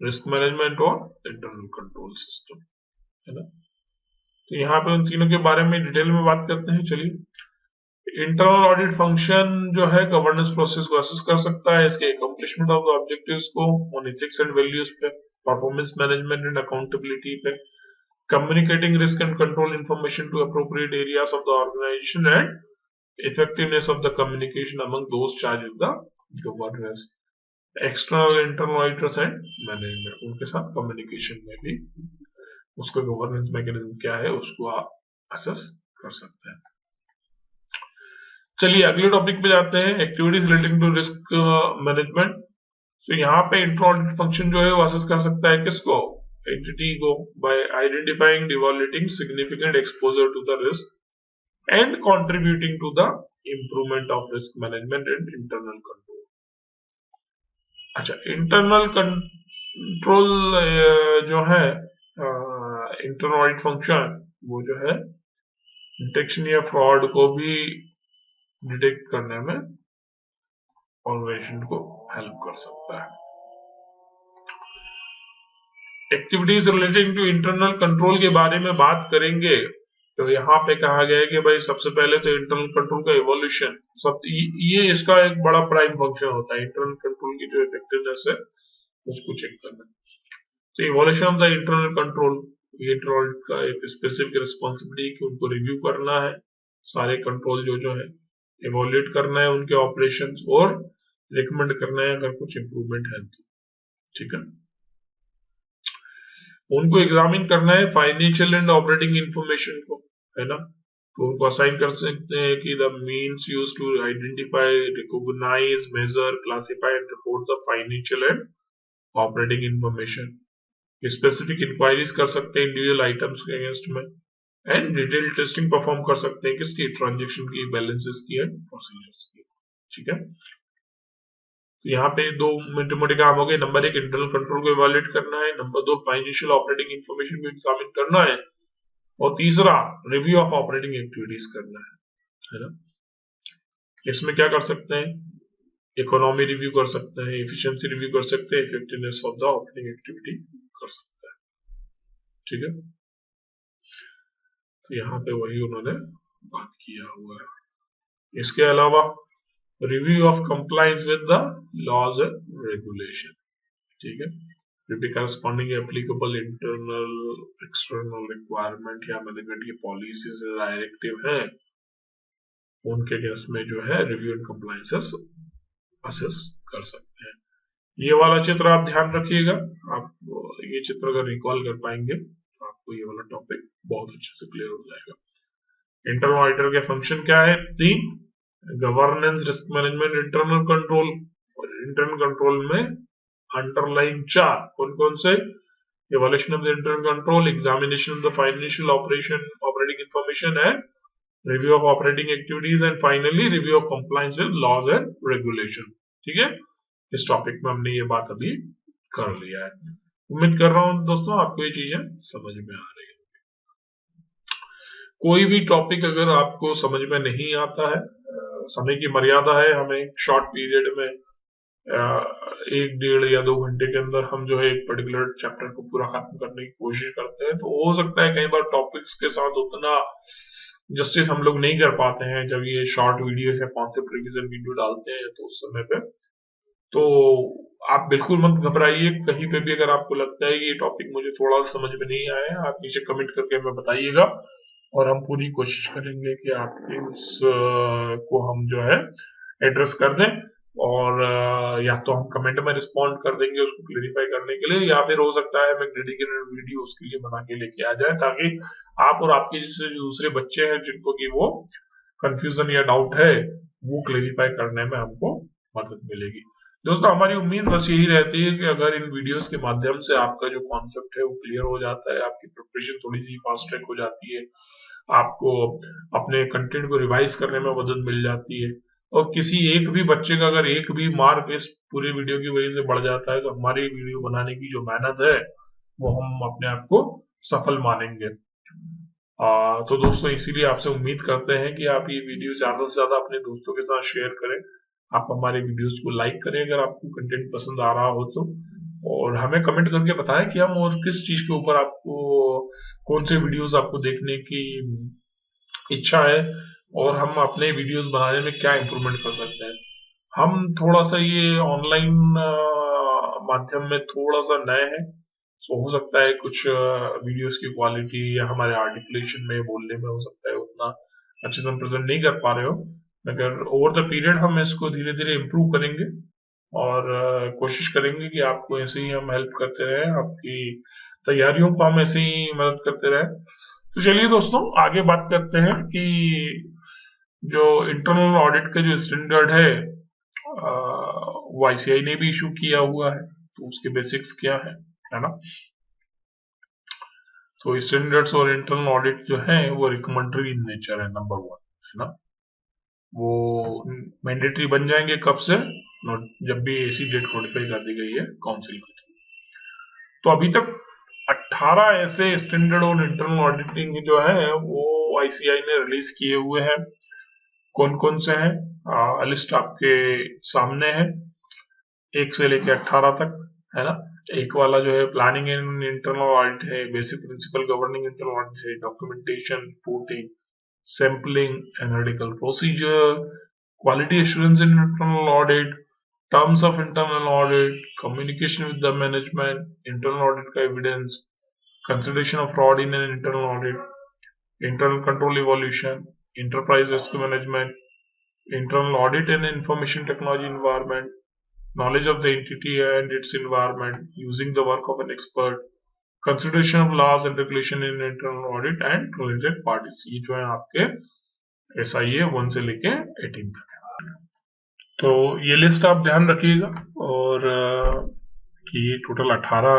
Speaker 1: risk management और इंटरनल कंट्रोल सिस्टम, है ना। तो यहाँ पे उन तीनों के बारे में डिटेल में बात करते हैं। चलिए, इंटरनल ऑडिट फंक्शन जो है गवर्नेंस प्रोसेस को असेस कर सकता है, इसके अकम्प्लिशमेंट ऑफ द ऑब्जेक्टिव्स को, ऑन एथिक्स एंड वैल्यूज पे, परफॉर्मेंस मैनेजमेंट एंड अकाउंटेबिलिटी पे, communicating risk and control information to appropriate areas of the organization and effectiveness of the communication among those charged with the governance, external internal auditors and management, उनके साथ communication में भी उसका गवर्नेंस मैकेनिज्म क्या है उसको आप असेस कर सकते हैं। चलिए अगले टॉपिक पे जाते हैं, activities relating to risk management. तो यहाँ पे इंटरनल ऑडिट फंक्शन जो है वो असेस कर सकता है किसको? एंटिटी को, by identifying, evaluating significant exposure to the risk and contributing to the improvement of risk management and internal control। अच्छा, इंटरनल कंट्रोल जो है इंटरनल ऑडिट फंक्शन वो जो है डिटेक्शन या फ्रॉड को भी डिटेक्ट करने में ऑर्गेनाइजेशन को हेल्प कर सकता है। Activities relating to internal control के बारे में बात करेंगे तो यहाँ पे कहा गया है कि भाई सबसे पहले तो इंटरनल कंट्रोल का इवोल्यूशन, सब ये इसका एक बड़ा प्राइम फंक्शन होता है। इंटरनल कंट्रोल की जो इफेक्टिवनेस है उसको चेक करना। तो evolution of the internal control, internal का एक स्पेसिफिक रिस्पॉन्सिबिलिटी कि उनको रिव्यू करना है, सारे कंट्रोल जो है इवोल्यूट करना है उनके ऑपरेशंस और रिकमेंड करना है अगर कुछ इंप्रूवमेंट है तो। ठीक है, उनको एग्जामिन करना है फाइनेंशियल एंड ऑपरेटिंग इंफॉर्मेशन को, है ना। तो उनको असाइन कर सकते हैं कि the means used to identify, recognise, measure, classify and report the financial and operating information. Specific inquiries कर सकते हैं इंडिविजुअल आइटम्स के अगेंस्ट में, एंड डिटेल टेस्टिंग परफॉर्म कर सकते हैं किसकी? ट्रांजेक्शन की, बैलेंसेस की एंड प्रोसीजर्स की। ठीक है, तो यहाँ पे दो मोटे मोटे काम हो गए। नंबर एक, इंटरनल कंट्रोल को इवैल्यूएट करना है। नंबर दो, फाइनेंशियल ऑपरेटिंग इंफॉर्मेशन को एग्जामिन करना है। और तीसरा, रिव्यू ऑफ ऑपरेटिंग एक्टिविटीज करना है ना। इसमें क्या कर सकते हैं? इकोनॉमी रिव्यू कर सकते हैं, एफिशिएंसी रिव्यू कर सकते हैं, effectiveness of the operating activity कर सकते हैं। ठीक है, तो यहाँ पे वही उन्होंने बात किया हुआ है। इसके अलावा review of compliance with the laws and regulation, ठीक है, the corresponding applicable internal external requirement या मैनेजमेंट की पॉलिसीज डायरेक्टिव है, उनके केस में जो है रिव्यू एंड कंप्लायंसेस असेस कर सकते हैं। ये वाला चित्र आप ध्यान रखिएगा, आप ये चित्र अगर रिकॉल कर पाएंगे तो आपको ये वाला टॉपिक बहुत अच्छे से क्लियर हो जाएगा। इंटरनल ऑडिटर के फंक्शन क्या है? 3, governance, risk management, internal control. और इंटरनल कंट्रोल में अंडरलाइंग 4 कौन कौन से? Evaluation of the internal control, examination of the financial operating information and review of operating activities and finally review of compliance with laws and regulation. ठीक है, इस टॉपिक में हमने ये बात अभी कर लिया है। उम्मीद कर रहा हूं दोस्तों आपको ये चीजें समझ में आ रही है। कोई भी टॉपिक अगर आपको समझ में नहीं आता है, समय की मर्यादा है, हमें शॉर्ट पीरियड में 1, 1.5 या 2 घंटे के अंदर हम जो है एक पर्टिकुलर चैप्टर को पूरा खत्म करने की कोशिश करते हैं, तो हो सकता है कई बार टॉपिक्स के साथ उतना जस्टिस हम लोग नहीं कर पाते हैं जब ये शॉर्ट वीडियोस या कॉन्सेप्ट रिवीजन वीडियो डालते हैं तो उस समय पे। तो आप बिल्कुल मत घबराइए, कहीं पे भी अगर आपको लगता है कि ये टॉपिक मुझे थोड़ा समझ में नहीं आया, आप नीचे कमेंट करके हमें बताइएगा और हम पूरी कोशिश करेंगे कि आपके उस को हम जो है एड्रेस कर दें, और या तो हम कमेंट में रिस्पॉन्ड कर देंगे उसको क्लेरिफाई करने के लिए, या फिर हो सकता है मैं डेडिकेटेड वीडियो उसके लिए बना के लेके आ जाए, ताकि आप और आपके जैसे जो दूसरे बच्चे हैं जिनको कि वो कंफ्यूजन या डाउट है वो क्लेरिफाई करने में हमको मदद मिलेगी। दोस्तों हमारी उम्मीद बस यही रहती है कि अगर इन वीडियोस के माध्यम से आपका जो कॉन्सेप्ट है वो क्लियर हो जाता है, आपकी प्रिपरेशन थोड़ी सी फास्ट ट्रैक हो जाती है, आपको अपने कंटेंट को रिवाइज करने में मदद मिल जाती है, और किसी एक भी बच्चे का अगर एक भी मार्क इस पूरे वीडियो की वजह से बढ़ जाता है तो हमारी वीडियो बनाने की जो मेहनत है वो हम अपने आप को सफल मानेंगे। तो दोस्तों इसीलिए आपसे उम्मीद करते हैं कि आप ये वीडियो ज्यादा से ज्यादा अपने दोस्तों के साथ शेयर करें, आप हमारे वीडियोस को लाइक करें अगर आपको कंटेंट पसंद आ रहा हो तो, और हमें कमेंट करके बताएं कि हम और किस चीज के ऊपर आपको कौन से वीडियोस आपको देखने की इच्छा है और हम अपने वीडियोस बनाने में क्या इंप्रूवमेंट कर सकते हैं। हम थोड़ा सा ये ऑनलाइन माध्यम में थोड़ा सा नए हैं, तो हो सकता है कुछ वीडियोस की क्वालिटी या हमारे आर्टिकुलेशन में बोलने में हो सकता है उतना अच्छे से हम प्रेजेंट नहीं कर पा रहे हो, मगर ओवर द पीरियड हम इसको धीरे धीरे इम्प्रूव करेंगे और कोशिश करेंगे कि आपको ऐसे ही हम हेल्प करते रहे, आपकी तैयारियों को हम ऐसे ही मदद करते रहे। तो चलिए दोस्तों आगे बात करते हैं कि जो इंटरनल ऑडिट का जो स्टैंडर्ड है वो आईसीआई ने भी इशू किया हुआ है, तो उसके बेसिक्स क्या है ना। तो स्टैंडर्ड्स और इंटरनल ऑडिट जो है वो रिकमेंडरी इन नेचर है, नंबर 1 है ना। वो मैंडेटरी बन जाएंगे कब से? जब भी ऐसी डेट नोटिफाई कर दी गई है काउंसिल के थ्रू। तो अभी तक 18 ऐसे स्टैंडर्ड और इंटरनल ऑडिटिंग जो है वो आईसीआई ने रिलीज किए हुए हैं। कौन कौन से हैं लिस्ट आपके सामने है, 1 से लेकर 18 तक है ना। एक वाला जो है प्लानिंग एंड इंटरनल ऑडिट है, basic principle governing internal audit है, documentation, reporting, sampling, analytical procedure, quality assurance in internal audit, terms of internal audit, communication with the management, internal audit का evidence, consideration of fraud in an internal audit, internal control evaluation, enterprise risk management, internal audit and information technology environment, knowledge of the entity and its environment, using the work of an expert, consideration of laws and regulation in internal audit and related parties। ये जो है आपके SIA 1 से लेके 18 तक है। तो ये लिस्ट आप ध्यान रखिएगा, और कि ये टोटल 18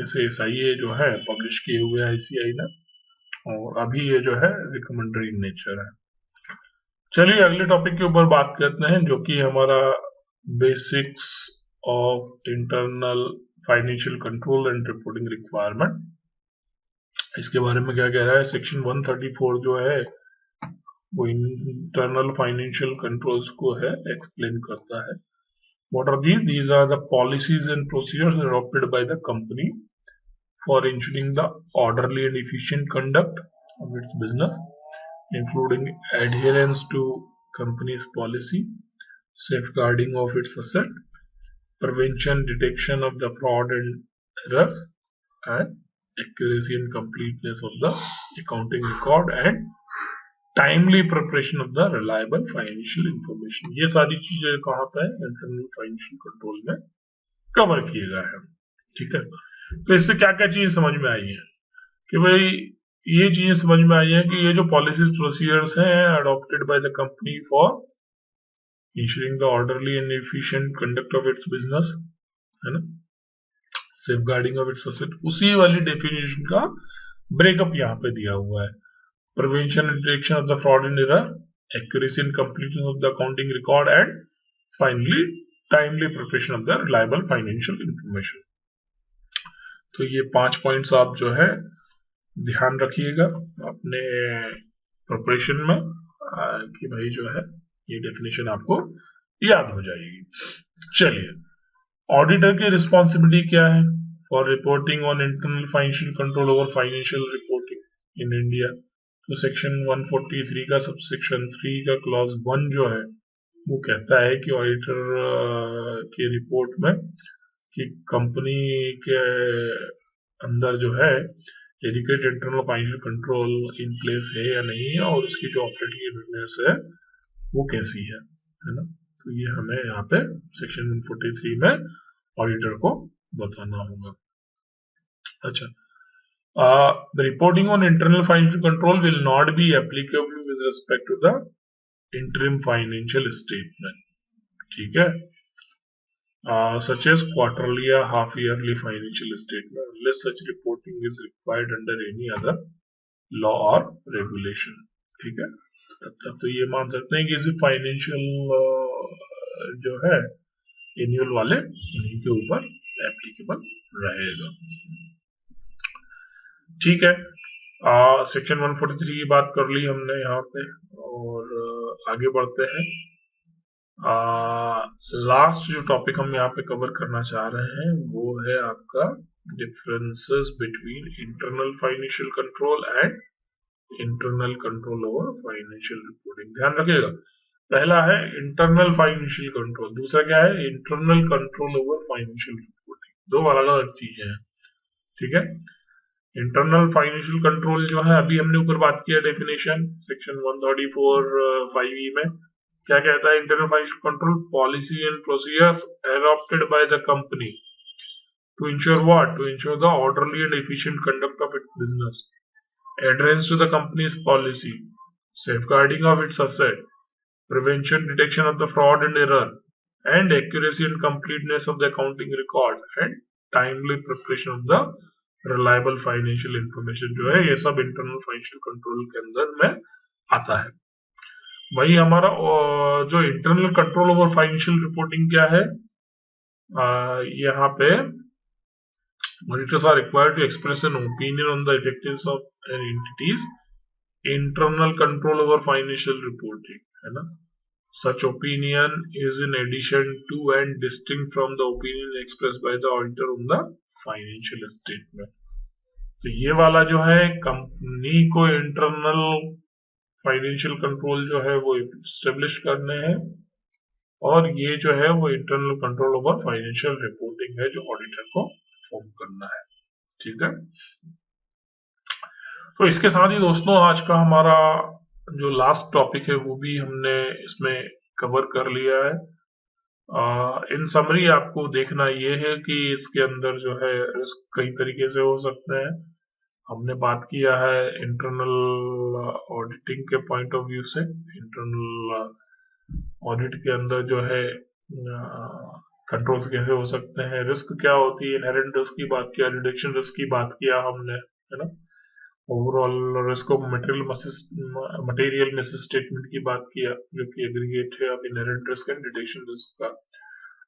Speaker 1: ऐसे SIA जो है पब्लिश किए हुए आईसीआई ने, और अभी ये जो है रिकमेंडरी नेचर है। चलिए अगले टॉपिक के ऊपर बात करते हैं, जो कि हमारा basics of internal financial control and reporting requirement. इसके बारे में क्या कह रहा है? सेक्शन 134 जो है वो इंटरनल फाइनेंशियल कंट्रोल्स को है एक्सप्लेन करता है। What are these? These are the policies and procedures adopted by the company for ensuring the orderly and efficient conduct of its business, including adherence to company's policy, safeguarding of its asset, prevention, detection of the fraud and errors, and accuracy and completeness of the accounting record, and timely preparation of the reliable financial information. ये सारी चीजें कहाँ पे इंटरनल फाइनेंशियल कंट्रोल में कवर किए गए हैं। ठीक है, तो इससे क्या क्या चीजें समझ में आई है कि भाई ये चीजें समझ में आई है कि ये जो पॉलिसीज प्रोसीजर्स हैं adopted by the company for ensuring the orderly and efficient conduct of its business, है ना, सेफगार्डिंग ऑफ इट्स एसेट, उसी वाली डेफिनेशन का ब्रेकअप यहाँ पे दिया हुआ है। Prevention and detection of the fraud and error, accuracy and completeness of the accounting record, and finally timely preparation of the reliable financial information। तो ये 5 पॉइंट्स आप जो है ध्यान रखिएगा अपने प्रिपरेशन में कि भाई जो है ये डेफिनेशन आपको याद हो जाएगी। चलिए, ऑडिटर की रिस्पॉन्सिबिलिटी क्या है for reporting on internal financial control over financial reporting in India. तो सेक्शन 143 का सबसेक्शन 3 का क्लॉज 1 जो है वो कहता है कि ऑडिटर की रिपोर्ट में कि कंपनी के अंदर जो है adequate internal financial control in place है या नहीं है, और उसकी जो ऑपरेटिंग इफेक्टिवनेस है वो कैसी है ना। तो ये हमें यहाँ पे सेक्शन 143 में ऑडिटर को बताना होगा। अच्छा, the reporting on internal financial control will not be applicable with respect to the interim financial statement, ठीक है, such as quarterly or half yearly financial statement unless such reporting is required under any other law or regulation। ठीक है, तब तक तो ये मान सकते हैं कि इस फाइनेंशियल जो है एनुअल वाले उन्हीं के ऊपर एप्लीकेबल रहेगा। ठीक है, सेक्शन 143 की बात कर ली हमने यहाँ पे, और आगे बढ़ते हैं। लास्ट जो टॉपिक हम यहाँ पे कवर करना चाह रहे हैं वो है आपका differences between internal financial control and internal control over financial reporting. ध्यान रखिएगा, पहला है इंटरनल फाइनेंशियल कंट्रोल, दूसरा क्या है internal control over financial reporting, दो अलग अलग चीजें हैं। ठीक है, इंटरनल फाइनेंशियल कंट्रोल जो है अभी हमने ऊपर बात किया डेफिनेशन सेक्शन 134(5)(e) में क्या कहता है, internal financial control policy and procedures adopted by the company to ensure what, to ensure the orderly and efficient conduct of its business, adherence to the company's policy, safeguarding of its asset, prevention, detection of the fraud and error, and accuracy and completeness of the accounting record, and timely preparation of the reliable financial information जो है ये सब इंटरनल फाइनेंशियल कंट्रोल के अंदर में आता है। वही हमारा जो internal control over financial reporting क्या है, यहाँ पे auditors are required to express an opinion on the effectiveness of an entity's internal control over financial reporting, है ना। Such opinion is in addition to and distinct from the opinion expressed by the auditor on the financial statement। तो ये वाला जो है कंपनी को इंटरनल फाइनेंशियल कंट्रोल जो है वो एस्टेब्लिश करने हैं, और ये जो है वो internal control over financial reporting है जो ऑडिटर को परफॉर्म करना है। ठीक है, तो इसके साथ ही दोस्तों आज का हमारा जो लास्ट टॉपिक है वो भी हमने इसमें कवर कर लिया है। इन समरी आपको देखना ये है कि इसके अंदर जो है रिस्क कई तरीके से हो सकते हैं। हमने बात किया है इंटरनल ऑडिटिंग के पॉइंट ऑफ व्यू से, इंटरनल ऑडिट के अंदर जो है कंट्रोल्स कैसे हो सकते हैं, रिस्क क्या होती है, इनहेरेंट रिस्क की बात किया, रिडक्शन रिस्क की बात किया हमने, है ना, overall risk of material miss statement की बात किया जो कि एग्रीगेट है of inherent risk and detection risk का,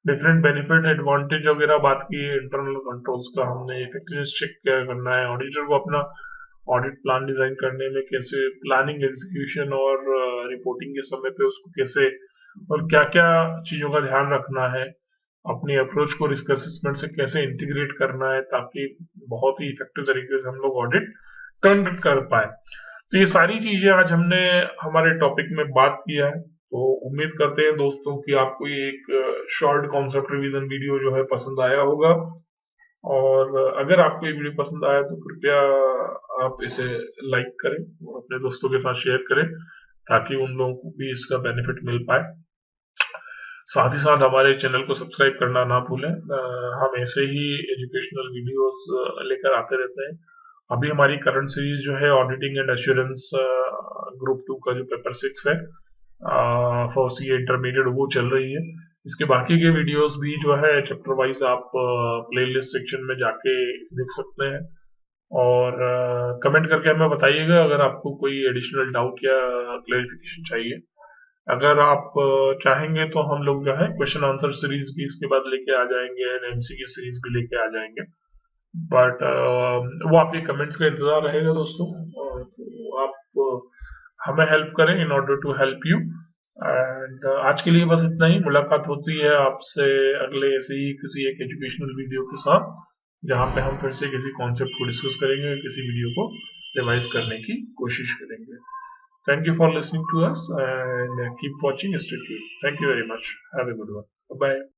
Speaker 1: डिफरेंट बेनिफिट एडवांटेज वगैरह बात की है इंटरनल कंट्रोल्स का हमने, इफेक्टिवनेस चेक क्या करना है, ऑडिटर को अपना ऑडिट प्लान डिजाइन करने में कैसे प्लानिंग एग्जीक्यूशन और रिपोर्टिंग के समय पे उसको कैसे और क्या क्या चीजों का ध्यान रखना है, अपनी अप्रोच को रिस्क असेसमेंट से कैसे इंटीग्रेट करना है ताकि बहुत ही इफेक्टिव तरीके से हम लोग ऑडिट कंडक्ट कर पाए। तो ये सारी चीजें आज हमने हमारे टॉपिक में बात किया है। तो उम्मीद करते हैं दोस्तों कि आपको ये एक शॉर्ट कॉन्सेप्ट रिवीजन वीडियो जो है पसंद आया होगा। और अगर आपको ये वीडियो पसंद आया तो कृपया आप इसे लाइक करें और अपने दोस्तों के साथ शेयर करें, ताकि उन लोगों को भी इसका बेनिफिट मिल पाए। साथ ही साथ हमारे चैनल को सब्सक्राइब करना ना भूलें। हम ऐसे ही एजुकेशनल वीडियोस लेकर आते रहते हैं। अभी हमारी करंट सीरीज जो है ऑडिटिंग एंड एश्योरेंस ग्रुप 2 का जो पेपर 6 है फॉर सीए इंटरमीडिएट, वो चल रही है। इसके बाकी के वीडियोस भी जो है चैप्टर वाइज आप प्लेलिस्ट सेक्शन में जाके देख सकते हैं। और कमेंट करके हमें बताइएगा अगर आपको कोई एडिशनल डाउट या क्लैरिफिकेशन चाहिए। अगर आप चाहेंगे तो हम लोग जो है क्वेश्चन आंसर सीरीज भी इसके बाद लेके आ जाएंगे एंड एमसीक्यू सीरीज भी लेके आ जाएंगे। बट वो आपके कमेंट्स का इंतजार रहेगा दोस्तों। तो आप हमें हेल्प करें in order to help you. And आज के लिए बस इतना ही। मुलाकात होती है आपसे अगले ऐसे ही किसी एक एजुकेशनल वीडियो के साथ, जहां पे हम फिर से किसी कॉन्सेप्ट को डिस्कस करेंगे, किसी वीडियो को रिवाइज करने की कोशिश करेंगे। Thank you for listening to us and keep watching. Stay tuned. Thank you very much. Have a good one. Bye bye.